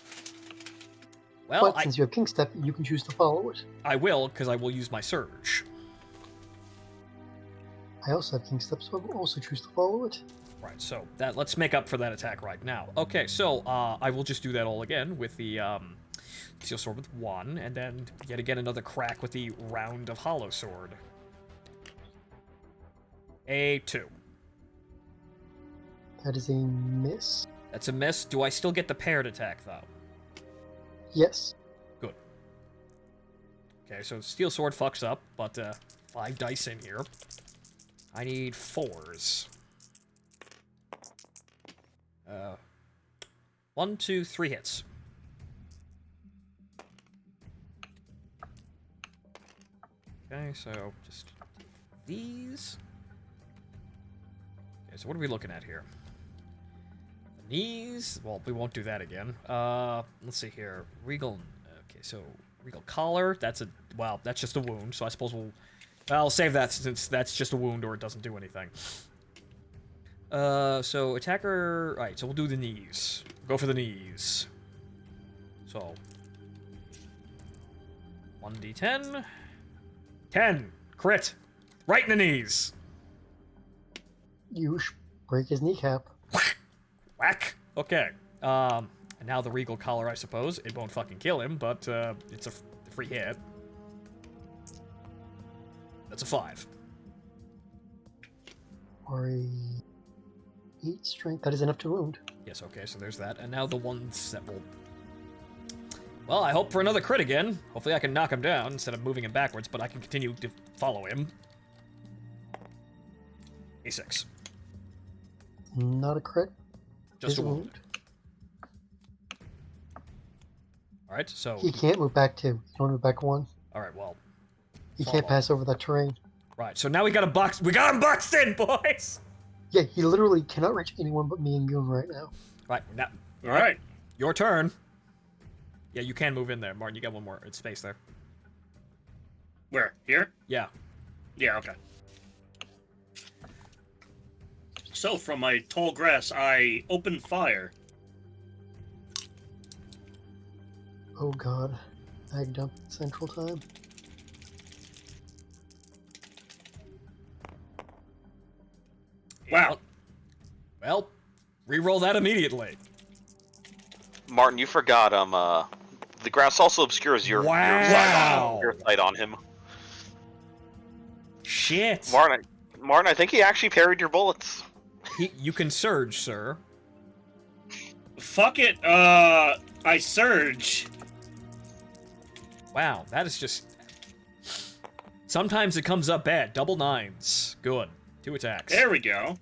Well, But since you have King Step, you can choose to follow it. I will, because I will use my surge. I also have King Step, so I will also choose to follow it. Right, so let's make up for that attack right now. Okay, so I will just do that all again with the Steel Sword with 1, and then yet again another crack with the Round of Hollow Sword. A 2. That is a miss. That's a miss. Do I still get the paired attack, though? Yes. Good. Okay, so Steel Sword fucks up, but 5 dice in here. I need 4s. 1, 2, 3 hits. Okay, so just these. Okay, so what are we looking at here? The knees. Well, we won't do that again. Let's see here. Regal. Okay, so Regal collar. That's just a wound. So I suppose I'll save that since that's just a wound or it doesn't do anything. So attacker. All right, so we'll do the knees. Go for the knees. So 1d10. 10. Crit. Right in the knees. You break his kneecap. Whack. Okay. And now the Regal collar, I suppose. It won't fucking kill him, but it's a free hit. That's a 5. Or a 8 strength. That is enough to wound. Yes, okay, so there's that. And now the ones that will... Well, I hope for another crit again. Hopefully I can knock him down instead of moving him backwards, but I can continue to follow him. A 6. Not a crit. Just a wound. Alright, so... He can't move back 2. He can only move back 1. Alright, well... He can't pass over that terrain. Right, so now we got him boxed in, boys! Yeah, he literally cannot reach anyone but me and Goon right now. Right, now... Alright. Your turn. Yeah, you can move in there, Martin. You got one more space there. Where? Here? Yeah. Yeah, okay. So, from my tall grass, I open fire. Oh god. Bag dump central time. Wow. Well, re-roll that immediately. Martin, you forgot the grass also obscures your sight on him. Shit. Martin, I think he actually parried your bullets. You can surge, sir. Fuck it, I surge. Wow, that is just... Sometimes it comes up bad. Double 9s. Good. 2 attacks. There we go.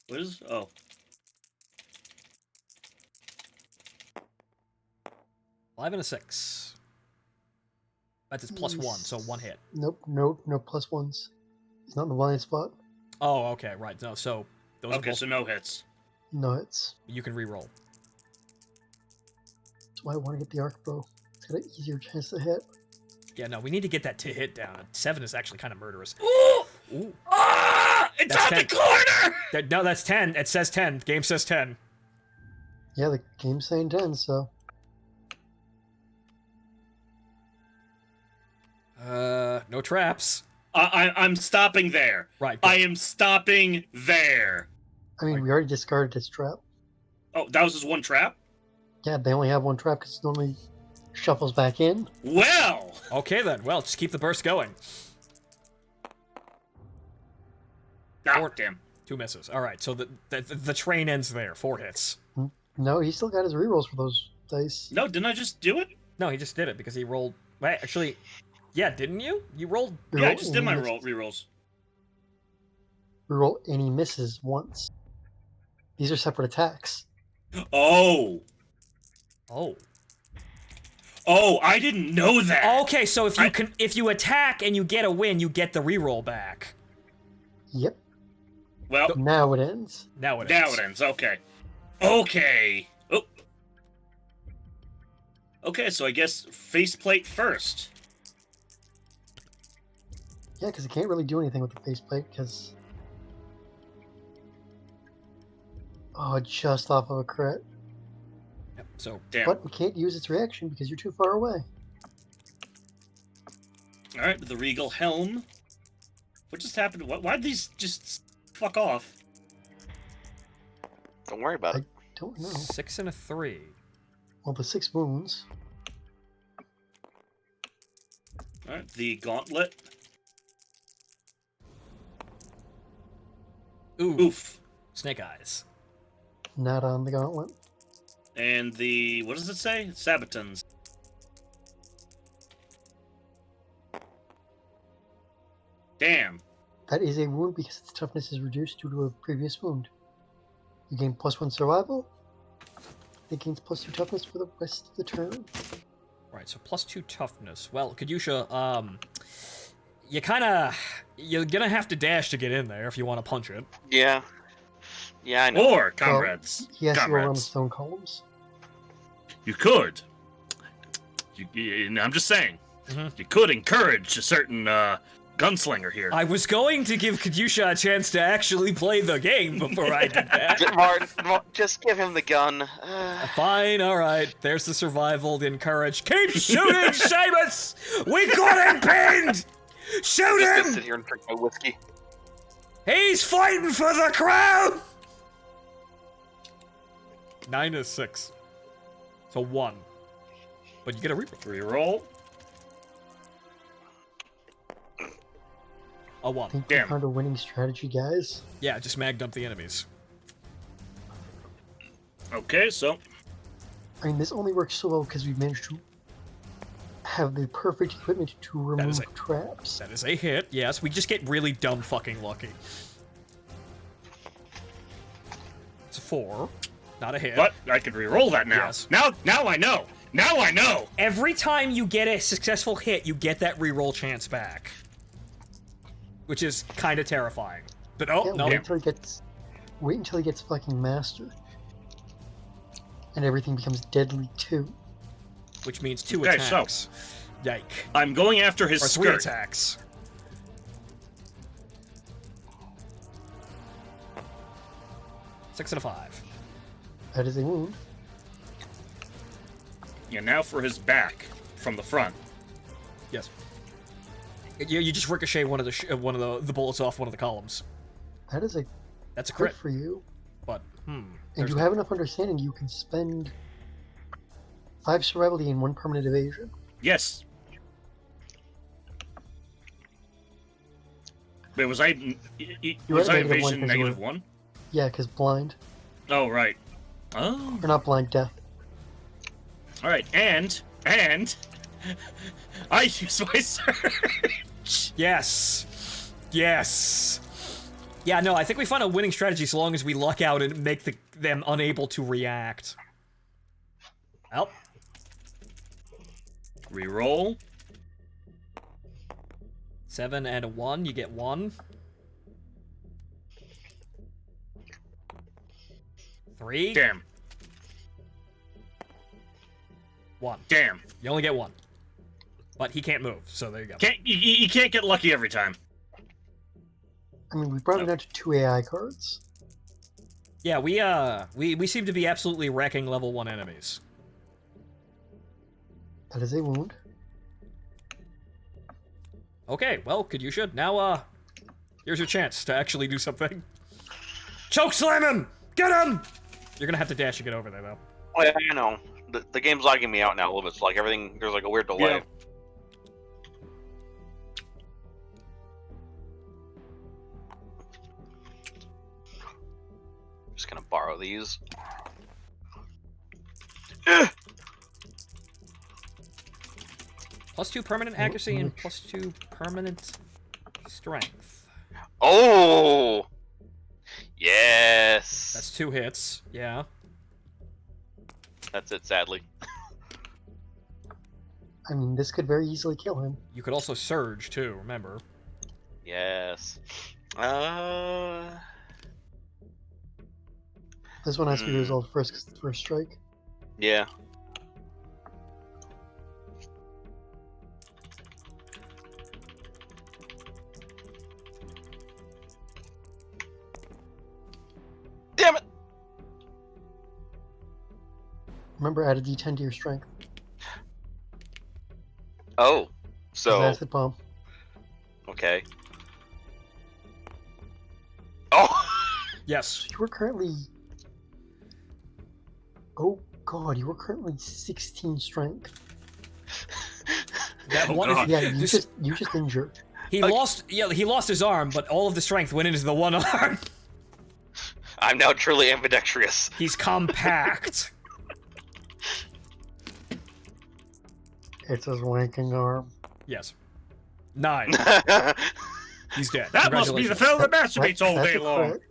What is... Oh. Five and a 6. That's its +1, so 1 hit. Nope, no +1s. He's not in the blind spot. Oh, okay, right. No, so those are Okay, both... so no hits. No hits. You can re-roll. That's why I want to get the arc bow. It's got an easier chance to hit. Yeah, no, we need to get that to hit down. 7 is actually kind of murderous. Ooh! Ooh. Ah! It's That's on 10. the corner! No, that's 10. It says 10. Game says 10. Yeah, the game's saying 10, so. No traps. I'm stopping there. Right. Good. I am stopping there. I mean, we already discarded his trap. Oh, that was just one trap? Yeah, they only have one trap because it normally shuffles back in. Well! Okay then. Well, just keep the burst going. Ah, damn. 2 misses. All right. So the train ends there. 4 hits. No, he still got his rerolls for those dice. No, didn't I just do it? No, he just did it because he rolled. Wait, actually, yeah, didn't you? You rolled. Yeah, I just did my rerolls. Reroll and he misses once. These are separate attacks. Oh! Oh. Oh, I didn't know that! Okay, so if you attack and you get a win, you get the reroll back. Yep. Well, Now it ends. Now it now ends. it ends. Okay. Okay. Oh. Okay, so I guess faceplate first. Yeah, because he can't really do anything with the faceplate because. Oh, just off of a crit. Yep, so Damn. But we can't use its reaction because you're too far away. Alright, the Regal Helm. What just happened? Why'd these just fuck off? Don't worry about it. Don't know. 6 and a 3. Well, the 6 wounds. Alright, the Gauntlet. Ooh. Oof. Snake eyes. Not on the gauntlet. And the... what does it say? Sabatons. Damn. That is a wound because its toughness is reduced due to a previous wound. You gain +1 survival. It gains +2 toughness for the rest of the turn. Right, so +2 toughness. Well, Kadusha, you're gonna have to dash to get in there if you want to punch it. Yeah. Yeah, I know. Or, comrades. He has to go around the Comrades. stone columns. You could. I'm just saying. Mhm. You could encourage a certain gunslinger here. I was going to give Kadusha a chance to actually play the game before I did that. Martin, just give him the gun. Fine, alright. There's the survival, the encourage. Keep shooting, Seamus! We got him pinned! Shoot Just gonna him! sit here and drink my whiskey. He's fighting for the crown! 9 is 6. So 1. But you get a reroll. Reroll. A I 1. think we Damn. found a winning strategy, guys. Yeah, just mag dump the enemies. Okay, so I mean, this only works so well because we've managed to have the perfect equipment to remove it. traps. That is a hit, yes. We just get really dumb fucking lucky. It's a 4. Not a hit. but I could reroll that now. Yes. Now I know. Now I know. Every time you get a successful hit, you get that reroll chance back. Which is kind of terrifying. But oh, Yeah, no. wait until he gets fucking master. And everything becomes deadly too. Which means 2 Okay, so- attacks. Yike. I'm going after his Or 3 skirt. attacks. Six and a 5. That is a wound. Yeah, now for his back from the front. Yes. You just ricochet one of the bullets off one of the columns. That is a That's a crit crit. for you. But And there's you no- have enough understanding you can spend 5 survival and 1 permanent evasion. Yes. Wait, was I? You're Was at I -1 evasion because you were- -1? Yeah, because blind. Oh right. Oh. Or not blind, death. All right, and I use my surge. Yes. Yes. Yeah, no, I think we find a winning strategy so long as we luck out and make them unable to react. Well. Reroll. 7 and a 1, you get 1. 3. Damn. 1. Damn. You only get 1. but he can't move, so there you go. You can't get lucky every time. I mean, we brought it down to 2 AI cards. Yeah, we seem to be absolutely wrecking level 1 enemies. That is a wound. Okay, well, Kadyusha, now, here's your chance to actually do something. Choke slam him! Get him! You're gonna have to dash to get over there, though. Oh, yeah, I know. The game's lagging me out now a little bit. It's like everything, there's like a weird delay. Yeah. Just gonna borrow these. +2 permanent accuracy and +2 permanent strength. Oh! Yes! That's 2 hits, yeah. That's it, sadly. I mean, this could very easily kill him. You could also surge, too, remember. Yes. This one has to be resolved first because it's the first strike. Yeah. Damn it! Remember, add a d10 to your strength. Oh. So. Acid bomb. Okay. Oh! Yes. You were currently. Oh god, you were currently 16 strength. That Oh, one God. Yeah, you just injured. he lost his arm, but all of the strength went into the one arm. I'm now truly ambidextrous. He's compact. It's his wanking arm. Yes. 9. He's dead. That must be the Congratulations. fellow that masturbates all That's day a long. crit.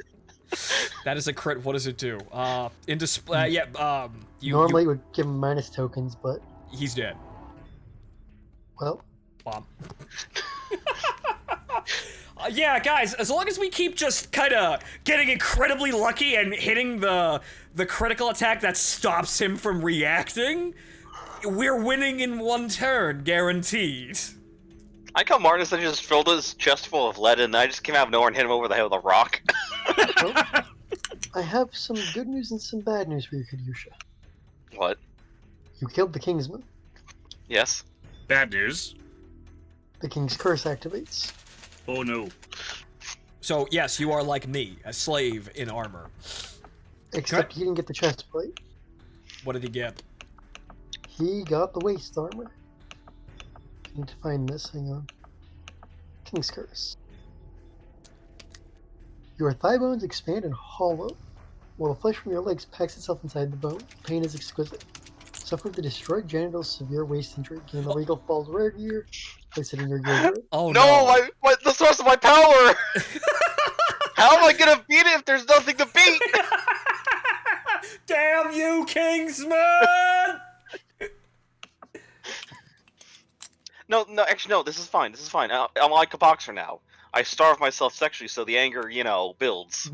That is a crit. What does it do? Normally it would give him minus tokens, but he's dead. well, Bomb. Yeah, guys, as long as we keep just kind of getting incredibly lucky and hitting the critical attack that stops him from reacting, we're winning in 1 turn, guaranteed. I come Martin said he just filled his chest full of lead and I just came out of nowhere and hit him over the head with a rock. well, I have some good news and some bad news for you, Kadyusha. What? You killed the Kingsman. Yes? Bad news. The King's Curse activates. Oh no. So, yes, you are like me, a slave in armor. Except he didn't get the chest plate. What did he get? He got the waist armor. I need to find this, hang on. King's Curse. Your thigh bones expand and hollow, while the flesh from your legs packs itself inside the bone. Pain is exquisite. Suffer the destroyed genitals, severe waist injury. Gain the Regal Falls rare gear. Place it in your gear. Oh No, the source of my power! How am I gonna beat it if there's nothing to beat? Damn you, Kingsman! No, actually, no, this is fine. This is fine. I'm like a boxer now. I starve myself sexually, so the anger, builds.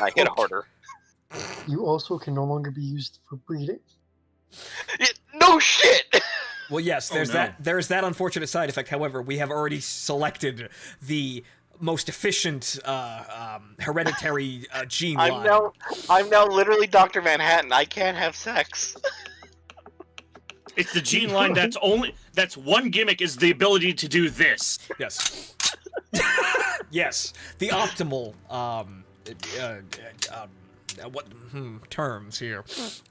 I hit harder. You also can no longer be used for breeding. No shit! Well, yes, there's no. there's that unfortunate side effect. However, we have already selected the most efficient hereditary gene line. I'm now literally Dr. Manhattan. I can't have sex. It's the gene line that's one gimmick is the ability to do this. Yes. Yes. The optimal terms here.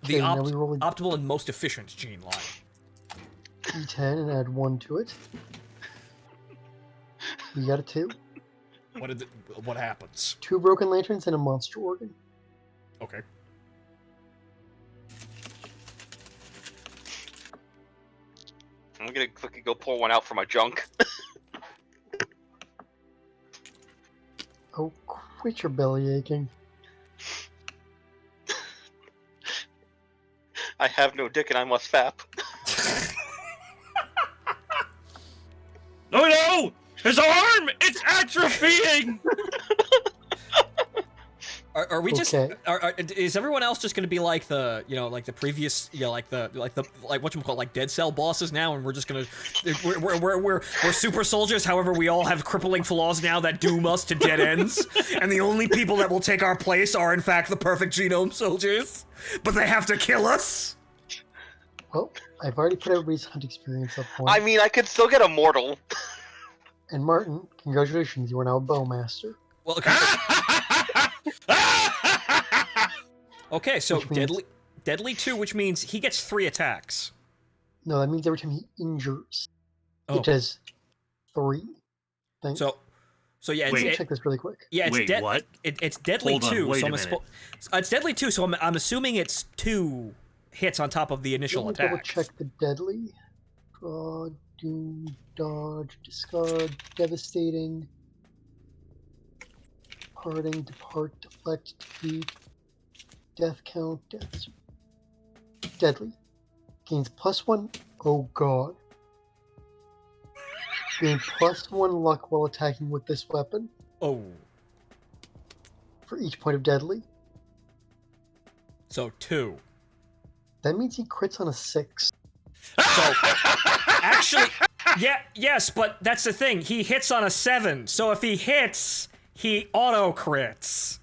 The Okay, now we roll a optimal and most efficient gene line. d10 and add 1 to it. You got a 2. What happens? 2 broken lanterns and a monster organ. Okay. I'm gonna quickly go pour one out for my junk. Oh, quit your belly aching. I have no dick and I must fap. Oh no! His arm! It's atrophying! Are we just? Okay. Is everyone else just going to be like the, like the previous, like whatchamacallit, like Dead Cell bosses now, and we're just gonna, we're super soldiers. However, we all have crippling flaws now that doom us to dead ends, and the only people that will take our place are in fact the perfect genome soldiers, but they have to kill us. Well, I've already put everybody's hunt experience up one. I mean, I could still get immortal. And Martin, congratulations, you are now a bowmaster. Well, okay, so Which means- deadly 2, which means he gets 3 attacks. No, that means every time he injures, Oh. it does 3. Thanks. So yeah, Wait. Let me check this really quick. yeah, it's Wait, what? It's deadly Hold on, 2. wait So a minute. it's deadly 2. So I'm assuming it's 2 hits on top of the initial Let me double attack. check the deadly. Draw, doom, dodge, discard, devastating, parting, depart, deflect, defeat, death count, death. Deadly. Gains +1. Oh god. Gain +1 luck while attacking with this weapon Oh, for each point of deadly. so 2. That means he crits on a 6. So actually, yes, but that's the thing. He hits on a 7. So if he hits, he auto crits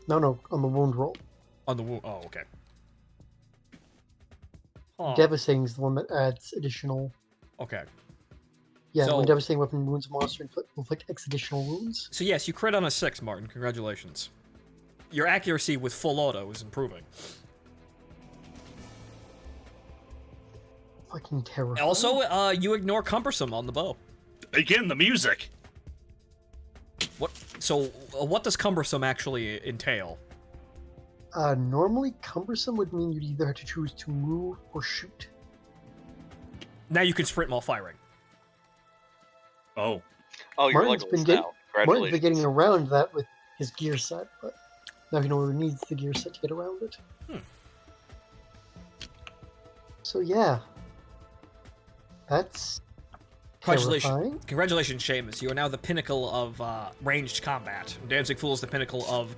No, on the wound roll. on the wound. Oh, okay. Huh. Devastating is the one that adds additional. Okay. Yeah, So- when devastating weapon wounds a monster, inflict X additional wounds. So yes, you crit on a 6, Martin. Congratulations. Your accuracy with full auto is improving. Fucking terrifying. Also, you ignore cumbersome on the bow. Again, the music. What? So, what does cumbersome actually entail? Normally cumbersome would mean you'd either have to choose to move or shoot. Now you can sprint while firing. Oh. Oh, you're Martin's like been now. Martin's been Congratulations. getting around that with his gear set, but now he no longer needs the gear set to get around it. So yeah, that's terrifying. Congratulations, Seamus. You are now the pinnacle of ranged combat. Danzig Fool is the pinnacle of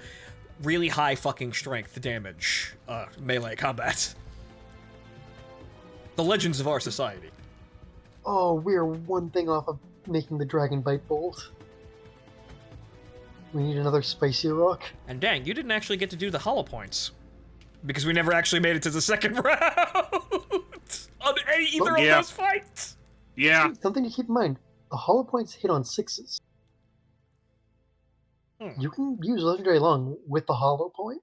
really high fucking strength damage melee combat. The legends of our society. Oh, we're one thing off of making the Dragon Bite Bolt. We need another spicy rock. And dang, you didn't actually get to do the hollow points. Because we never actually made it to the second round on either of Yeah. those fights. Yeah. Something to keep in mind: the hollow points hit on 6s. Hmm. You can use legendary long with the hollow point.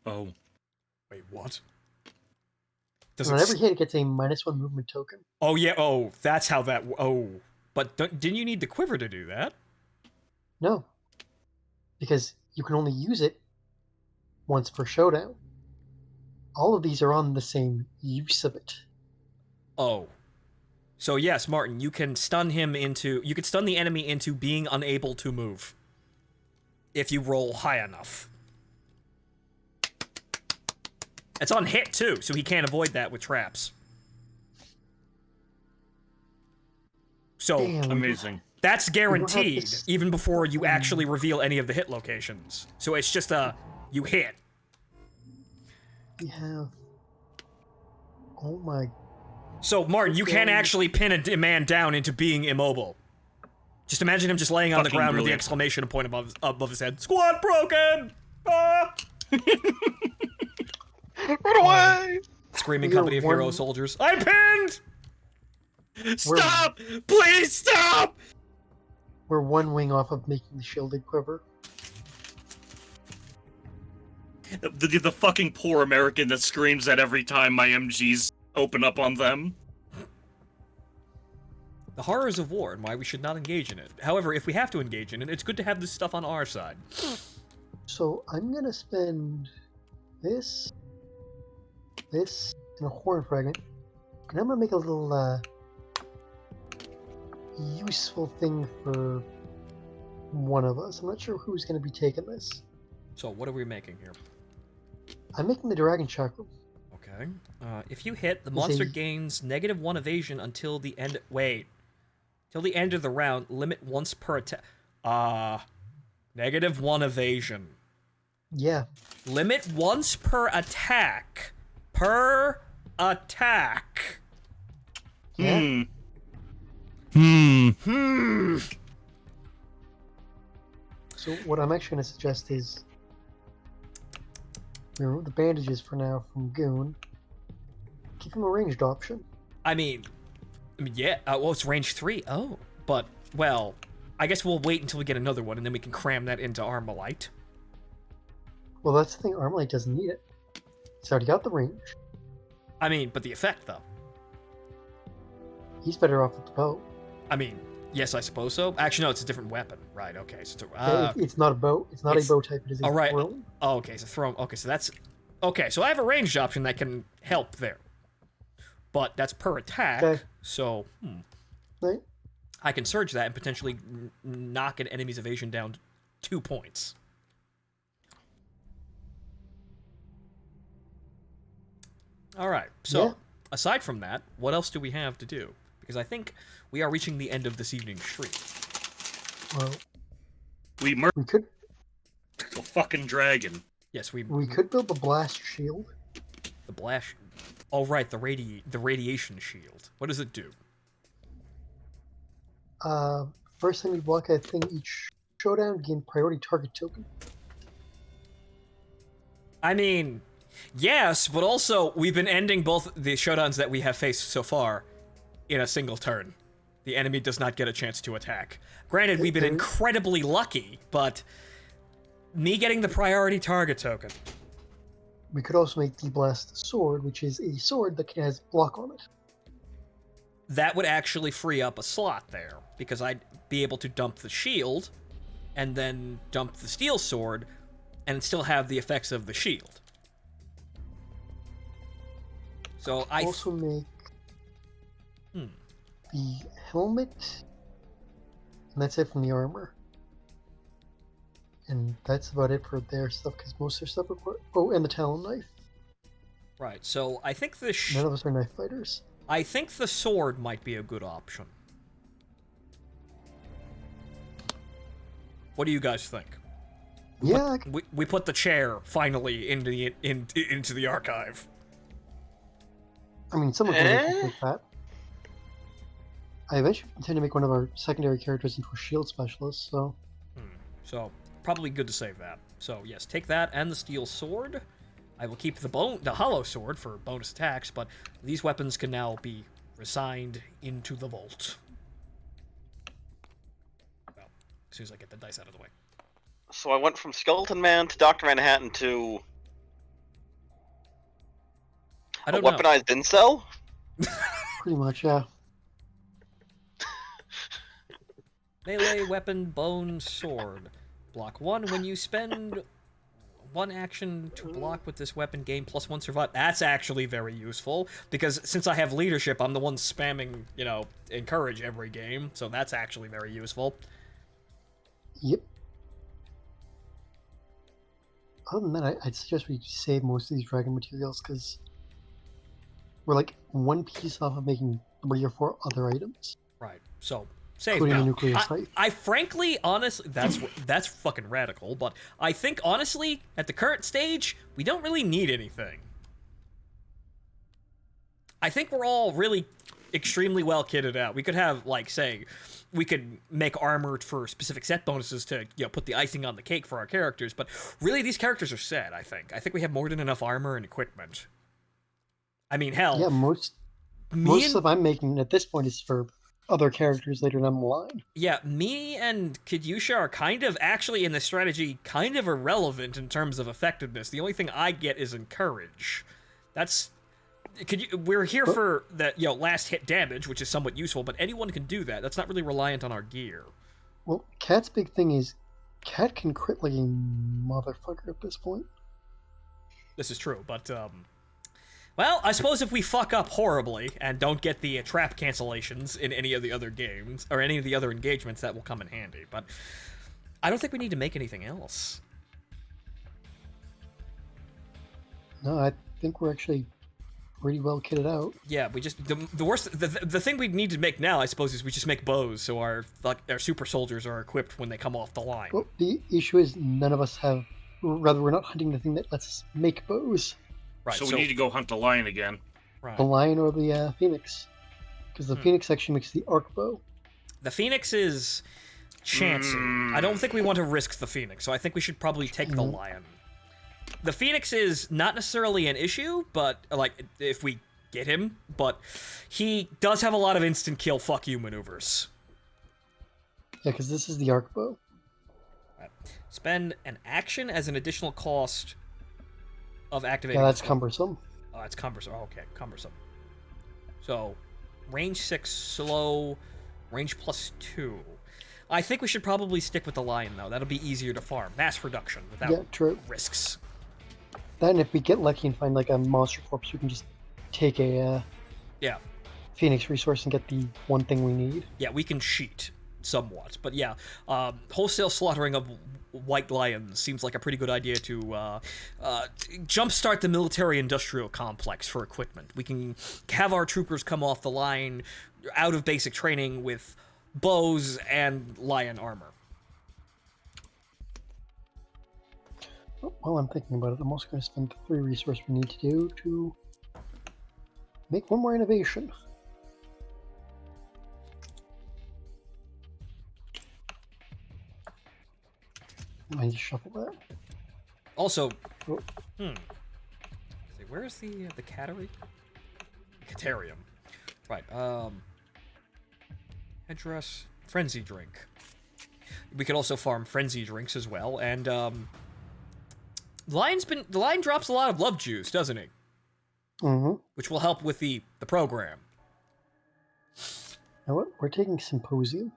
Oh. Wait, what? And on every hit, it gets a -1 movement token. Oh yeah. Oh, that's how that. Oh, but didn't you need the quiver to do that? No, because you can only use it once per showdown. All of these are on the same use of it. Oh. So yes, Martin, you can stun the enemy into being unable to move. If you roll high enough. It's on hit too, so he can't avoid that with traps. So Damn, Amazing. that's have guaranteed this- even before you actually reveal any of the hit locations. So it's just you hit. we have. Oh my! So, Martin, you can Okay. actually pin a man down into being immobile. Just imagine him just laying on the Fucking ground with the brilliant. exclamation point above his head. Squad broken! Ah! Run away! Screaming You're company of hero one- soldiers. I'm pinned! Stop! Please stop! We're one wing off of making the shielded quiver. The fucking poor American that screams at every time my MGs open up on them. The horrors of war and why we should not engage in it. However, if we have to engage in it, it's good to have this stuff on our side. So I'm gonna spend this, and a horn fragment, and I'm gonna make a little useful thing for one of us. I'm not sure who's gonna be taking this. So, what are we making here? I'm making the dragon chakra. Okay. If you hit, the Is monster a- gains -1 evasion until the end. Wait. Till the end of the round. Limit once per attack. -1 evasion. Yeah. Limit once per attack. Per attack. Yeah. So what I'm actually going to suggest is remove the bandages for now from Goon. Give him a ranged option. I mean, yeah. Well, it's range 3. Oh, but well, I guess we'll wait until we get another one, and then we can cram that into Armalite. Well, that's the thing. Armalite doesn't need it. He's already got the range. I mean, but the effect though. He's better off with the bow. I mean, yes, I suppose so. Actually, no, it's a different weapon. Right? Okay, so It's not a bow. It's not a bow type. It is a throw. Oh, okay, so throw. Okay, so that's okay. So I have a ranged option that can help there, but that's per attack. Okay. So Right. I can surge that and potentially knock an enemy's evasion down 2 points. All right. So Yeah. aside from that, what else do we have to do? Because I think we are reaching the end of this evening's stream. Well, We murdered we could a fucking dragon. Yes, we could build the blast shield. the blast. Oh right, the radiation shield. What does it do? First time you block a thing each showdown, gain priority target token. I mean, yes, but also we've been ending both the showdowns that we have faced so far in a single turn. The enemy does not get a chance to attack. Granted, we've been incredibly lucky, but me getting the priority target token. We could also make the blast sword, which is a sword that has block on it. That would actually free up a slot there, because I'd be able to dump the shield, and then dump the steel sword, and still have the effects of the shield. So I also make the helmet, and that's it from the armor. And that's about it for their stuff, because most of their stuff require... Oh, and the talon knife. Right, so I think the None of us are knife fighters. I think the sword might be a good option. What do you guys think? Yeah, We put the chair finally into the archive. I mean, someone can make something like that. I eventually intend to make one of our secondary characters into a shield specialist, so... So, probably good to save that. So, yes, take that and the steel sword. I will keep the hollow sword for bonus attacks, but these weapons can now be resigned into the vault. Well, as soon as I get the dice out of the way. So I went from Skeleton Man to Dr. Manhattan to I don't weaponized incel? Pretty much, yeah. Melee weapon, bone, sword. Block 1 when you spend 1 action to block with this weapon, gain +1 survive. That's actually very useful, because since I have leadership, I'm the one spamming, encourage every game, so that's actually very useful. Yep. Other than that, I'd suggest we save most of these dragon materials, because we're like 1 piece off of making 3 or 4 other items. Right, so save including now. a nuclear scythe. I frankly, honestly, that's fucking radical, but I think, honestly, at the current stage, we don't really need anything. I think we're all really extremely well kitted out. We could have, like, say, we could make armor for specific set bonuses to, put the icing on the cake for our characters, but really, these characters are set, I think. I think we have more than enough armor and equipment. I mean, hell... Yeah, most stuff I'm making at this point is for other characters later down the line. Yeah, me and Kidyusha are kind of, actually in this strategy, kind of irrelevant in terms of effectiveness. The only thing I get is encourage. We're here for that, last hit damage, which is somewhat useful, but anyone can do that. That's not really reliant on our gear. Well, Cat's big thing is, Cat can crit like a motherfucker at this point. This is true, but, well, I suppose if we fuck up horribly and don't get the trap cancellations in any of the other games, or any of the other engagements, that will come in handy, but I don't think we need to make anything else. No, I think we're actually pretty well kitted out. Yeah, we just the worst the thing we need to make now, I suppose, is we just make bows so our super soldiers are equipped when they come off the line. Well, the issue is none of us have. Rather, we're not hunting the thing that lets us make bows. Right. So we need to go hunt the lion again. Right. The lion or the phoenix, because the phoenix actually makes the arc bow. The phoenix is chancy. I don't think we want to risk the phoenix, so I think we should probably take the lion. The phoenix is not necessarily an issue, but like if we get him, but he does have a lot of instant kill fuck you maneuvers. Yeah, because this is the arc bow. Right. Spend an action as an additional cost of activating. Yeah, that's cumbersome. Oh, it's cumbersome. Oh, okay, cumbersome. So, range 6, slow, range +2. I think we should probably stick with the lion, though. That'll be easier to farm. Mass reduction without risks. Then if we get lucky and find like a monster corpse, we can just take a phoenix resource and get the one thing we need. Yeah, we can cheat somewhat. But yeah, wholesale slaughtering of white lions seems like a pretty good idea to jumpstart the military-industrial complex for equipment. We can have our troopers come off the line out of basic training with bows and lion armor. While I'm thinking about it, I'm also going to spend the 3 resources we need to do to make one more innovation. I need to shuffle that. Also, where's the cattery? Catarium. Right. Headdress, frenzy drink. We could also farm frenzy drinks as well, and the lion drops a lot of love juice, doesn't he? Mm-hmm. Which will help with the program. Now what? We're taking Symposium.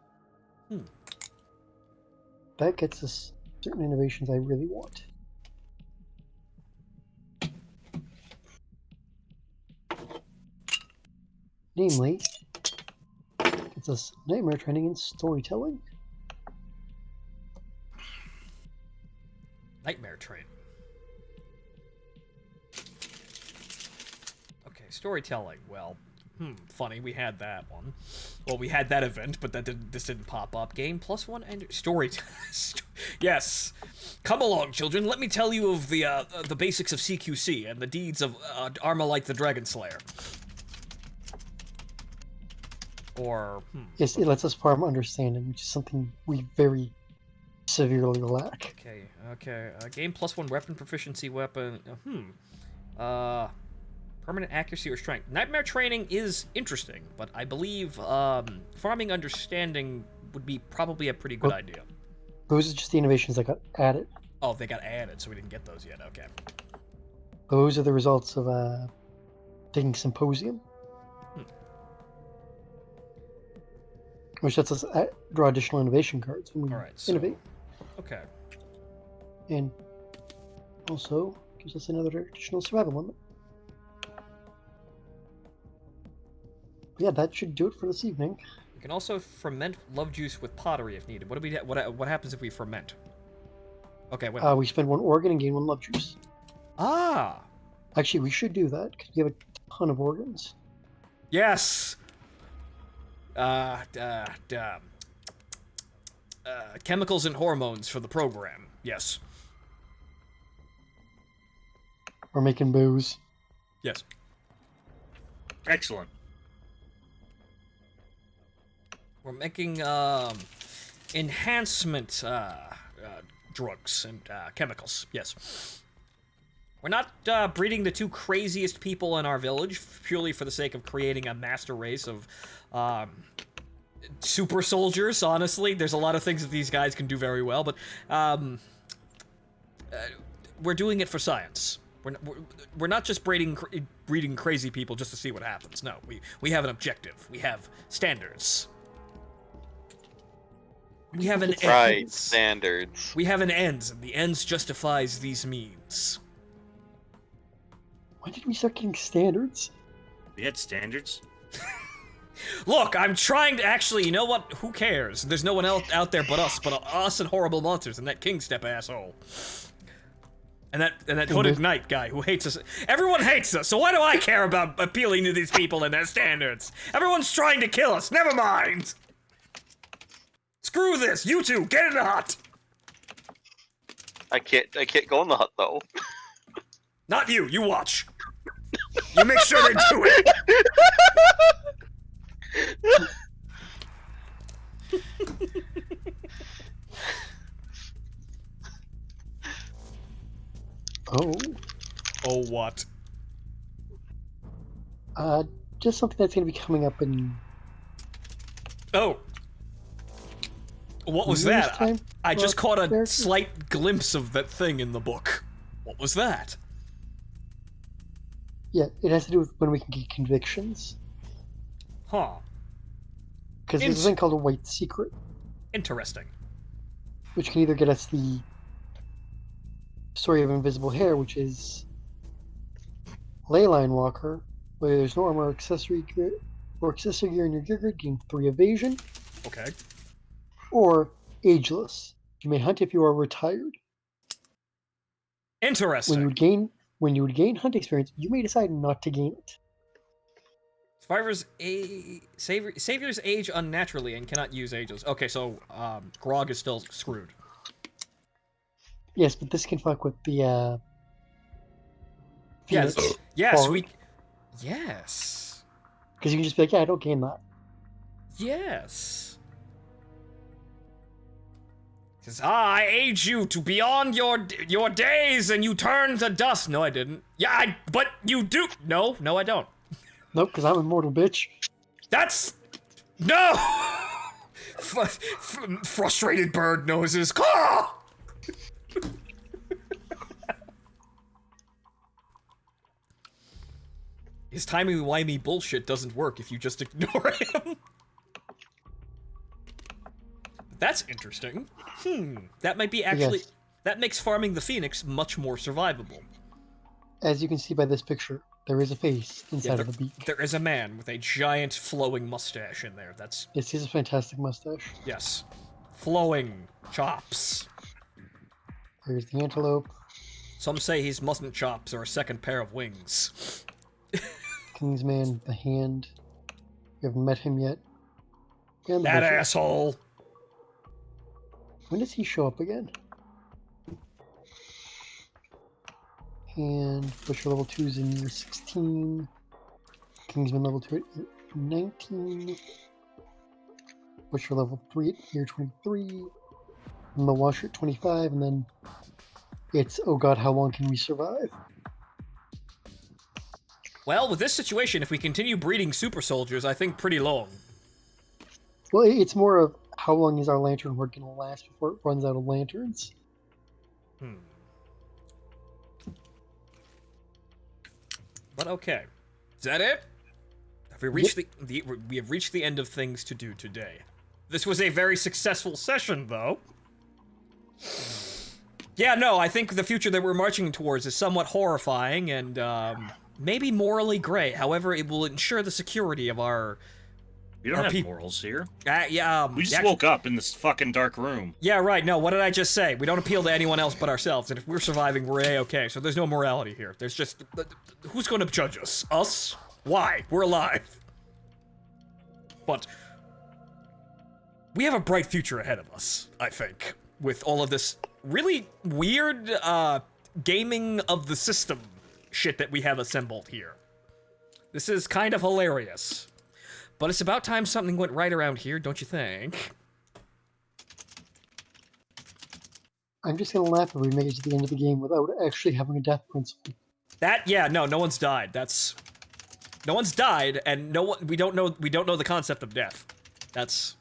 That gets us certain innovations I really want. Namely, gets us nightmare training and storytelling. Nightmare training. Okay, storytelling. Well, funny, we had that one. Well, we had that event, but this didn't pop up. Game +1 and story. Yes. Come along, children. Let me tell you of the basics of CQC and the deeds of Armalite the Dragon Slayer. Or yes, it lets us farm understanding, which is something we very severely lack. Okay. Game +1 weapon proficiency weapon. Permanent accuracy or strength. Nightmare training is interesting, but I believe farming understanding would be probably a pretty good idea. Those are just the innovations that got added. Oh, they got added, so we didn't get those yet. Okay. Those are the results of taking Symposium. Which lets us draw additional innovation cards when we innovate. Okay. And also gives us another additional survival limit. But yeah, that should do it for this evening. We can also ferment love juice with pottery if needed. What happens if we ferment? Okay, wait. We spend 1 organ and gain 1 love juice. Ah! Actually, we should do that, because we have a ton of organs. Yes! Chemicals and hormones for the program. Yes. We're making booze. Yes. Excellent. We're making enhancement drugs and chemicals. Yes. We're not breeding the 2 craziest people in our village purely for the sake of creating a master race of super soldiers. Honestly, there's a lot of things that these guys can do very well, but we're doing it for science. We're not just breeding crazy people just to see what happens. No, we have an objective. We have standards. We have an ends. Right, standards. We have an ends, and the ends justifies these means. When did we start getting standards? We had standards? Look, I'm trying to actually, you know what? Who cares? There's no one else out there but us and horrible monsters and that king step asshole. And that hooded knight guy who hates us. Everyone hates us, so why do I care about appealing to these people and their standards? Everyone's trying to kill us. Never mind. Screw this. You two, get in the hut. I can't go in the hut though. Not you. You watch. You make sure they do it. Oh, what? Just something that's going to be coming up in... Oh. What was that? Time? I just caught a characters? slight glimpse of that thing in the book. What was that? Yeah, it has to do with when we can get convictions. Huh. Because there's a thing called a white secret, Interesting. which can either get us the story of invisible hair, which is Leyline Walker, where there's no armor or accessory gear in your gear grid, gain 3 evasion, Okay. or Ageless. You may hunt if you are retired. Interesting. When you would gain hunt experience, you may decide not to gain it. Saviors age unnaturally and cannot use ages. Okay, so Grog is still screwed. Yes, but this can fuck with the Yes. Phoenix Yes, Bard. we. Yes. Because you can just be like, yeah, I don't gain that. Yes. Says, I age you to beyond your days, and you turn to dust. No, I didn't. Yeah, but you do. No, I don't. Nope, because I'm immortal, bitch. That's no. Frustrated bird noses. Caw! His timey-wimey bullshit doesn't work if you just ignore him. That's interesting. That might be actually... Yes. That makes farming the Phoenix much more survivable. As you can see by this picture, there is a face inside of the beak. There is a man with a giant flowing mustache in there. That's... Yes, he has a fantastic mustache. Yes. Flowing chops. There's the antelope. Some say his mustn't chops are a second pair of wings. Kingsman, the hand. We haven't met him yet. And the That butcher. asshole! When does he show up again? And Butcher level 2 is in year 16. Kingsman level 2 at year 19. Butcher level 3 at year 23. And the Washer at 25. And then it's, oh god, how long can we survive? Well, with this situation, if we continue breeding super soldiers, I think pretty long. Well, it's more of how long is our lantern horde going to last before it runs out of lanterns? But okay. Is that it? Have we reached we have reached the end of things to do today. This was a very successful session, though. Yeah, no, I think the future that we're marching towards is somewhat horrifying and, maybe morally gray. However, it will ensure the security of our... You don't have morals here. Yeah, We just woke up in this fucking dark room. Yeah, right, no, what did I just say? We don't appeal to anyone else but ourselves, and if we're surviving, we're A-okay, so there's no morality here. There's just... Who's gonna judge us? Us? Why? We're alive. But... we have a bright future ahead of us, I think, with all of this really weird, gaming of the system shit that we have assembled here. This is kind of hilarious. But it's about time something went right around here, don't you think? I'm just going to laugh if we make it to the end of the game without actually having a death principle. Yeah, no one's died. No one's died, and we don't know the concept of death. That's...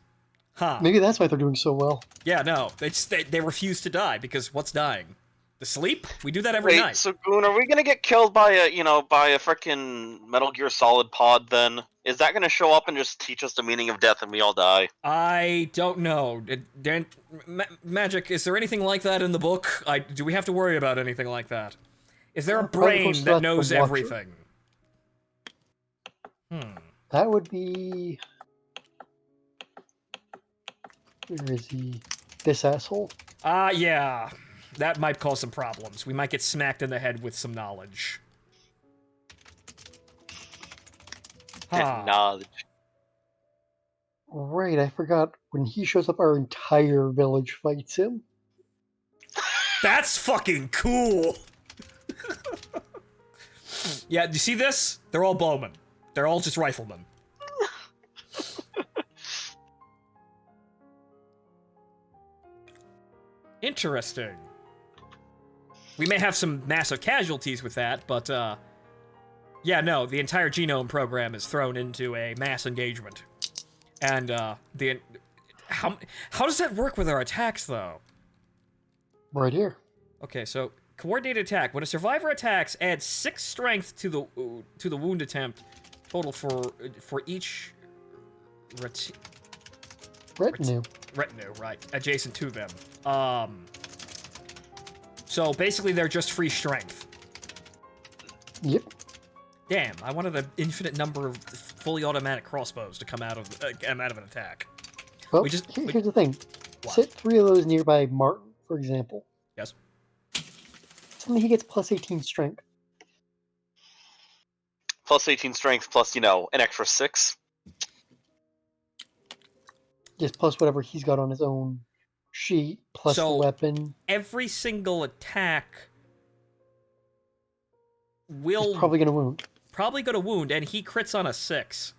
huh. Maybe that's why they're doing so well. Yeah, no, they refuse to die, because what's dying? The sleep? We do that every night. Wait, so Goon, are we gonna get killed by a frickin' Metal Gear Solid pod then? Is that gonna show up and just teach us the meaning of death and we all die? I don't know. Magic, is there anything like that in the book? Do we have to worry about anything like that? Is there a brain that knows everything? That would be... where is he? This asshole? Yeah. That might cause some problems. We might get smacked in the head with some knowledge. Knowledge. Right, I forgot. When he shows up, our entire village fights him. That's fucking cool! Yeah, do you see this? They're all bowmen. They're all just riflemen. Interesting. We may have some massive casualties with that, but, yeah, no, the entire genome program is thrown into a mass engagement. And, how does that work with our attacks, though? Right here. Okay, so coordinated attack. When a survivor attacks, add 6 strength to the wound attempt. Total for each Retinue. retinue, right? Adjacent to them. So basically, they're just free strength. Yep. Damn, I wanted an infinite number of fully automatic crossbows to come out of an attack. Well, We just- here's the thing. What? Sit 3 of those nearby Martin, for example. Yes. Suddenly he gets plus 18 strength. Plus 18 strength, plus, an extra 6. Just plus whatever he's got on his own sheet, plus So- the weapon. Every single attack will He's probably going to wound. probably go to wound, and he crits on a 6.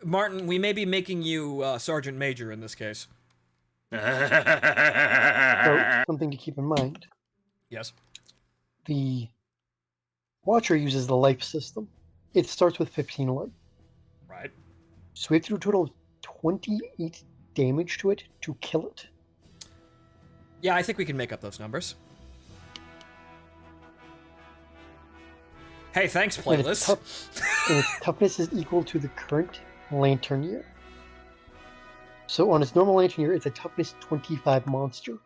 Martin, we may be making you Sergeant Major in this case. So, something to keep in mind. Yes. The Watcher uses the life system. It starts with 15 life. Right. So we have to do a total of 28 damage to it to kill it. Yeah, I think we can make up those numbers. Hey, thanks, And its, playlist. and its toughness is equal to the current Lantern Year. So on its normal Lantern Year, it's a toughness 25 monster.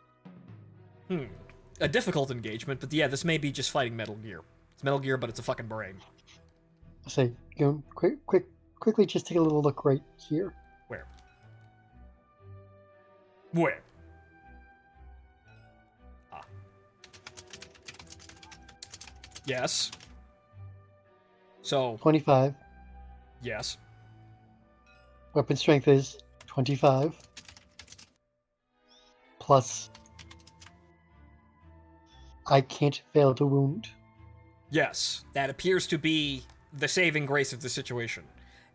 A difficult engagement, but yeah, this may be just fighting Metal Gear. It's Metal Gear, but it's a fucking brain. I'll say, quickly just take a little look right here. Where? Where? Ah. Yes. So, 25. yes. Weapon strength is 25. Plus, I can't fail to wound. Yes. That appears to be the saving grace of the situation.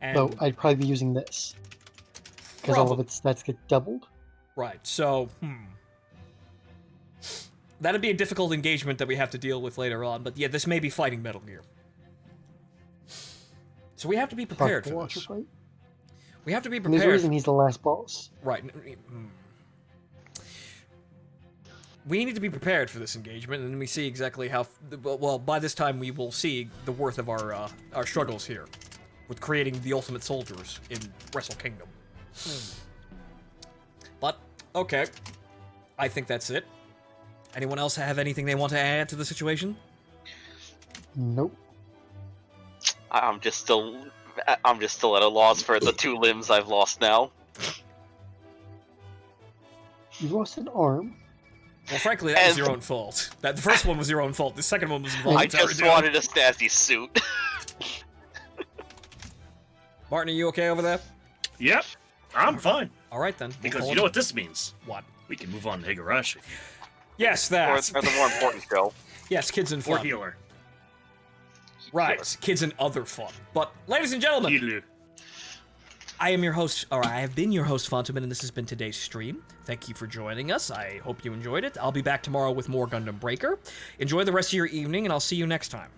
And So I'd probably be using this. Because all of its stats get doubled. right, so, that'd be a difficult engagement that we have to deal with later on, but yeah, this may be fighting Metal Gear. So we have to be prepared Fuck the for Watcher this. fight. We have to be And there's a prepared. reason he's the last boss. Right. We need to be prepared for this engagement, and then we see exactly how. Well, by this time we will see the worth of our struggles here, with creating the ultimate soldiers in Wrestle Kingdom. But okay, I think that's it. Anyone else have anything they want to add to the situation? Nope. I'm just still at a loss for the 2 limbs I've lost now. You lost an arm. Well, frankly, that was And- your own fault. That the first one was your own fault. The second one was I involuntary. just wanted a Stazzy suit. Martin, are you okay over there? Yep, I'm fine. All right then. We'll Because call you it- know what this means? What? We can move on to Higurashi. Yes, or that. the more important show. Yes, kids and Or fun. healer. Right, kids and other fun. But, ladies and gentlemen, Healer. I am your host, or I have been your host, Phontomen, and this has been today's stream. Thank you for joining us. I hope you enjoyed it. I'll be back tomorrow with more Gundam Breaker. Enjoy the rest of your evening, and I'll see you next time.